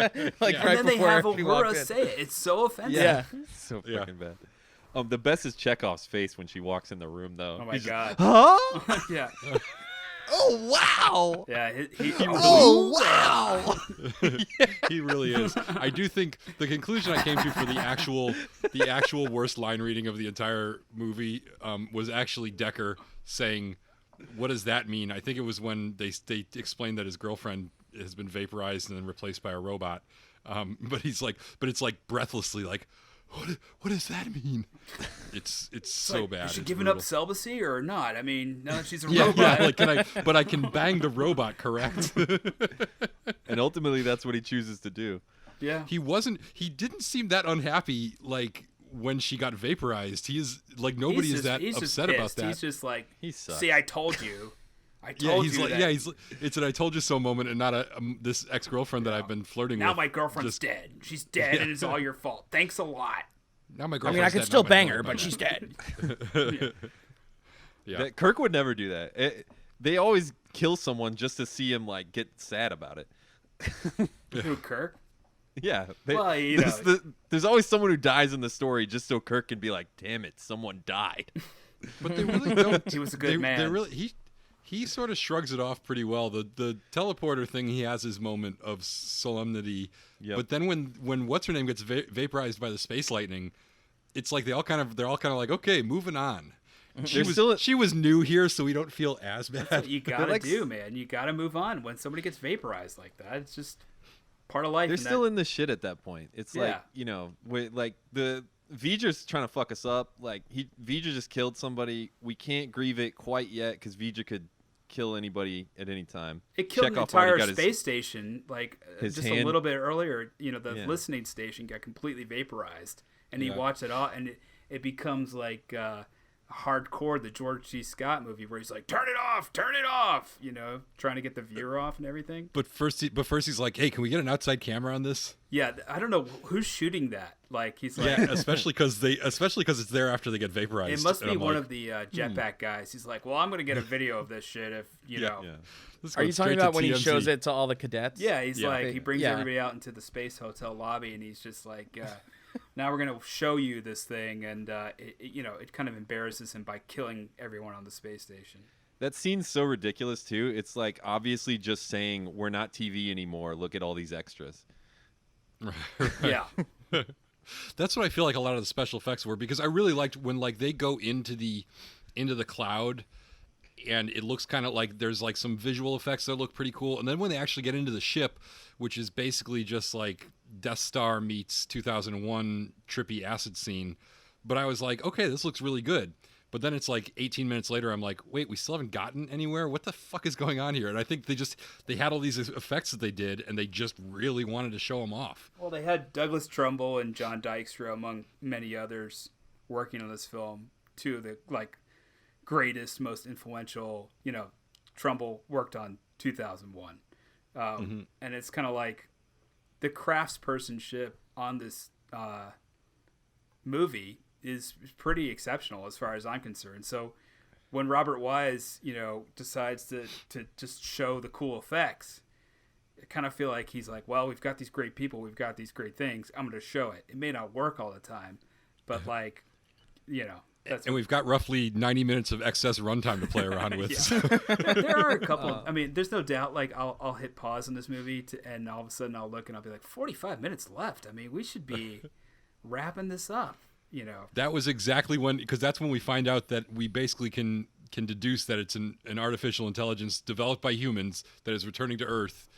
Speaker 4: And
Speaker 6: right
Speaker 4: then they
Speaker 6: before
Speaker 4: have
Speaker 6: she walked
Speaker 4: Uhura
Speaker 6: in.
Speaker 4: say it. It's so offensive.
Speaker 6: Yeah.
Speaker 5: So fucking bad. The best is Chekhov's face when she walks in the room, though.
Speaker 4: Oh my
Speaker 5: He's
Speaker 4: God.
Speaker 5: Huh?
Speaker 4: Yeah.
Speaker 6: Oh wow!
Speaker 4: Yeah.
Speaker 6: Wow!
Speaker 3: He really is. I do think the conclusion I came to for the actual worst line reading of the entire movie was actually Decker saying, "What does that mean?" I think it was when they explained that his girlfriend has been vaporized and then replaced by a robot. But it's like breathlessly like, what does that mean? It's so
Speaker 4: like,
Speaker 3: bad.
Speaker 4: Is she
Speaker 3: It's
Speaker 4: giving
Speaker 3: brutal.
Speaker 4: up celibacy or not? I mean, now that she's a
Speaker 3: Yeah,
Speaker 4: robot.
Speaker 3: but I can bang the robot, correct?
Speaker 5: And ultimately, that's what he chooses to do.
Speaker 4: Yeah.
Speaker 3: He didn't seem that unhappy like when she got vaporized. He is like, nobody is that upset about that.
Speaker 4: He's just like,
Speaker 5: He sucks.
Speaker 4: see, I told you.
Speaker 3: He's like, it's an "I told you so" moment, and not this ex-girlfriend that I've been flirting
Speaker 4: Now
Speaker 3: with.
Speaker 4: my girlfriend's dead. She's dead, and it's all your fault. Thanks a lot.
Speaker 3: Now my
Speaker 6: I
Speaker 3: girlfriend's
Speaker 6: mean, I could
Speaker 3: dead,
Speaker 6: still
Speaker 3: now my
Speaker 6: bang
Speaker 3: girl-
Speaker 6: her, but she's dead.
Speaker 3: Yeah.
Speaker 5: Kirk would never do that. They always kill someone just to see him like get sad about it.
Speaker 4: Who, Kirk?
Speaker 5: Yeah.
Speaker 4: Well,
Speaker 5: there's always someone who dies in the story just so Kirk can be like, damn it, someone died.
Speaker 3: But they really don't.
Speaker 4: He was a good man.
Speaker 3: They really he sort of shrugs it off pretty well. The teleporter thing, he has his moment of solemnity.
Speaker 5: Yep.
Speaker 3: But then when what's her name gets vaporized by the space lightning, it's like they're all kind of like, okay, moving on. She was new here, so we don't feel as bad.
Speaker 4: That's what you gotta do, man. You gotta move on when somebody gets vaporized like that. It's just part of life.
Speaker 5: They're still in the shit at that point. It's like, like the V'ger's trying to fuck us up. Like V'ger just killed somebody. We can't grieve it quite yet because V'ger could kill anybody at any time.
Speaker 4: It killed
Speaker 5: Chekhov
Speaker 4: the entire
Speaker 5: already got
Speaker 4: space station. Like
Speaker 5: his
Speaker 4: just
Speaker 5: hand-
Speaker 4: a little bit earlier, the listening station got completely vaporized, and he watched it all, and it becomes like hardcore, the George C. Scott movie where he's like, turn it off, trying to get the viewer off and everything.
Speaker 3: But first he's like, hey, can we get an outside camera on this?
Speaker 4: Yeah, I don't know who's shooting that. Like he's like,
Speaker 3: Yeah, especially because it's there after they get vaporized.
Speaker 4: it must
Speaker 3: And
Speaker 4: be
Speaker 3: I'm
Speaker 4: one
Speaker 3: like,
Speaker 4: of the jetpack guys. He's like, well, I'm gonna get a video of this shit if you know.
Speaker 5: Yeah.
Speaker 3: This
Speaker 6: Are you
Speaker 3: goes
Speaker 6: talking
Speaker 3: straight to
Speaker 6: about when he
Speaker 3: TMZ.
Speaker 6: shows it to all the cadets?
Speaker 4: Yeah, he's
Speaker 3: Yeah.
Speaker 4: like, he brings
Speaker 6: Yeah.
Speaker 4: everybody out into the space hotel lobby, and he's just like, now we're gonna show you this thing, and it kind of embarrasses him by killing everyone on the space station.
Speaker 5: That scene's so ridiculous too. It's like obviously just saying we're not TV anymore. Look at all these extras.
Speaker 4: Yeah,
Speaker 3: That's what I feel like a lot of the special effects were, because I really liked when like they go into the cloud and it looks kind of like there's like some visual effects that look pretty cool, and then when they actually get into the ship, which is basically just like Death Star meets 2001 trippy acid scene, but I was like, okay, this looks really good. But then it's like 18 minutes later, I'm like, wait, we still haven't gotten anywhere? What the fuck is going on here? And I think they had all these effects that they did, and they just really wanted to show them off.
Speaker 4: well, they had Douglas Trumbull and John Dykstra, among many others, working on this film. Two of the like greatest, most influential. Trumbull worked on 2001. And it's kind of like the craftspersonship on this movie is pretty exceptional as far as I'm concerned. So when Robert Wise, decides to just show the cool effects, I kind of feel like he's like, well, we've got these great people, we've got these great things, I'm going to show it. It may not work all the time, but that's
Speaker 3: and we've got roughly 90 minutes of excess runtime to play around with.
Speaker 4: There are a couple. I mean, there's no doubt. Like, I'll hit pause on this movie, and all of a sudden I'll look and I'll be like, 45 minutes left. I mean, we should be wrapping this up.
Speaker 3: That was exactly because that's when we find out that we basically can deduce that it's an artificial intelligence developed by humans that is returning to Earth.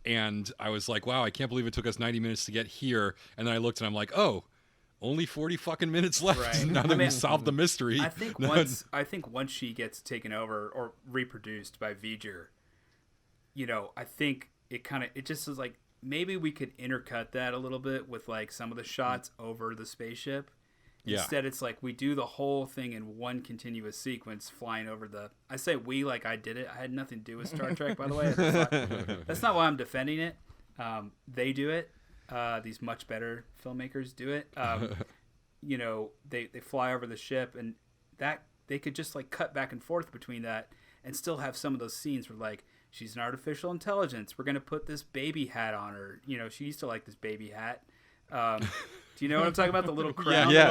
Speaker 3: And I was like, wow, I can't believe it took us 90 minutes to get here. And then I looked and I'm like, oh, only 40 fucking minutes left.
Speaker 4: Right.
Speaker 3: Now that we've solved the mystery.
Speaker 4: I think once she gets taken over or reproduced by V'ger, I think it just is like, maybe we could intercut that a little bit with like some of the shots over the spaceship.
Speaker 3: Yeah.
Speaker 4: Instead, it's like we do the whole thing in one continuous sequence, flying over I say we like I did it. I had nothing to do with Star Trek, by the way. That's not why I'm defending it. They do it. These much better filmmakers do it. They fly over the ship, and that they could just like cut back and forth between that, and still have some of those scenes where like she's an artificial intelligence. We're gonna put this baby hat on her. She used to like this baby hat. Do you know what I'm talking about? The little crown.
Speaker 5: Yeah.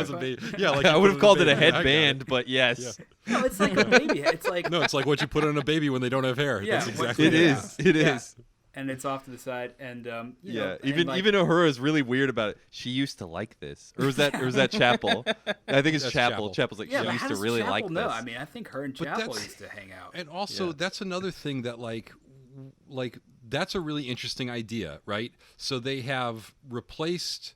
Speaker 3: Like
Speaker 5: I would have called it a headband, but yes.
Speaker 4: Yeah. No, it's like a baby hat. It's like
Speaker 3: it's like what you put on a baby when they don't have hair.
Speaker 4: Yeah,
Speaker 3: That's exactly
Speaker 5: it is. It is.
Speaker 4: And it's off to the side, and
Speaker 5: even Uhura is really weird about it. She used to like this, or was that Chapel? I think it's Chapel. Chapel's like, she used to really like this.
Speaker 4: I mean, I think her and Chapel used to hang out.
Speaker 3: And also, that's another thing that like that's a really interesting idea, right? So they have replaced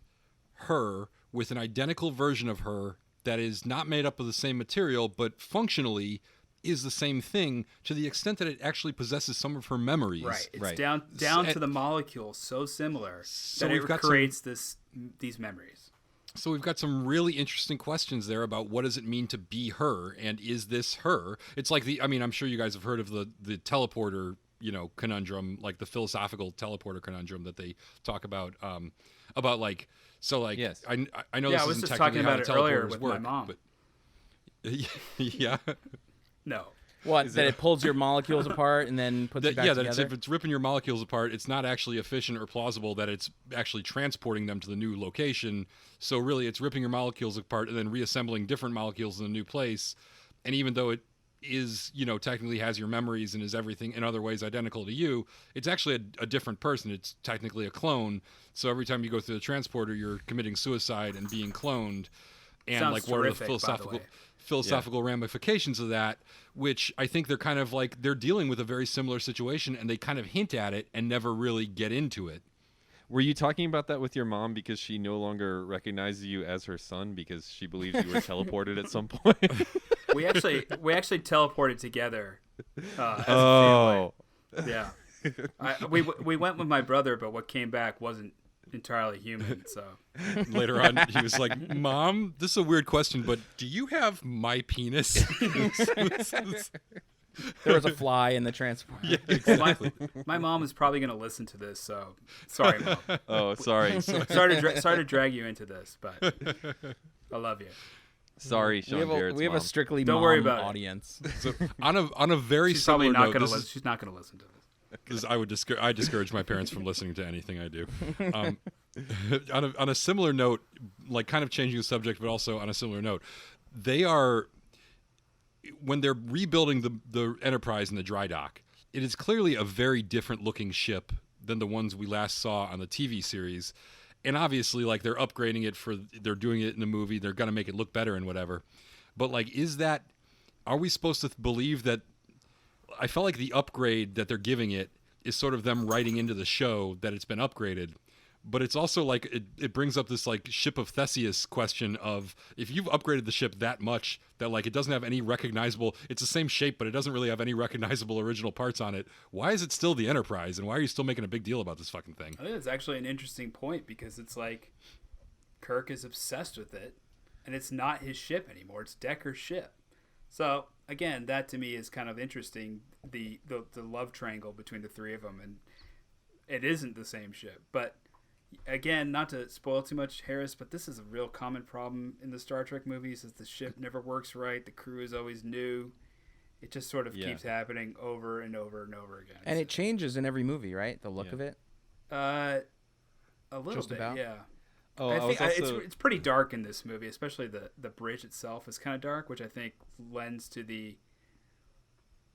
Speaker 3: her with an identical version of her that is not made up of the same material, but functionally is the same thing to the extent that it actually possesses some of her memories.
Speaker 4: Right. It's down to the molecule, so similar that it creates these memories.
Speaker 3: So we've got some really interesting questions there about what does it mean to be her, and is this her? It's like I'm sure you guys have heard of the teleporter, conundrum, like the philosophical teleporter conundrum that they talk about like. So like, yes. I know this isn't technically how the teleporters work,
Speaker 4: my mom.
Speaker 3: But yeah.
Speaker 4: No.
Speaker 6: What? That it pulls your molecules apart and then puts it back together?
Speaker 3: Yeah, if it's ripping your molecules apart, it's not actually efficient or plausible that it's actually transporting them to the new location. So really, it's ripping your molecules apart and then reassembling different molecules in a new place. And even though it is, technically has your memories and is everything in other ways identical to you, it's actually a different person. It's technically a clone. So every time you go through the transporter, you're committing suicide and being cloned. And
Speaker 4: sounds
Speaker 3: like, what are the philosophical ramifications of that, which I think they're kind of like, they're dealing with a very similar situation, and they kind of hint at it and never really get into it.
Speaker 5: Were you talking about that with your mom because she no longer recognizes you as her son because she believes you were teleported at some point?
Speaker 4: We actually teleported together as a family. Yeah. We went with my brother, but what came back wasn't entirely human. So
Speaker 3: later on, he was like, "Mom, this is a weird question, but do you have my penis?"
Speaker 6: There was a fly in the transporter.
Speaker 3: Yeah, exactly.
Speaker 4: My mom is probably going to listen to this, so sorry, Mom.
Speaker 5: Oh, sorry.
Speaker 4: Sorry to drag you into this, but I love you.
Speaker 5: Sorry, Sean Jarrett's
Speaker 6: we have
Speaker 5: mom.
Speaker 6: a strictly
Speaker 4: Don't
Speaker 6: mom
Speaker 4: worry about
Speaker 6: audience.
Speaker 3: So on a very
Speaker 4: she's
Speaker 3: similar
Speaker 4: probably not
Speaker 3: note,
Speaker 4: she's not going to listen to this.
Speaker 3: Because I discourage my parents from listening to anything I do. On a similar note, like kind of changing the subject, but also on a similar note, they are, when they're rebuilding the Enterprise in the dry dock, it is clearly a very different looking ship than the ones we last saw on the TV series. And obviously, like, they're upgrading it they're doing it in the movie, they're going to make it look better and whatever. But like, are we supposed to believe that? I felt like the upgrade that they're giving it is sort of them writing into the show that it's been upgraded. But it's also like it brings up this like ship of Theseus question of, if you've upgraded the ship that much that like it doesn't have any recognizable, it's the same shape, but it doesn't really have any recognizable original parts on it. Why is it still the Enterprise? And why are you still making a big deal about this fucking thing?
Speaker 4: I think it's actually an interesting point, because it's like Kirk is obsessed with it, and it's not his ship anymore. It's Decker's ship. So again, that to me is kind of interesting, the love triangle between the three of them. And it isn't the same ship. But again, not to spoil too much, Harris, but this is a real common problem in the Star Trek movies: is the ship never works right. The crew is always new. It just sort of keeps happening over and over and over again.
Speaker 6: And it changes in every movie, right? The look of it.
Speaker 4: A little
Speaker 6: Just
Speaker 4: bit,
Speaker 6: about?
Speaker 4: yeah.
Speaker 5: Oh,
Speaker 4: I think
Speaker 5: also...
Speaker 4: it's pretty dark in this movie, especially the bridge itself is kind of dark, which I think lends to the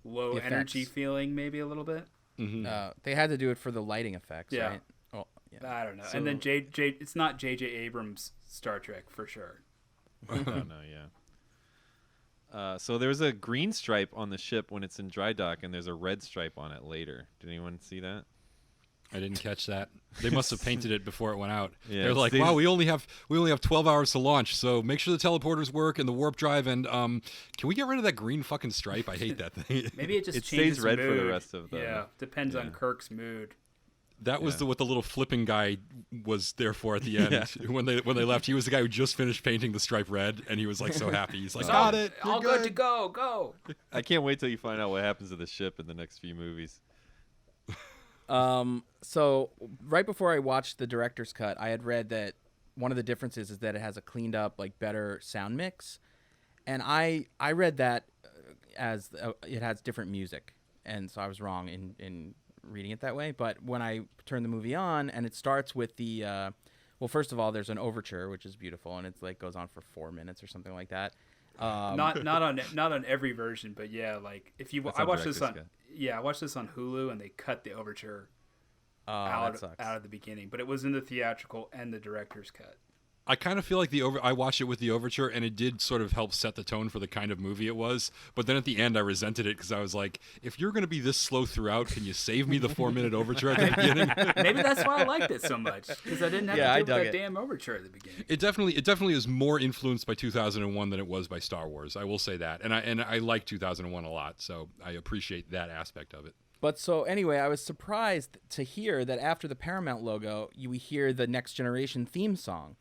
Speaker 4: low energy feeling maybe a little bit.
Speaker 3: Mm-hmm.
Speaker 6: They had to do it for the lighting effects, right? Oh, yeah.
Speaker 4: I don't know. And then it's not J.J. Abrams' Star Trek for sure.
Speaker 5: No, yeah. So there's a green stripe on the ship when it's in dry dock, and there's a red stripe on it later. Did anyone see that?
Speaker 3: I didn't catch that. They must have painted it before it went out.
Speaker 5: Yeah,
Speaker 3: They're like, wow, we only have 12 hours to launch, so make sure the teleporters work and the warp drive. And can we get rid of that green fucking stripe? I hate that thing.
Speaker 4: Maybe it just
Speaker 5: It
Speaker 4: changes
Speaker 5: stays red
Speaker 4: mood.
Speaker 5: for the rest of the.
Speaker 4: Yeah, depends on Kirk's mood.
Speaker 3: That was what the little flipping guy was there for at the end. When they left, he was the guy who just finished painting the stripe red, and he was like so happy. He's like, got it,
Speaker 4: all good to go.
Speaker 5: I can't wait till you find out what happens to the ship in the next few movies.
Speaker 6: So right before I watched the director's cut, I had read that one of the differences is that it has a cleaned up, like, better sound mix, and I read that as it has different music, and so I was wrong in reading it that way. But when I turned the movie on, and it starts with the well, first of all, there's an overture, which is beautiful, and it's like goes on for 4 minutes or something like that.
Speaker 4: Not on every version, but yeah, like if you I watched this on Hulu, and they cut the overture out of the beginning, but it was in the theatrical and the director's cut.
Speaker 3: I kind of feel like I watched it with the overture, and it did sort of help set the tone for the kind of movie it was. But then at the end, I resented it because I was like, if you're going to be this slow throughout, can you save me the 4-minute overture at the beginning?
Speaker 4: Maybe that's why I liked it so much, because I didn't have to do that damn overture at the beginning.
Speaker 3: It definitely is more influenced by 2001 than it was by Star Wars. I will say that, and I like 2001 a lot, so I appreciate that aspect of it.
Speaker 6: But so anyway, I was surprised to hear that after the Paramount logo, we hear the Next Generation theme song.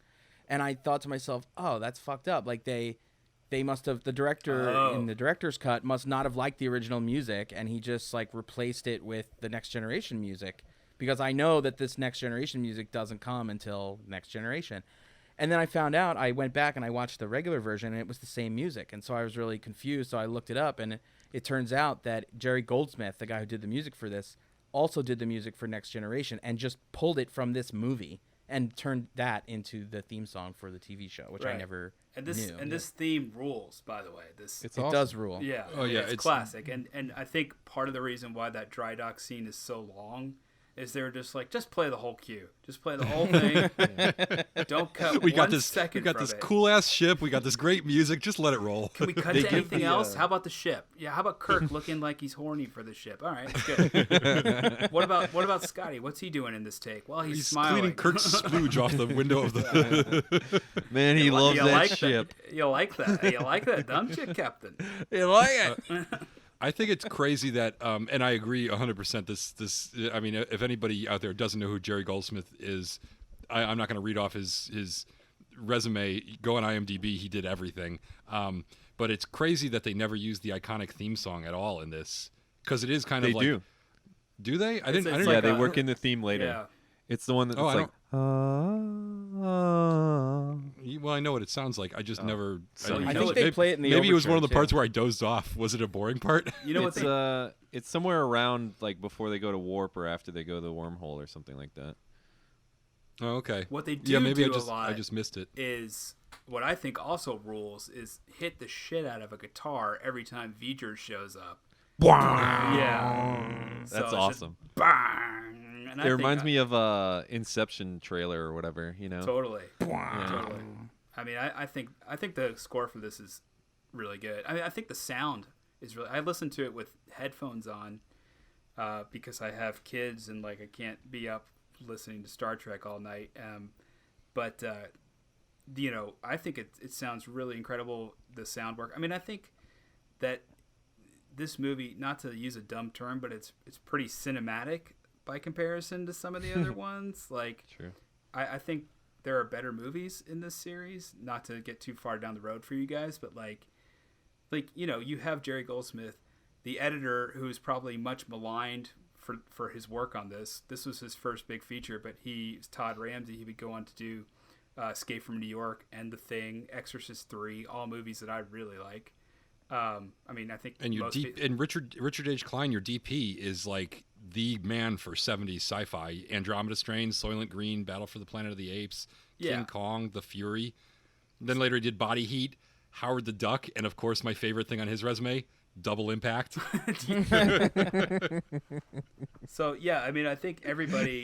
Speaker 6: And I thought to myself, oh, that's fucked up. Like they must have, the director in the director's cut must not have liked the original music, and he just like replaced it with the Next Generation music, because I know that this Next Generation music doesn't come until Next Generation. And then I found out, I went back and I watched the regular version, and it was the same music. And so I was really confused. So I looked it up, and it turns out that Jerry Goldsmith, the guy who did the music for this, also did the music for Next Generation and just pulled it from this movie and turned that into the theme song for the TV show, which I never knew.
Speaker 4: And this theme rules, by the way.
Speaker 6: It does rule.
Speaker 4: Yeah.
Speaker 3: Oh yeah,
Speaker 4: it's classic. And I think part of the reason why that dry dock scene is so long is they're just like, just play the whole cue, just play the whole thing. Don't cut.
Speaker 3: We got
Speaker 4: this
Speaker 3: cool ass ship. We got this great music. Just let it roll.
Speaker 4: Can we cut to anything else? How about the ship? Yeah. How about Kirk looking like he's horny for the ship? All right, that's good. What about Scotty? What's he doing in this take? Well, he's smiling.
Speaker 3: Cleaning Kirk's splooge off the window of the.
Speaker 5: Man, he loves that ship.
Speaker 4: You like that? You like that, don't you, Captain?
Speaker 6: You like it?
Speaker 3: I think it's crazy that, and I agree 100%. This, I mean, if anybody out there doesn't know who Jerry Goldsmith is, I'm not going to read off his resume. Go on IMDb; he did everything. But it's crazy that they never used the iconic theme song at all in this, because it is kind of like. They do. Do they? I didn't.
Speaker 5: Yeah, they work in the theme later.
Speaker 4: Yeah.
Speaker 5: It's the one that's like.
Speaker 3: Well, I know what it sounds like. I just never.
Speaker 6: I think they play it in the
Speaker 3: maybe it was one of the
Speaker 6: overture,
Speaker 3: parts where I dozed off. Was it a boring part?
Speaker 4: You know
Speaker 5: it's somewhere around like before they go to warp or after they go to the wormhole or something like that.
Speaker 3: Oh, okay.
Speaker 4: What they do
Speaker 3: maybe
Speaker 4: do a lot
Speaker 3: I just missed it.
Speaker 4: Is what I think also rules is hit the shit out of a guitar every time V'ger shows up. Yeah.
Speaker 5: That's awesome.
Speaker 4: Bang. And
Speaker 5: it reminds me of a Inception trailer or whatever, you know.
Speaker 4: Totally. Totally. I mean, I think the score for this is really good. I mean, I think the sound is really. I listen to it with headphones on because I have kids and like I can't be up listening to Star Trek all night. But you know, I think it sounds really incredible. The sound work. I mean, I think that this movie, not to use a dumb term, but it's pretty cinematic by comparison to some of the other ones. Like,
Speaker 5: true.
Speaker 4: I think there are better movies in this series, not to get too far down the road for you guys, but like you know, you have Jerry Goldsmith, the editor, who's probably much maligned for his work on this. This was his first big feature, but he's Todd Ramsey. He would go on to do Escape from New York and The Thing, Exorcist 3, all movies that I really like. I mean, I think
Speaker 3: and Richard H. Klein, your DP, is like the man for 70s sci-fi. Andromeda Strain, Soylent Green, Battle for the Planet of the Apes, King Kong, The Fury. Then later he did Body Heat, Howard the Duck, and of course my favorite thing on his resume, Double Impact.
Speaker 4: So yeah, I mean, I think everybody,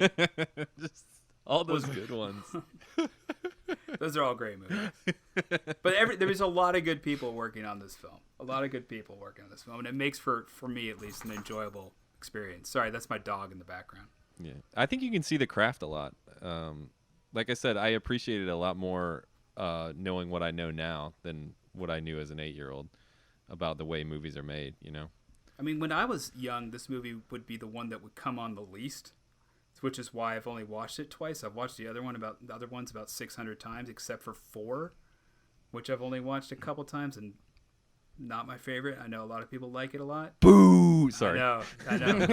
Speaker 5: Just all those good ones.
Speaker 4: those are all great movies. But there was a lot of good people working on this film. And it makes for me at least an enjoyable experience. Sorry, that's my dog in the background.
Speaker 5: Yeah, I think you can see the craft a lot. Like I said, I appreciate it a lot more knowing what I know now than what I knew as an 8-year-old about the way movies are made, you know?
Speaker 4: I mean, when I was young, this movie would be the one that would come on the least, which is why I've only watched it twice. I've watched the other ones about 600 times, except for 4, which I've only watched a couple times, and not my favorite. I know a lot of people like it a lot.
Speaker 5: Boo! Sorry.
Speaker 4: I know.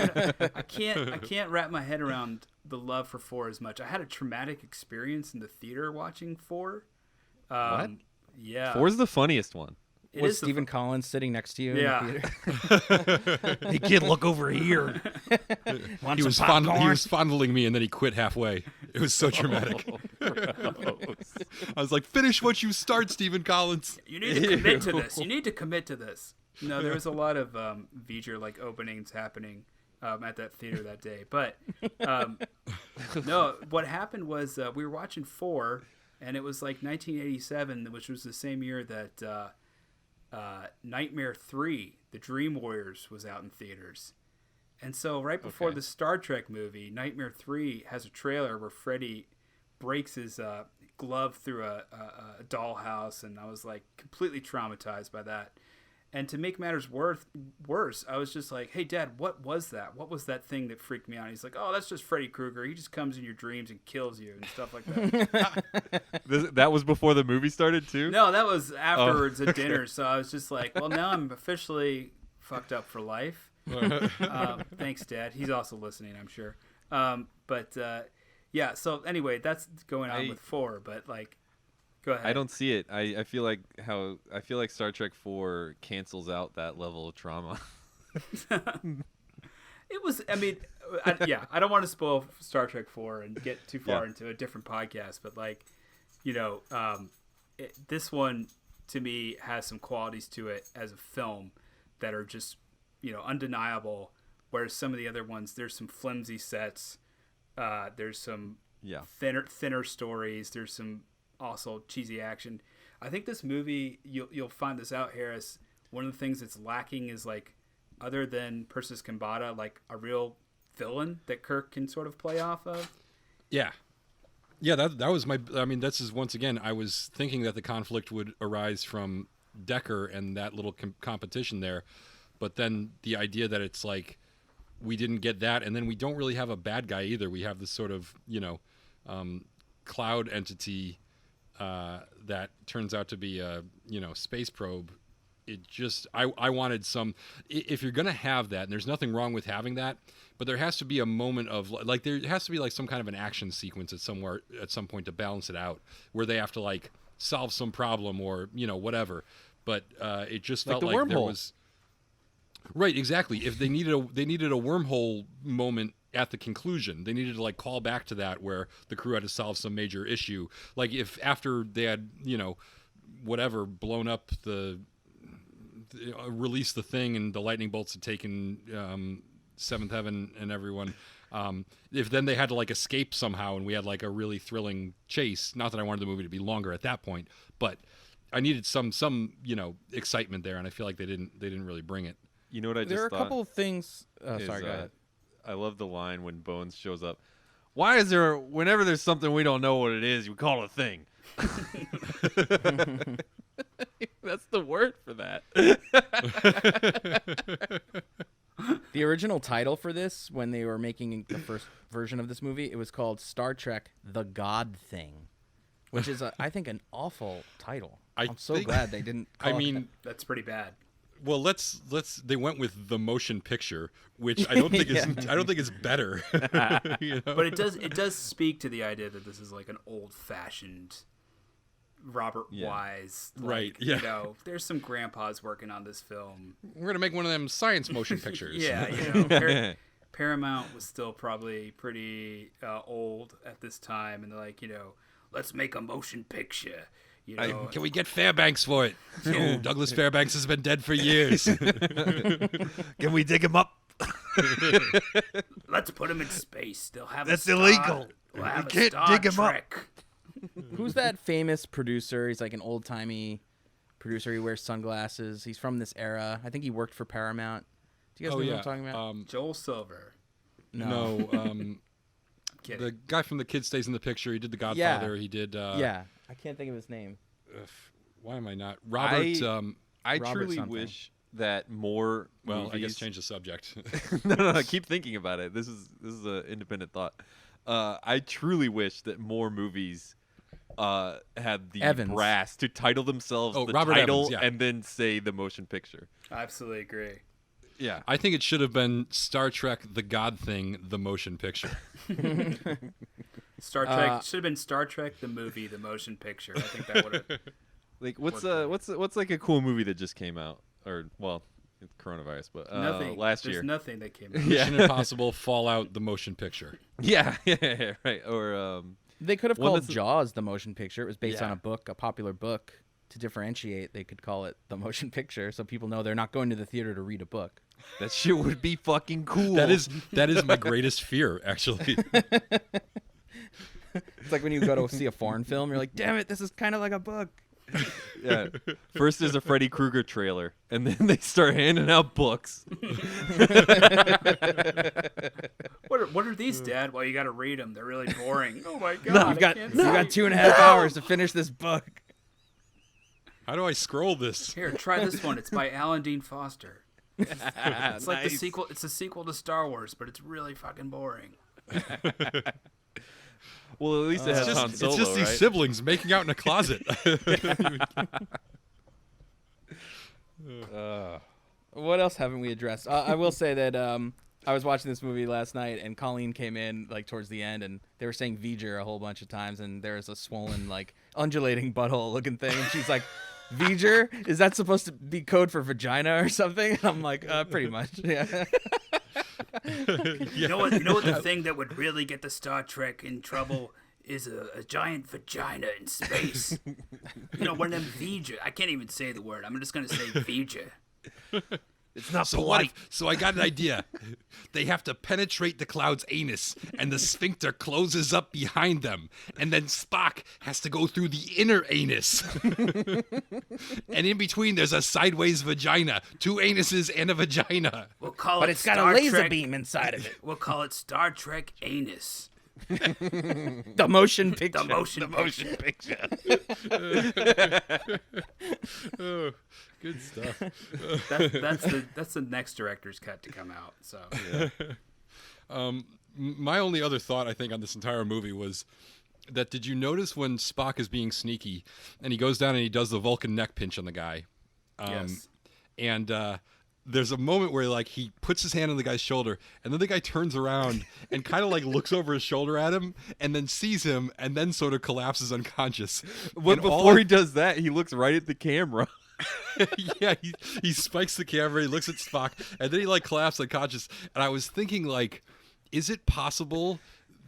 Speaker 4: I can't wrap my head around the love for 4 as much. I had a traumatic experience in the theater watching 4.
Speaker 5: What?
Speaker 4: Yeah.
Speaker 5: 4's the funniest one.
Speaker 4: It
Speaker 6: Was
Speaker 4: is the
Speaker 6: Stephen Collins sitting next to you
Speaker 4: Yeah.
Speaker 6: in the theater? Hey, kid, look over here. Want
Speaker 3: He
Speaker 6: some
Speaker 3: was,
Speaker 6: popcorn?
Speaker 3: he was fondling me, and then he quit halfway. It was so dramatic.
Speaker 5: Gross.
Speaker 3: I was like, finish what you start, Stephen Collins.
Speaker 4: You need to commit to this. You need to commit to this. No, there was a lot of Voyage like openings happening at that theater that day. But no, what happened was we were watching 4, and it was like 1987, which was the same year that Nightmare 3, The Dream Warriors, was out in theaters. And so right before the Star Trek movie, Nightmare 3 has a trailer where Freddy breaks his glove through a dollhouse, and I was like completely traumatized by that. And to make matters worse, I was just like, hey, Dad, what was that? What was that thing that freaked me out? And he's like, oh, that's just Freddy Krueger. He just comes in your dreams and kills you and stuff like that.
Speaker 5: That was before the movie started, too?
Speaker 4: No, that was afterwards at dinner. So I was just like, well, now I'm officially fucked up for life. Thanks, Dad. He's also listening, I'm sure. Yeah, so anyway, that's going on with 4, but like, go ahead.
Speaker 5: I don't see it. I feel like Star Trek 4 cancels out that level of trauma.
Speaker 4: It was, I mean, I don't want to spoil Star Trek 4 and get too far into a different podcast, but like, you know, this one to me has some qualities to it as a film that are just, you know, undeniable. Whereas some of the other ones, there's some flimsy sets, there's some thinner stories, there's some also cheesy action. I think this movie, you'll find this out, Harris. One of the things that's lacking is like, other than Persis Kambata, like a real villain that Kirk can sort of play off of.
Speaker 3: Yeah. That was my. I mean, this is once again. I was thinking that the conflict would arise from Decker and that little competition there, but then the idea that it's like we didn't get that, and then we don't really have a bad guy either. We have this sort of, you know, cloud entity that turns out to be a, you know, space probe. It just, I wanted some, if you're going to have that, and there's nothing wrong with having that, but there has to be a moment of, like, there has to be like some kind of an action sequence at some point to balance it out, where they have to like solve some problem or, you know, whatever. But it just felt like there was, right, exactly. If they needed a wormhole moment at the conclusion, they needed to like call back to that, where the crew had to solve some major issue. Like if after they had, you know, whatever, blown up released the thing and the lightning bolts had taken Seventh Heaven and everyone, if then they had to like escape somehow and we had like a really thrilling chase. Not that I wanted the movie to be longer at that point, but I needed some you know, excitement there, and I feel like they didn't really bring it.
Speaker 5: You know what I just
Speaker 6: There are
Speaker 5: thought?
Speaker 6: a couple of things.
Speaker 5: is,
Speaker 6: Sorry, go ahead.
Speaker 5: I love the line when Bones shows up. Why is there, whenever there's something we don't know what it is, we call it a thing? That's the word for that.
Speaker 6: The original title for this, when they were making the first version of this movie, it was called Star Trek: The God Thing, which is, I think, an awful title. I'm so glad they didn't. Call
Speaker 3: I mean,
Speaker 4: That's pretty bad.
Speaker 3: Well, let's they went with the motion picture, which I don't think is better. You know?
Speaker 4: But it does speak to the idea that this is like an old-fashioned Robert Wise. Like,
Speaker 3: Right, yeah.
Speaker 4: You know, there's some grandpas working on this film.
Speaker 3: We're gonna make one of them science motion pictures.
Speaker 4: Yeah, you know, Paramount was still probably pretty old at this time, and they're like, you know, let's make a motion picture. You know,
Speaker 3: Can we get Fairbanks for it? Oh, Douglas Fairbanks has been dead for years.
Speaker 7: Can we dig him up?
Speaker 4: let's put him in space. They'll have
Speaker 7: That's
Speaker 4: a star,
Speaker 7: illegal.
Speaker 4: We'll have
Speaker 7: We
Speaker 4: a
Speaker 7: can't
Speaker 4: Star
Speaker 7: dig him up.
Speaker 4: Trek.
Speaker 6: Who's that famous producer? He's like an old timey producer. He wears sunglasses. He's from this era. I think he worked for Paramount. Do you guys know what I'm talking about?
Speaker 4: Joel Silver.
Speaker 3: No,
Speaker 4: Kidding.
Speaker 3: the guy from The Kid Stays in the Picture. He did The Godfather. He did.
Speaker 6: Yeah, I can't think of his name.
Speaker 3: Why am I not? Robert.
Speaker 5: I
Speaker 6: Robert
Speaker 5: truly
Speaker 6: something.
Speaker 5: wish that more
Speaker 3: well, I guess
Speaker 5: movies...
Speaker 3: change the subject.
Speaker 5: no, keep thinking about it. This is an independent thought. I truly wish that more movies had the
Speaker 6: Evans.
Speaker 5: brass to title themselves the
Speaker 3: Robert
Speaker 5: title
Speaker 3: Evans, yeah.
Speaker 5: and then say the motion picture.
Speaker 4: I absolutely agree.
Speaker 5: Yeah.
Speaker 3: I think it should have been Star Trek: The God Thing, the motion picture.
Speaker 4: Star Trek should have been Star Trek the movie, the motion picture. I think that would have.
Speaker 5: Like what's like a cool movie that just came out, or well, it's coronavirus, but
Speaker 4: Nothing.
Speaker 5: last
Speaker 4: There's
Speaker 5: year.
Speaker 4: nothing that came out.
Speaker 5: Yeah.
Speaker 3: Mission Impossible, Fallout, the motion picture.
Speaker 5: yeah, right. Or
Speaker 6: They could have
Speaker 5: One
Speaker 6: called
Speaker 5: that's-
Speaker 6: Jaws the motion picture. It was based on
Speaker 5: Yeah.
Speaker 6: a book, a popular book. To differentiate, they could call it the motion picture, so people know they're not going to the theater to read a book.
Speaker 5: that shit would be fucking cool.
Speaker 3: That is my greatest fear, actually.
Speaker 6: It's like when you go to see a foreign film, you're like, "Damn it, this is kind of like a book."
Speaker 5: Yeah. First there's a Freddy Krueger trailer, and then they start handing out books.
Speaker 4: What are these, Dad? Well, you got to read them. They're really boring. Oh my God!
Speaker 6: You've
Speaker 4: I
Speaker 6: got
Speaker 4: can't
Speaker 6: you
Speaker 4: see.
Speaker 6: got 2.5 hours to finish this book.
Speaker 3: How do I scroll this?
Speaker 4: Here, try this one. It's by Alan Dean Foster. It's like the
Speaker 5: Nice.
Speaker 4: sequel. It's a sequel to Star Wars, but it's really fucking boring.
Speaker 5: Well, at least it has Han
Speaker 3: It's
Speaker 5: Solo,
Speaker 3: just these
Speaker 5: right?
Speaker 3: siblings making out in a closet.
Speaker 6: What else haven't we addressed? I will say that I was watching this movie last night, and Colleen came in like towards the end, and they were saying V'ger a whole bunch of times, and there's a swollen, like undulating butthole looking thing, and she's like, "V'ger? Is that supposed to be code for vagina or something?" And I'm like, pretty much, yeah.
Speaker 4: You know what? The thing that would really get the Star Trek in trouble is a giant vagina in space. You know, one of them Voyager. I can't even say the word. I'm just gonna say Voyager.
Speaker 7: It's not
Speaker 3: So what? So I got an idea. They have to penetrate the cloud's anus, and the sphincter closes up behind them, and then Spock has to go through the inner anus. And in between, there's a sideways vagina, 2 anuses and a vagina.
Speaker 4: We'll call
Speaker 6: But
Speaker 4: it
Speaker 6: it's got
Speaker 4: Star
Speaker 6: a laser
Speaker 4: Trek.
Speaker 6: beam inside of it.
Speaker 4: We'll call it Star Trek Anus.
Speaker 6: The motion picture.
Speaker 4: The motion picture.
Speaker 3: Oh, good stuff.
Speaker 4: That's the next director's cut to come out. So
Speaker 3: My only other thought, I think, on this entire movie was that did you notice when Spock is being sneaky and he goes down and he does the Vulcan neck pinch on the guy?
Speaker 4: yes.
Speaker 3: And there's a moment where like he puts his hand on the guy's shoulder, and then the guy turns around and kind of like looks over his shoulder at him, and then sees him, and then sort of collapses unconscious.
Speaker 5: But
Speaker 3: And all
Speaker 5: before
Speaker 3: of-
Speaker 5: he does that, he looks right at the camera.
Speaker 3: yeah, he spikes the camera, he looks at Spock, and then he like collapses unconscious. And I was thinking, like, is it possible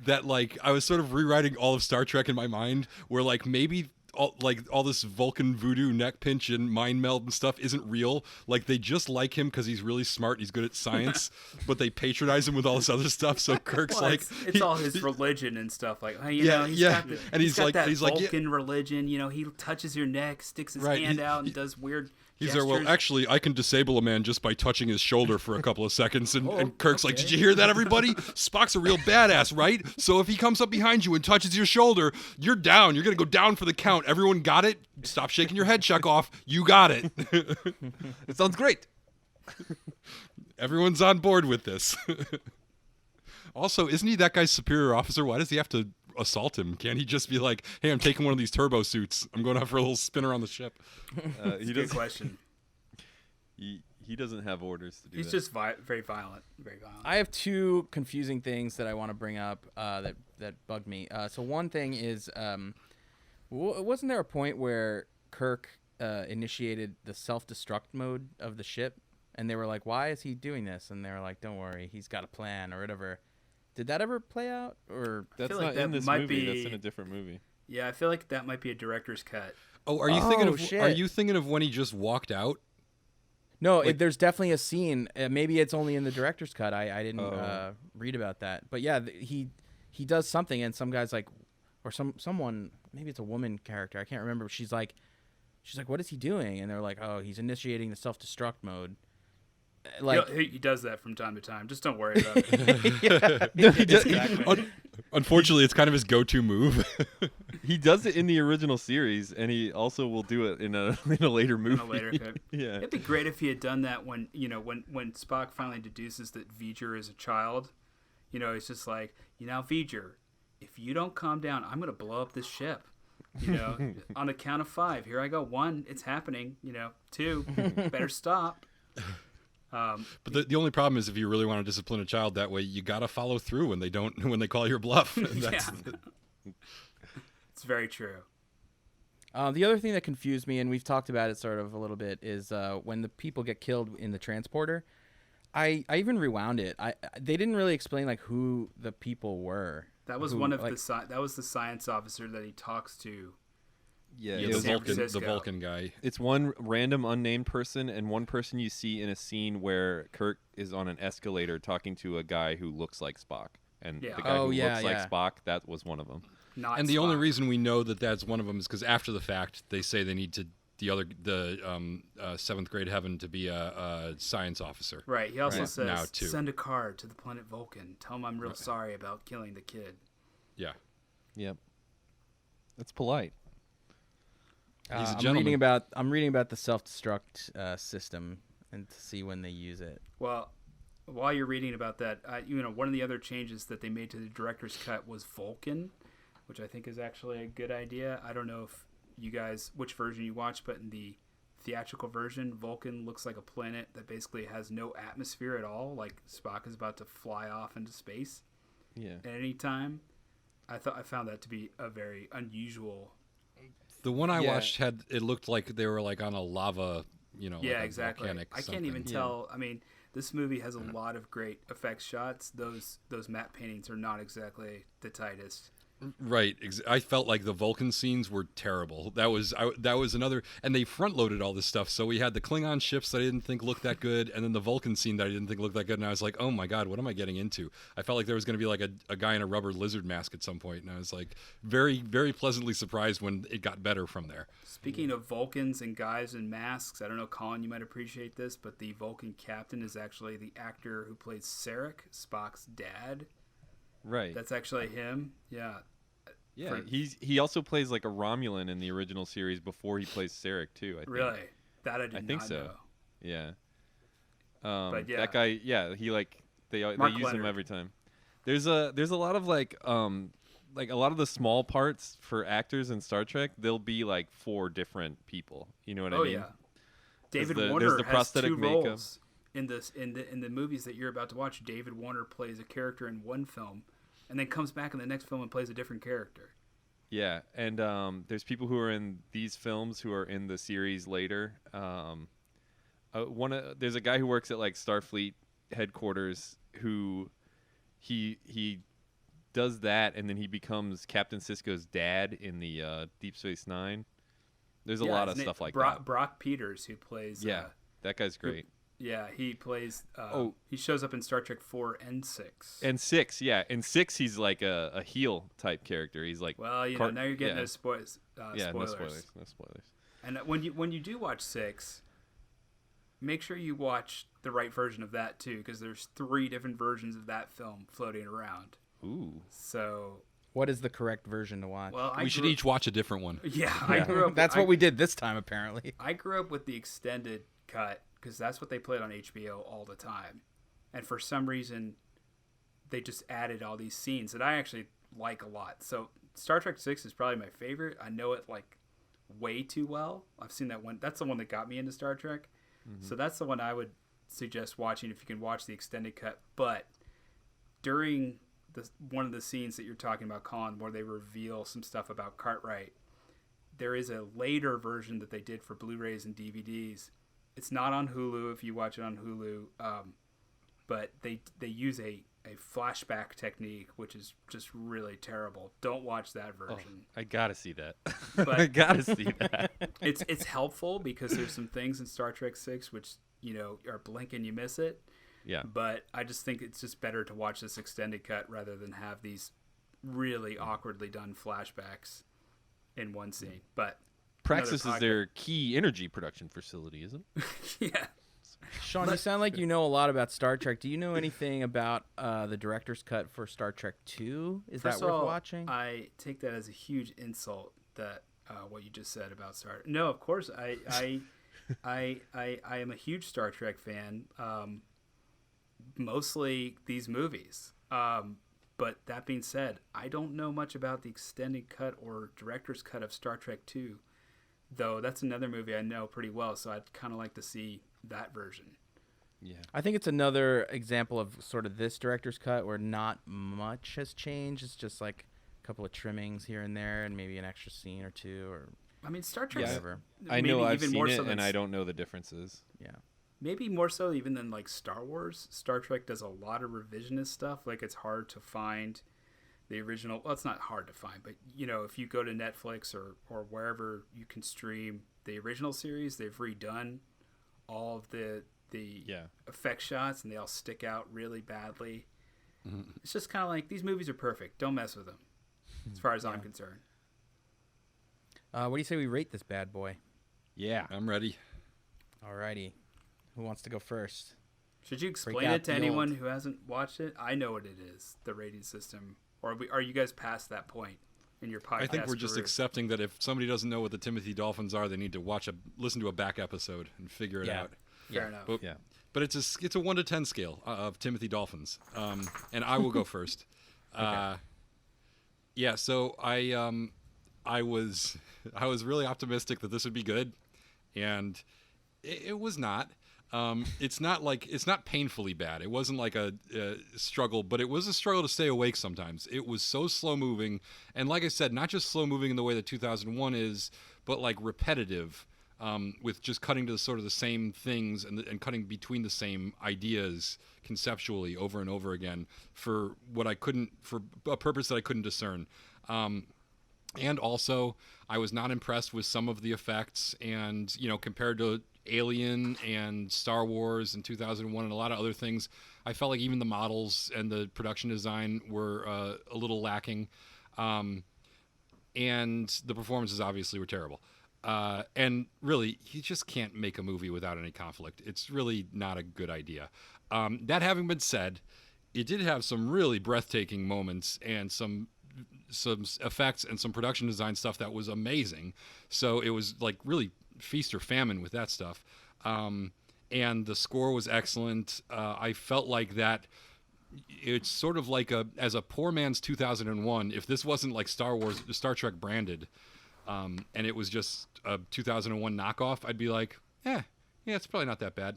Speaker 3: that like I was sort of rewriting all of Star Trek in my mind, where like maybe all this Vulcan voodoo neck pinch and mind meld and stuff isn't real. Like they just like him because he's really smart, he's good at science, but they patronize him with all this other stuff. So Kirk's
Speaker 4: Well,
Speaker 3: like,
Speaker 4: it's all his religion and stuff. Like, hey, you know, he's
Speaker 3: yeah.
Speaker 4: got
Speaker 3: And he's
Speaker 4: got
Speaker 3: like-
Speaker 4: that
Speaker 3: he's like, yeah.
Speaker 4: Vulcan religion. You know, he touches your neck, sticks his
Speaker 3: Right,
Speaker 4: hand
Speaker 3: he-
Speaker 4: out, and
Speaker 3: he-
Speaker 4: does weird.
Speaker 3: he's there. Well,
Speaker 4: gestures.
Speaker 3: actually, I can disable a man just by touching his shoulder for a couple of seconds. And Kirk's like,
Speaker 4: okay.
Speaker 3: did you hear that, everybody? Spock's a real badass, right? So if he comes up behind you and touches your shoulder, you're down. You're going to go down for the count. Everyone got it? Stop shaking your head, check off. You got it.
Speaker 5: It sounds great.
Speaker 3: Everyone's on board with this. Also, isn't he that guy's superior officer? Why does he have to assault him? Can't he just be like, hey, I'm taking one of these turbo suits. I'm going out for a little spin around the ship.
Speaker 5: He
Speaker 4: Good
Speaker 5: does.
Speaker 4: question.
Speaker 5: He doesn't have orders to do
Speaker 4: He's
Speaker 5: that.
Speaker 4: just very violent. Very violent.
Speaker 6: I have two confusing things that I want to bring up that bugged me. So one thing is, wasn't there a point where Kirk initiated the self-destruct mode of the ship, and they were like, "Why is he doing this?" And they were like, "Don't worry, he's got a plan or whatever." Did that ever play out? Or
Speaker 5: That's
Speaker 4: feel
Speaker 5: not
Speaker 4: like that
Speaker 5: in this
Speaker 4: might
Speaker 5: movie.
Speaker 4: be-
Speaker 5: That's in a different movie.
Speaker 4: Yeah, I feel like that might be a director's cut.
Speaker 3: Oh, are you thinking of?
Speaker 6: shit.
Speaker 3: Are you thinking of when he just walked out?
Speaker 6: no,
Speaker 3: Like-
Speaker 6: there's definitely a scene. Maybe it's only in the director's cut. I didn't
Speaker 3: Oh.
Speaker 6: read about that. But yeah, he does something, and some guy's like, or someone, maybe it's a woman character. I can't remember. She's like, what is he doing? And they're like, oh, he's initiating the self-destruct mode. Like,
Speaker 4: He does that from time to time. Just don't worry about it.
Speaker 3: Unfortunately, it's kind of his go-to move.
Speaker 5: He does it in the original series, and he also will do it in a later movie.
Speaker 4: In a later cut.
Speaker 5: Yeah.
Speaker 4: It'd be great if he had done that when when Spock finally deduces that V'ger is a child. It's just like, V'ger, if you don't calm down, I'm gonna blow up this ship. On a count of 5. Here I go. 1, it's happening. 2, better stop.
Speaker 3: But the only problem is if you really want to discipline a child that way, you got to follow through when they call your bluff. And that's,
Speaker 4: It's very true.
Speaker 6: the other thing that confused me, and we've talked about it sort of a little bit, is when the people get killed in the transporter. I even rewound it. They didn't really explain like who the people were.
Speaker 4: That was one of that was the science officer that he talks to.
Speaker 5: Yeah,
Speaker 3: yeah,
Speaker 5: it
Speaker 3: the
Speaker 5: was,
Speaker 4: San
Speaker 3: Vulcan, the
Speaker 4: Francisco.
Speaker 3: Vulcan guy.
Speaker 5: it's one random unnamed person and one person you see in a scene where Kirk is on an escalator talking to a guy who looks like Spock. And
Speaker 4: Yeah.
Speaker 5: the guy
Speaker 6: Oh,
Speaker 5: who
Speaker 6: yeah,
Speaker 5: looks
Speaker 6: yeah.
Speaker 5: like Spock, that was one of them.
Speaker 4: Not
Speaker 3: And the only
Speaker 4: Spock.
Speaker 3: reason we know that that's one of them is because after the fact, they say they need to the seventh grade heaven to be a science officer.
Speaker 4: Right. He also
Speaker 5: Right.
Speaker 4: says,
Speaker 3: Now, too.
Speaker 4: send a card to the planet Vulcan. Tell him I'm real sorry about killing the kid.
Speaker 3: Yeah.
Speaker 5: Yep. That's polite.
Speaker 3: He's a
Speaker 6: I'm
Speaker 3: gentleman.
Speaker 6: reading about the self-destruct system and to see when they use it.
Speaker 4: Well, while you're reading about that, one of the other changes that they made to the director's cut was Vulcan, which I think is actually a good idea. I don't know if you guys, which version you watched, but in the theatrical version, Vulcan looks like a planet that basically has no atmosphere at all. Like Spock is about to fly off into space
Speaker 5: Yeah.
Speaker 4: at any time. I found that to be a very unusual.
Speaker 3: The one I
Speaker 5: Yeah.
Speaker 3: watched it looked like they were like on a lava, like
Speaker 4: Yeah,
Speaker 3: a
Speaker 4: exactly.
Speaker 3: volcanic
Speaker 4: I can't even
Speaker 3: something.
Speaker 4: tell. I mean, this movie has a lot of great effects shots. Those matte paintings are not exactly the tightest.
Speaker 3: Right. I felt like the Vulcan scenes were terrible. That was another, and they front loaded all this stuff. So we had the Klingon ships that I didn't think looked that good, and then the Vulcan scene that I didn't think looked that good. And I was like, oh my god, what am I getting into? I felt like there was going to be like a guy in a rubber lizard mask at some point, and I was like very, very pleasantly surprised when it got better from there.
Speaker 4: Speaking of Vulcans and guys in masks, I don't know, Colin, you might appreciate this, but the Vulcan captain is actually the actor who plays Sarek, Spock's dad.
Speaker 5: Right.
Speaker 4: That's actually him. Yeah.
Speaker 5: Yeah, he also plays like a Romulan in the original series before he plays Sarek too. I think.
Speaker 4: Really? That I did
Speaker 5: I think
Speaker 4: not
Speaker 5: so.
Speaker 4: know.
Speaker 5: Yeah.
Speaker 4: But yeah.
Speaker 5: that guy. Yeah, he they
Speaker 4: Mark
Speaker 5: use him
Speaker 4: Leonard.
Speaker 5: every time. There's a lot of like a lot of the small parts for actors in Star Trek. They'll be like 4 different people. You know what I
Speaker 4: Oh
Speaker 5: mean?
Speaker 4: yeah. David
Speaker 5: there's
Speaker 4: Warner
Speaker 5: the
Speaker 4: has
Speaker 5: prosthetic
Speaker 4: 2
Speaker 5: makeup.
Speaker 4: roles in the movies that you're about to watch. David Warner plays a character in one film, and then comes back in the next film and plays a different character.
Speaker 5: Yeah, and there's people who are in these films who are in the series later. There's a guy who works at like Starfleet headquarters who he does that, and then he becomes Captain Sisko's dad in the Deep Space Nine. There's a lot of stuff like that.
Speaker 4: Brock Peters, who plays.
Speaker 5: Yeah, that guy's great.
Speaker 4: Yeah, he plays. He shows up in Star Trek 4 and 6.
Speaker 5: And 6, yeah, in 6 he's like a heel type character. He's like,
Speaker 4: Well, now you're getting those spoilers.
Speaker 5: yeah,
Speaker 4: spoilers.
Speaker 5: no spoilers.
Speaker 4: And when you do watch 6, make sure you watch the right version of that too, because there's 3 different versions of that film floating around.
Speaker 5: Ooh,
Speaker 4: So,
Speaker 6: What is the correct version to watch?
Speaker 4: well,
Speaker 3: We should each watch a different one.
Speaker 4: Yeah, I grew up.
Speaker 6: That's what we did this time, apparently.
Speaker 4: I grew up with the extended cut because that's what they played on HBO all the time, and for some reason, they just added all these scenes that I actually like a lot. So Star Trek 6 is probably my favorite. I know it like way too well. I've seen that one. That's the one that got me into Star Trek. So that's the one I would suggest watching if you can watch the extended cut. But during one of the scenes that you're talking about, Colin, where they reveal some stuff about Cartwright, there is a later version that they did for Blu-rays and DVDs. It's not on Hulu if you watch it on Hulu, but they use a flashback technique, which is just really terrible. Don't watch that version.
Speaker 5: I gotta see that.
Speaker 4: But
Speaker 5: I gotta see that.
Speaker 4: It's helpful because there's some things in Star Trek 6 which, are blink and you miss it.
Speaker 5: Yeah.
Speaker 4: But I just think it's just better to watch this extended cut rather than have these really awkwardly done flashbacks in one scene. But
Speaker 5: Praxis
Speaker 4: another
Speaker 5: is their key energy production facility, isn't it?
Speaker 4: yeah.
Speaker 6: Sean, you sound like you know a lot about Star Trek. Do you know anything about the director's cut for Star Trek 2? Is
Speaker 4: First
Speaker 6: that
Speaker 4: of
Speaker 6: worth
Speaker 4: all,
Speaker 6: watching?
Speaker 4: I take that as a huge insult that what you just said about Star. No, of course I am a huge Star Trek fan. Mostly these movies. But that being said, I don't know much about the extended cut or director's cut of Star Trek 2, though that's another movie I know pretty well, so I'd kind of like to see that version.
Speaker 5: Yeah.
Speaker 6: I think it's another example of sort of this director's cut where not much has changed. It's just like a couple of trimmings here and there and maybe an extra scene or two or
Speaker 4: I mean, Star Trek.
Speaker 6: whatever.
Speaker 5: I know I've
Speaker 4: even
Speaker 5: seen
Speaker 4: more
Speaker 5: it,
Speaker 4: so
Speaker 5: and
Speaker 4: than
Speaker 5: I don't know the differences.
Speaker 6: Yeah.
Speaker 4: Maybe more so even than like Star Wars. Star Trek does a lot of revisionist stuff. Like it's hard to find the original. Well, it's not hard to find, but if you go to Netflix or wherever you can stream the original series, they've redone all of the effect shots, and they all stick out really badly. Mm-hmm. It's just kind of like these movies are perfect. Don't mess with them, as far as I'm concerned.
Speaker 6: What do you say we rate this bad boy?
Speaker 3: Yeah, I'm ready.
Speaker 6: Alrighty. Who wants to go first?
Speaker 4: Should you
Speaker 6: Break
Speaker 4: explain
Speaker 6: out
Speaker 4: it to
Speaker 6: the
Speaker 4: anyone
Speaker 6: old-
Speaker 4: who hasn't watched it? I know what it is, the rating system. Or are you guys past that point in your podcast
Speaker 3: I think we're just
Speaker 4: career?
Speaker 3: accepting that if somebody doesn't know what the Timothy Dolphins are, they need to listen to a back episode and figure it out.
Speaker 4: Fair enough.
Speaker 3: But,
Speaker 5: Yeah.
Speaker 3: but it's a 1 to 10 scale of Timothy Dolphins, and I will go first. So I was really optimistic that this would be good, and it was not. It's not painfully bad. It wasn't like a struggle, but it was a struggle to stay awake sometimes. It was so slow moving, and like I said, not just slow moving in the way that 2001 is, but like repetitive, with just cutting to sort of the same things and cutting between the same ideas conceptually over and over again for a purpose that I couldn't discern. And also, I was not impressed with some of the effects, and compared to Alien and Star Wars in 2001 and a lot of other things, I felt like even the models and the production design were a little lacking, and the performances obviously were terrible. And really, you just can't make a movie without any conflict. It's really not a good idea. That having been said, it did have some really breathtaking moments and some effects and some production design stuff that was amazing. So it was like really feast or famine with that stuff. And the score was excellent. I felt like that it's sort of like as a poor man's 2001, if this wasn't like Star Trek branded, and it was just a 2001 knockoff, I'd be like, yeah, it's probably not that bad.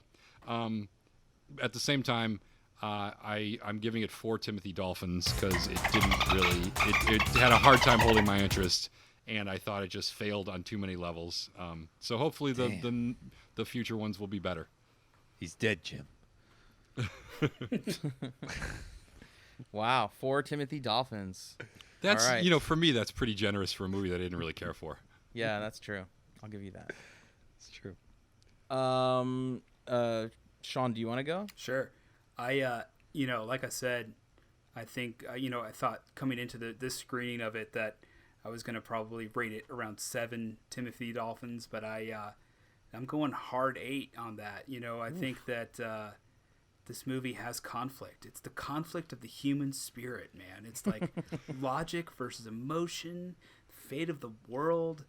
Speaker 3: At the same time, I'm giving it 4 Timothy Dolphins because it didn't really. It had a hard time holding my interest, and I thought it just failed on too many levels. So hopefully the future ones will be better.
Speaker 7: He's dead, Jim.
Speaker 6: Wow, 4 Timothy Dolphins.
Speaker 3: That's
Speaker 6: All right.
Speaker 3: For me, that's pretty generous for a movie that I didn't really care for.
Speaker 6: Yeah, that's true. I'll give you that.
Speaker 5: It's true.
Speaker 6: Sean, do you want to go?
Speaker 4: Sure. I, like I said, I think, I thought coming into this screening of it that I was going to probably rate it around 7 Timothy Dolphins, but I'm going hard 8 on that. I think that this movie has conflict. It's the conflict of the human spirit, man. It's like logic versus emotion, fate of the world.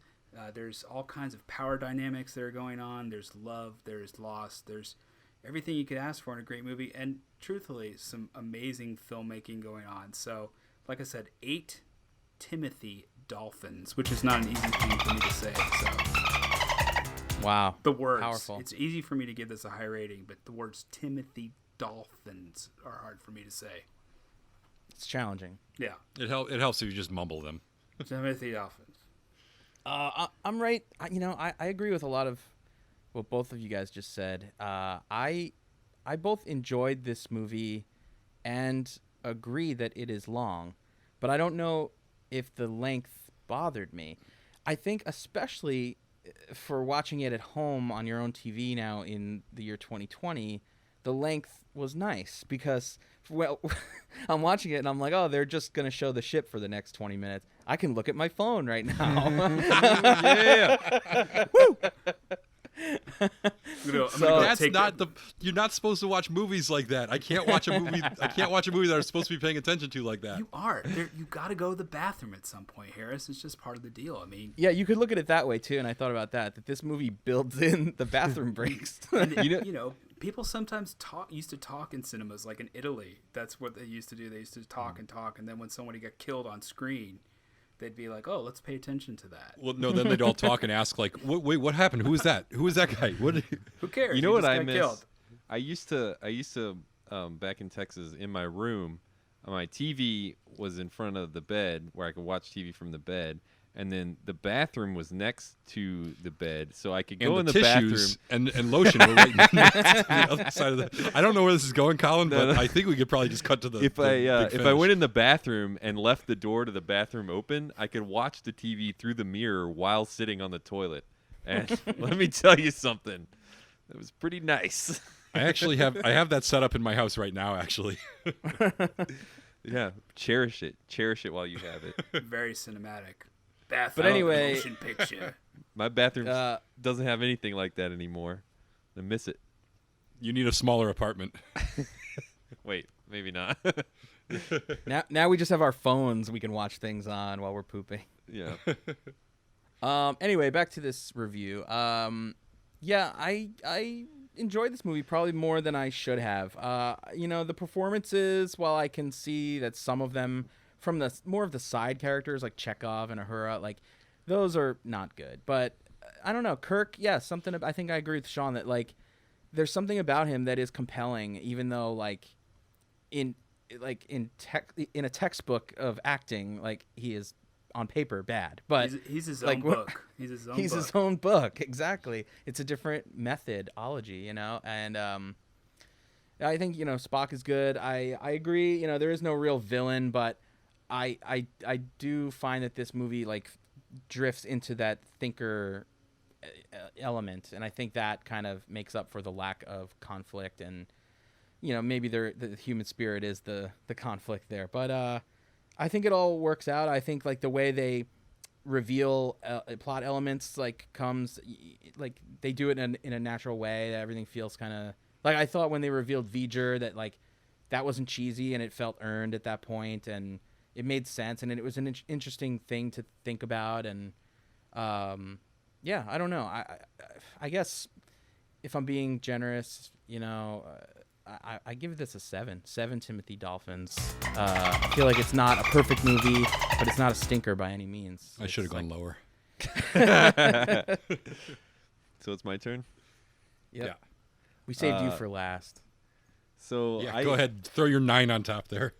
Speaker 4: There's all kinds of power dynamics that are going on. There's love. There's loss. There's everything you could ask for in a great movie. And truthfully, some amazing filmmaking going on. So, like I said, 8 Timothy Dolphins, which is not an easy thing for me to say. So,
Speaker 6: Wow.
Speaker 4: The words.
Speaker 6: Powerful.
Speaker 4: It's easy for me to give this a high rating, but the words Timothy Dolphins are hard for me to say.
Speaker 6: It's challenging.
Speaker 4: Yeah.
Speaker 3: It helps if you just mumble them.
Speaker 4: Timothy Dolphins.
Speaker 6: I'm right. I agree with a lot of what both of you guys just said. I both enjoyed this movie and agree that it is long, but I don't know if the length bothered me. I think especially for watching it at home on your own TV now in the year 2020, the length was nice because, well, I'm watching it and I'm like, oh, they're just going to show the ship for the next 20 minutes. I can look at my phone right now.
Speaker 5: Yeah.
Speaker 6: Woo!
Speaker 3: You're not supposed to watch movies like that. I can't watch a movie that I'm supposed to be paying attention to like that.
Speaker 4: You are. You got to go to the bathroom at some point, Harris. It's just part of the deal. I mean,
Speaker 6: Yeah, you could look at it that way too, and I thought about that this movie builds in the bathroom breaks.
Speaker 4: people sometimes used to talk in cinemas, like in Italy. That's what they used to do. They used to talk and talk, and then when somebody got killed on screen, they'd be like, "Oh, let's pay attention to that."
Speaker 3: Well, no, then they'd all talk and ask like, "Wait, what happened? Who was that? Who was that guy? What?"
Speaker 4: Who cares?
Speaker 5: You know
Speaker 4: He
Speaker 5: what
Speaker 4: just
Speaker 5: I
Speaker 4: got
Speaker 5: miss?
Speaker 4: killed.
Speaker 5: I used to back in Texas in my room, my TV was in front of the bed where I could watch TV from the bed, and then the bathroom was next to the bed, so I could go in
Speaker 3: And
Speaker 5: the
Speaker 3: tissues
Speaker 5: bathroom.
Speaker 3: and lotion were right next to the other side of the. I don't know where this is going, Colin, but I think we could probably just cut to the.
Speaker 5: If
Speaker 3: the
Speaker 5: I
Speaker 3: big
Speaker 5: if I
Speaker 3: finish.
Speaker 5: went in the bathroom and left the door to the bathroom open, I could watch the TV through the mirror while sitting on the toilet. And let me tell you something, it was pretty nice.
Speaker 3: I actually have that set up in my house right now. Actually,
Speaker 5: Yeah, cherish it while you have it.
Speaker 4: Very cinematic. Bathroom
Speaker 6: But anyway-
Speaker 4: motion picture.
Speaker 5: My bathroom doesn't have anything like that anymore. I miss it.
Speaker 3: you need a smaller apartment.
Speaker 5: Wait, maybe not.
Speaker 6: Now we just have our phones we can watch things on while we're pooping.
Speaker 5: Yeah.
Speaker 6: Anyway, back to this review. Yeah, I enjoyed this movie probably more than I should have. The performances, while I can see that some of them from the more of the side characters like Chekhov and Uhura, like those are not good. But I don't know, Kirk. Yeah, something. I think I agree with Sean that like there's something about him that is compelling, even though like in a textbook of acting, like he is on paper bad, but
Speaker 4: He's his
Speaker 6: like,
Speaker 4: own
Speaker 6: what-
Speaker 4: book. He's his own
Speaker 6: he's
Speaker 4: book.
Speaker 6: his own book. Exactly. It's a different methodology, and I think Spock is good. I agree. There is no real villain, but I do find that this movie like drifts into that thinker element, and I think that kind of makes up for the lack of conflict, and maybe the human spirit is the conflict there, but I think it all works out. I think like the way they reveal plot elements comes like they do it in a natural way. That everything feels kind of like I thought when they revealed V'ger that like that wasn't cheesy and it felt earned at that point, and it made sense, and it was an interesting thing to think about. And yeah, I don't know. I guess if I'm being generous, I give this a 7. 7 Timothy Dolphins. I feel like it's not a perfect movie, but it's not a stinker by any means.
Speaker 3: I should have gone lower.
Speaker 5: So it's my turn.
Speaker 6: Yep.
Speaker 3: Yeah.
Speaker 6: We saved you for last.
Speaker 5: So
Speaker 3: Yeah, go ahead. Throw your 9 on top there.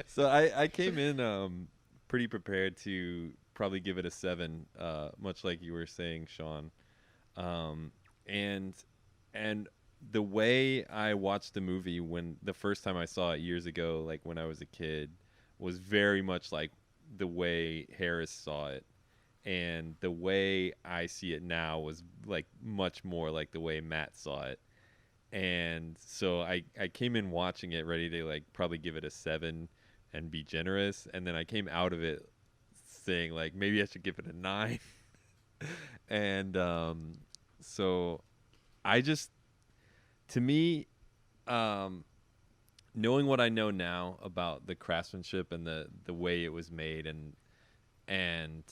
Speaker 5: So I came in pretty prepared to probably give it a 7, much like you were saying, Sean. And the way I watched the movie when the first time I saw it years ago, like when I was a kid, was very much like the way Harris saw it. And the way I see it now was like much more like the way Matt saw it. And so I came in watching it ready to like probably give it a 7 and be generous. And then I came out of it saying like maybe I should give it a 9. And so I just, to me, knowing what I know now about the craftsmanship and the way it was made and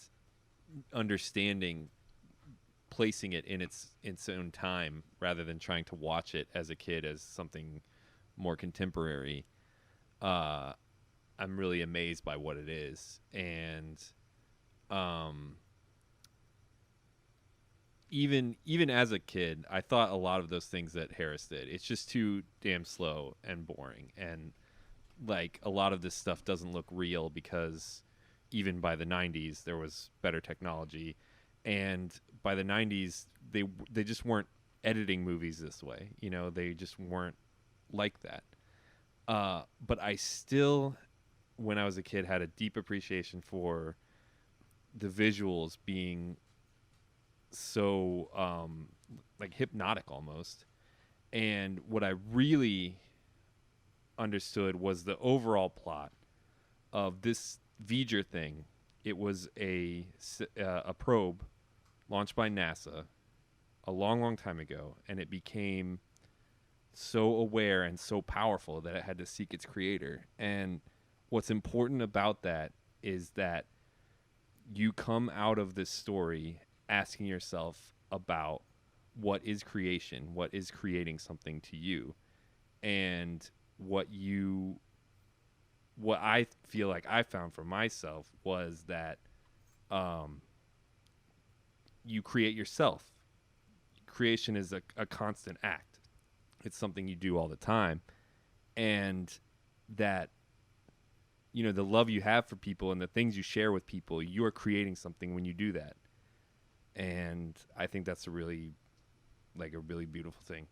Speaker 5: understanding placing it in its own time rather than trying to watch it as a kid as something more contemporary, I'm really amazed by what it is. And even as a kid, I thought a lot of those things that Harris did. It's just too damn slow and boring, and like a lot of this stuff doesn't look real because even by the 90s there was better technology, and by the 90s they just weren't editing movies this way. You know, they just weren't like that. But I still, when I was a kid, had a deep appreciation for the visuals being so like hypnotic almost. And what I really understood was the overall plot of this Voyager thing. It was a probe launched by NASA a long time ago, and it became so aware and so powerful that it had to seek its creator. And what's important about that is that you come out of this story asking yourself about what is creation, what is creating something to you, and what I feel like I found for myself was that you create yourself. Creation is a constant act. It's something you do all the time. And that, you know, the love you have for people and the things you share with people, you are creating something when you do that. And I think that's a really beautiful thing.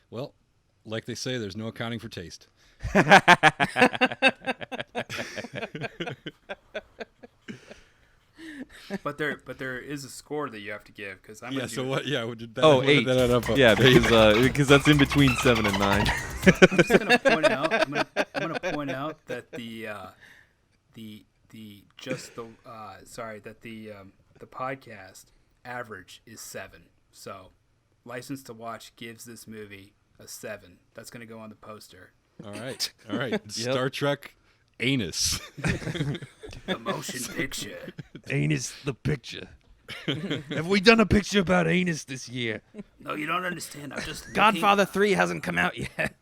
Speaker 3: Well, like they say, there's no accounting for taste.
Speaker 4: But there is a score that you have to give because I'm
Speaker 3: Yeah.
Speaker 4: gonna
Speaker 3: So
Speaker 4: do
Speaker 3: what? Yeah. What did that,
Speaker 5: Oh,
Speaker 3: what did
Speaker 5: 8.
Speaker 3: that add up?
Speaker 5: Yeah, because that's in between 7 and 9.
Speaker 4: I'm just gonna point out. I'm gonna point out that the podcast average is 7. So, License to Watch gives this movie a 7. That's gonna go on the poster.
Speaker 3: All right. All right. Star Trek anus.
Speaker 4: The motion picture.
Speaker 7: Anus the picture. Have we done a picture about anus this year?
Speaker 4: No, you don't understand. I'm just
Speaker 6: Godfather 3 hasn't come out yet.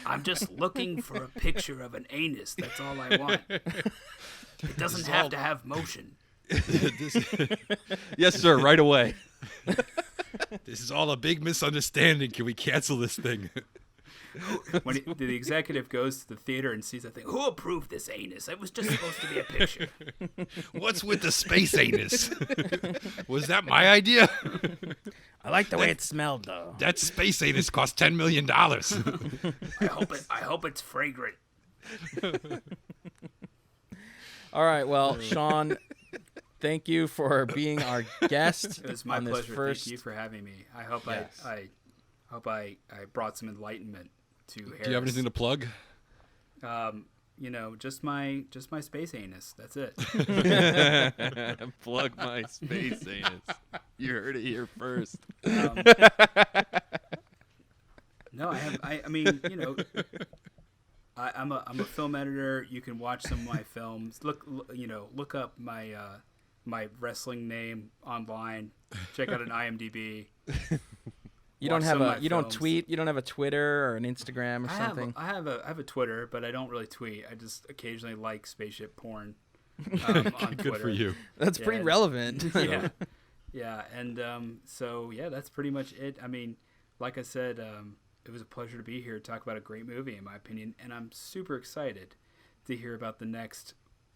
Speaker 4: I'm just looking for a picture of an anus. That's all I want. It doesn't have to have motion.
Speaker 5: Yes, sir, right away.
Speaker 3: This is all a big misunderstanding. Can we cancel this thing?
Speaker 4: When the executive goes to the theater and sees that thing, who approved this anus? It was just supposed to be a picture.
Speaker 3: What's with the space anus? Was that my idea?
Speaker 6: I like the way it smelled, though.
Speaker 3: That space anus cost $10 million.
Speaker 4: I hope it's fragrant.
Speaker 6: All right, well, Sean, thank you for being our guest.
Speaker 4: It was my
Speaker 6: on this
Speaker 4: pleasure.
Speaker 6: first...
Speaker 4: Thank you for having me. I hope
Speaker 6: Yes.
Speaker 4: I hope I brought some enlightenment to Harris.
Speaker 3: Do you have anything to plug?
Speaker 4: You know, just my space anus. That's it.
Speaker 5: Plug my space anus. You heard it here first.
Speaker 4: No, I mean, you know, I'm a film editor. You can watch some of my films. Look up my my wrestling name online. Check out an IMDb.
Speaker 6: You don't have
Speaker 4: films.
Speaker 6: tweet. You don't have a Twitter or an Instagram or
Speaker 4: I
Speaker 6: something.
Speaker 4: have a Twitter, but I don't really tweet. I just occasionally like spaceship porn on
Speaker 3: Good
Speaker 4: Twitter.
Speaker 3: for you.
Speaker 6: That's pretty relevant.
Speaker 4: Yeah, yeah, and so yeah, that's pretty much it. I mean, like I said, it was a pleasure to be here to talk about a great movie, in my opinion, and I'm super excited to hear about the next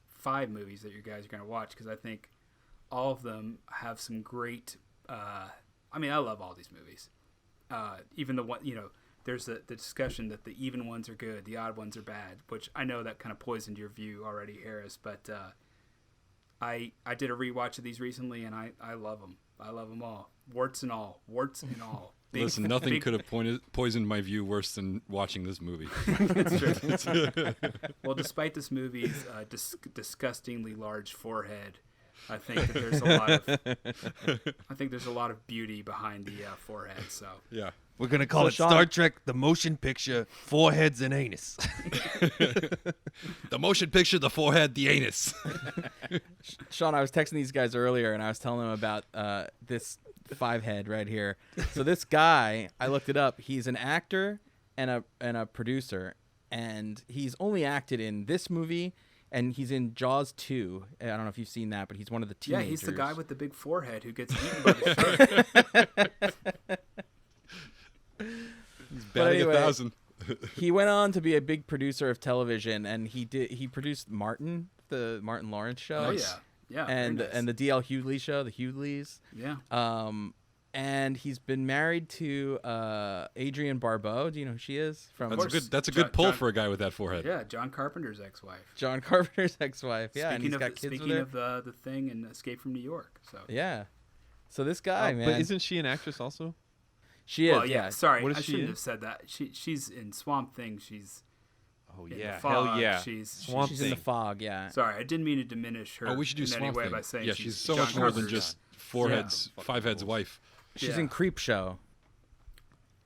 Speaker 4: 5 movies that you guys are going to watch, because I think all of them have some great. I mean, I love all these movies. Even the one, you know, there's the discussion that the even ones are good, the odd ones are bad, which I know that kind of poisoned your view already, Harris. But I did a rewatch of these recently, and I love them. I love them all, warts and all.
Speaker 3: Listen, nothing could have poisoned my view worse than watching this movie.
Speaker 4: That's true. Well, despite this movie's disgustingly large forehead, I think that there's a lot of beauty behind the forehead. So
Speaker 3: Yeah.
Speaker 7: We're going to call it
Speaker 6: Sean-
Speaker 7: Star Trek, the motion picture, foreheads and anus.
Speaker 3: The motion picture, the forehead, the anus.
Speaker 6: Sean, I was texting these guys earlier, and I was telling them about this 5-head right here. So this guy, I looked it up. He's an actor and a producer, and he's only acted in this movie and he's in Jaws 2. I don't know if you've seen that, but he's one of the
Speaker 4: Yeah,
Speaker 6: teenagers.
Speaker 4: he's the guy with the big forehead who gets eaten by the shark.
Speaker 3: He's batting
Speaker 6: anyway,
Speaker 3: 1,000.
Speaker 6: He went on to be a big producer of television, and he produced Martin, the Martin Lawrence show.
Speaker 4: Oh yeah, yeah.
Speaker 6: and
Speaker 4: very nice.
Speaker 6: and the D.L. Hughley show, the Hughleys.
Speaker 4: yeah.
Speaker 6: And he's been married to Adrienne Barbeau. Do you know who she is? From
Speaker 3: That's a good pull
Speaker 4: John-
Speaker 3: for a guy with that forehead.
Speaker 4: Yeah, John Carpenter's ex-wife.
Speaker 6: John Carpenter's ex-wife. Yeah, and he's
Speaker 4: Speaking
Speaker 6: got
Speaker 4: of
Speaker 6: kids
Speaker 4: speaking
Speaker 6: with her.
Speaker 4: of the Thing and Escape from New York. So
Speaker 6: Yeah. So this guy, man,
Speaker 5: But isn't she an actress also?
Speaker 6: she is.
Speaker 4: well, yeah. Sorry,
Speaker 5: What is
Speaker 4: I
Speaker 5: she
Speaker 4: shouldn't
Speaker 5: in?
Speaker 4: have said that. She's in Swamp Thing. She's
Speaker 5: Oh
Speaker 4: in
Speaker 5: yeah,
Speaker 4: the fog.
Speaker 5: hell yeah.
Speaker 4: She's
Speaker 5: Swamp
Speaker 6: she's in the
Speaker 5: Thing.
Speaker 6: fog. Yeah.
Speaker 4: Sorry, I didn't mean to diminish her.
Speaker 3: Oh, we should do
Speaker 4: in any
Speaker 3: Swamp
Speaker 4: way
Speaker 3: Thing.
Speaker 4: by saying
Speaker 3: Yeah, she's
Speaker 4: she's
Speaker 3: so
Speaker 4: John
Speaker 3: much more than
Speaker 4: Carpenter's-
Speaker 3: just four
Speaker 6: Yeah.
Speaker 3: heads, five heads wife.
Speaker 6: She's
Speaker 4: Yeah.
Speaker 6: in Creep Show.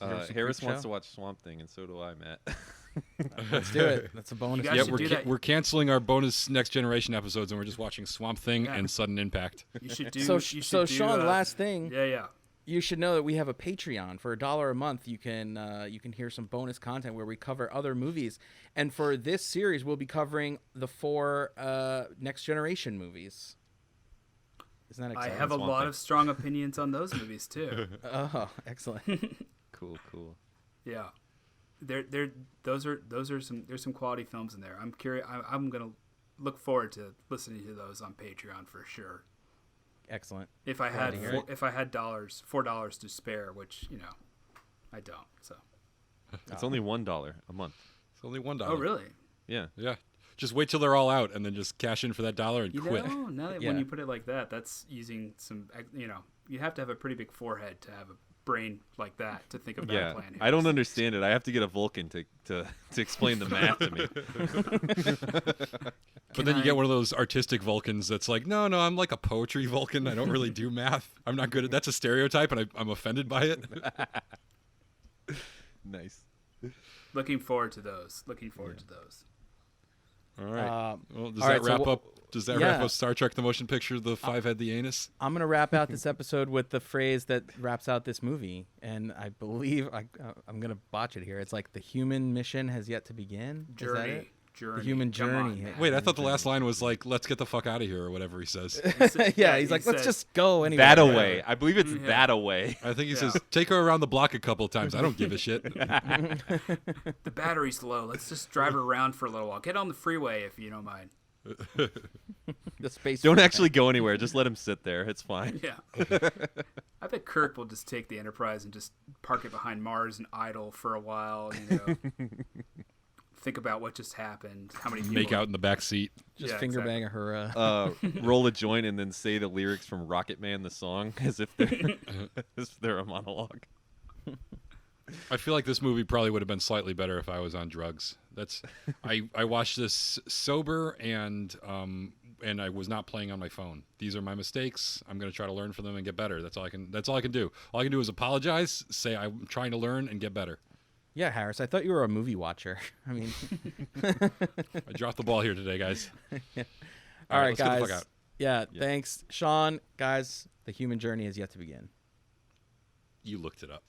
Speaker 5: Harris
Speaker 6: Creep
Speaker 5: wants
Speaker 6: Show?
Speaker 5: to watch Swamp Thing, and so do I, Matt.
Speaker 6: Let's do it. That's a bonus.
Speaker 4: guys
Speaker 3: Yeah,
Speaker 4: should do that.
Speaker 3: we're canceling our bonus Next Generation episodes, and we're just watching Swamp Thing
Speaker 4: Yeah.
Speaker 3: and Sudden Impact.
Speaker 4: You should do.
Speaker 6: So,
Speaker 4: you should
Speaker 6: so
Speaker 4: do,
Speaker 6: Sean, last thing,
Speaker 4: Yeah.
Speaker 6: you should know that we have a Patreon. For $1 a month, you can hear some bonus content where we cover other movies. And for this series, we'll be covering the 4 Next Generation movies. Isn't that
Speaker 4: I
Speaker 6: exciting?
Speaker 4: have a
Speaker 5: Swamp
Speaker 4: lot
Speaker 5: Thing.
Speaker 4: of strong opinions on those movies too.
Speaker 6: Oh, excellent.
Speaker 5: Cool.
Speaker 4: Yeah, those are some quality films in there. I'm curious. I'm gonna look forward to listening to those on Patreon for sure.
Speaker 6: Excellent.
Speaker 4: If I
Speaker 6: Glad
Speaker 4: had
Speaker 6: to hear it.
Speaker 4: if I had $4 to spare, which I don't. So.
Speaker 5: It's only $1 a month.
Speaker 3: It's only $1.
Speaker 4: Oh really?
Speaker 5: Yeah.
Speaker 3: Yeah. Just wait till they're all out, and then just cash in for that $1 and
Speaker 4: You
Speaker 3: quit.
Speaker 4: know, now that
Speaker 6: Yeah.
Speaker 4: when you put it like that, that's using some. You have to have a pretty big forehead to have a brain like that to think of that
Speaker 5: Yeah.
Speaker 4: plan.
Speaker 5: I don't understand it. I have to get a Vulcan to explain the math to me.
Speaker 3: But then you get one of those artistic Vulcans that's like, no, I'm like a poetry Vulcan. I don't really do math. I'm not good at. That's a stereotype, and I'm offended by it.
Speaker 5: Nice.
Speaker 4: Looking forward to those.
Speaker 3: All right. Well, does
Speaker 6: all
Speaker 3: that
Speaker 6: right, so
Speaker 3: wrap
Speaker 6: wha-
Speaker 3: up? Does that
Speaker 6: yeah.
Speaker 3: wrap up Star Trek: The Motion Picture, the five-head, the anus?
Speaker 6: I'm going to wrap out this episode with the phrase that wraps out this movie. And I believe I'm going to botch it here. It's like the human mission has yet to begin. Is that it?
Speaker 4: Journey.
Speaker 6: The human
Speaker 4: Come on,
Speaker 6: journey.
Speaker 4: man.
Speaker 3: Wait, I thought the last line was like, "Let's get the fuck out of here," or whatever he says.
Speaker 6: Yeah, he's
Speaker 4: he
Speaker 6: like, let's
Speaker 4: says-
Speaker 6: just go anyway.
Speaker 5: That away. I believe it's that away.
Speaker 3: I think he says, "Take her around the block a couple of times." I don't give a shit.
Speaker 4: The battery's low. Let's just drive her around for a little while. Get on the freeway if you don't mind.
Speaker 6: The space.
Speaker 5: Don't
Speaker 6: freak.
Speaker 5: actually go anywhere. Just let him sit there. It's fine.
Speaker 4: Yeah. I bet Kirk will just take the Enterprise and just park it behind Mars and idle for a while. Think about what just happened. How many people
Speaker 3: Make out in the back seat.
Speaker 6: Just
Speaker 4: Yeah,
Speaker 6: finger
Speaker 4: exactly.
Speaker 6: bang her.
Speaker 5: Roll a joint and then say the lyrics from Rocket Man, the song, as if they're a monologue.
Speaker 3: I feel like this movie probably would have been slightly better if I was on drugs. I watched this sober and I was not playing on my phone. These are my mistakes. I'm going to try to learn from them and get better. That's all I can do. All I can do is apologize, say I'm trying to learn and get better.
Speaker 6: Yeah, Harris, I thought you were a movie watcher. I mean,
Speaker 3: I dropped the ball here today, guys.
Speaker 6: all right,
Speaker 3: let's get the
Speaker 6: guys.
Speaker 3: fuck out.
Speaker 6: Yeah, thanks, Sean. Guys, the human journey has yet to begin.
Speaker 3: You looked it up.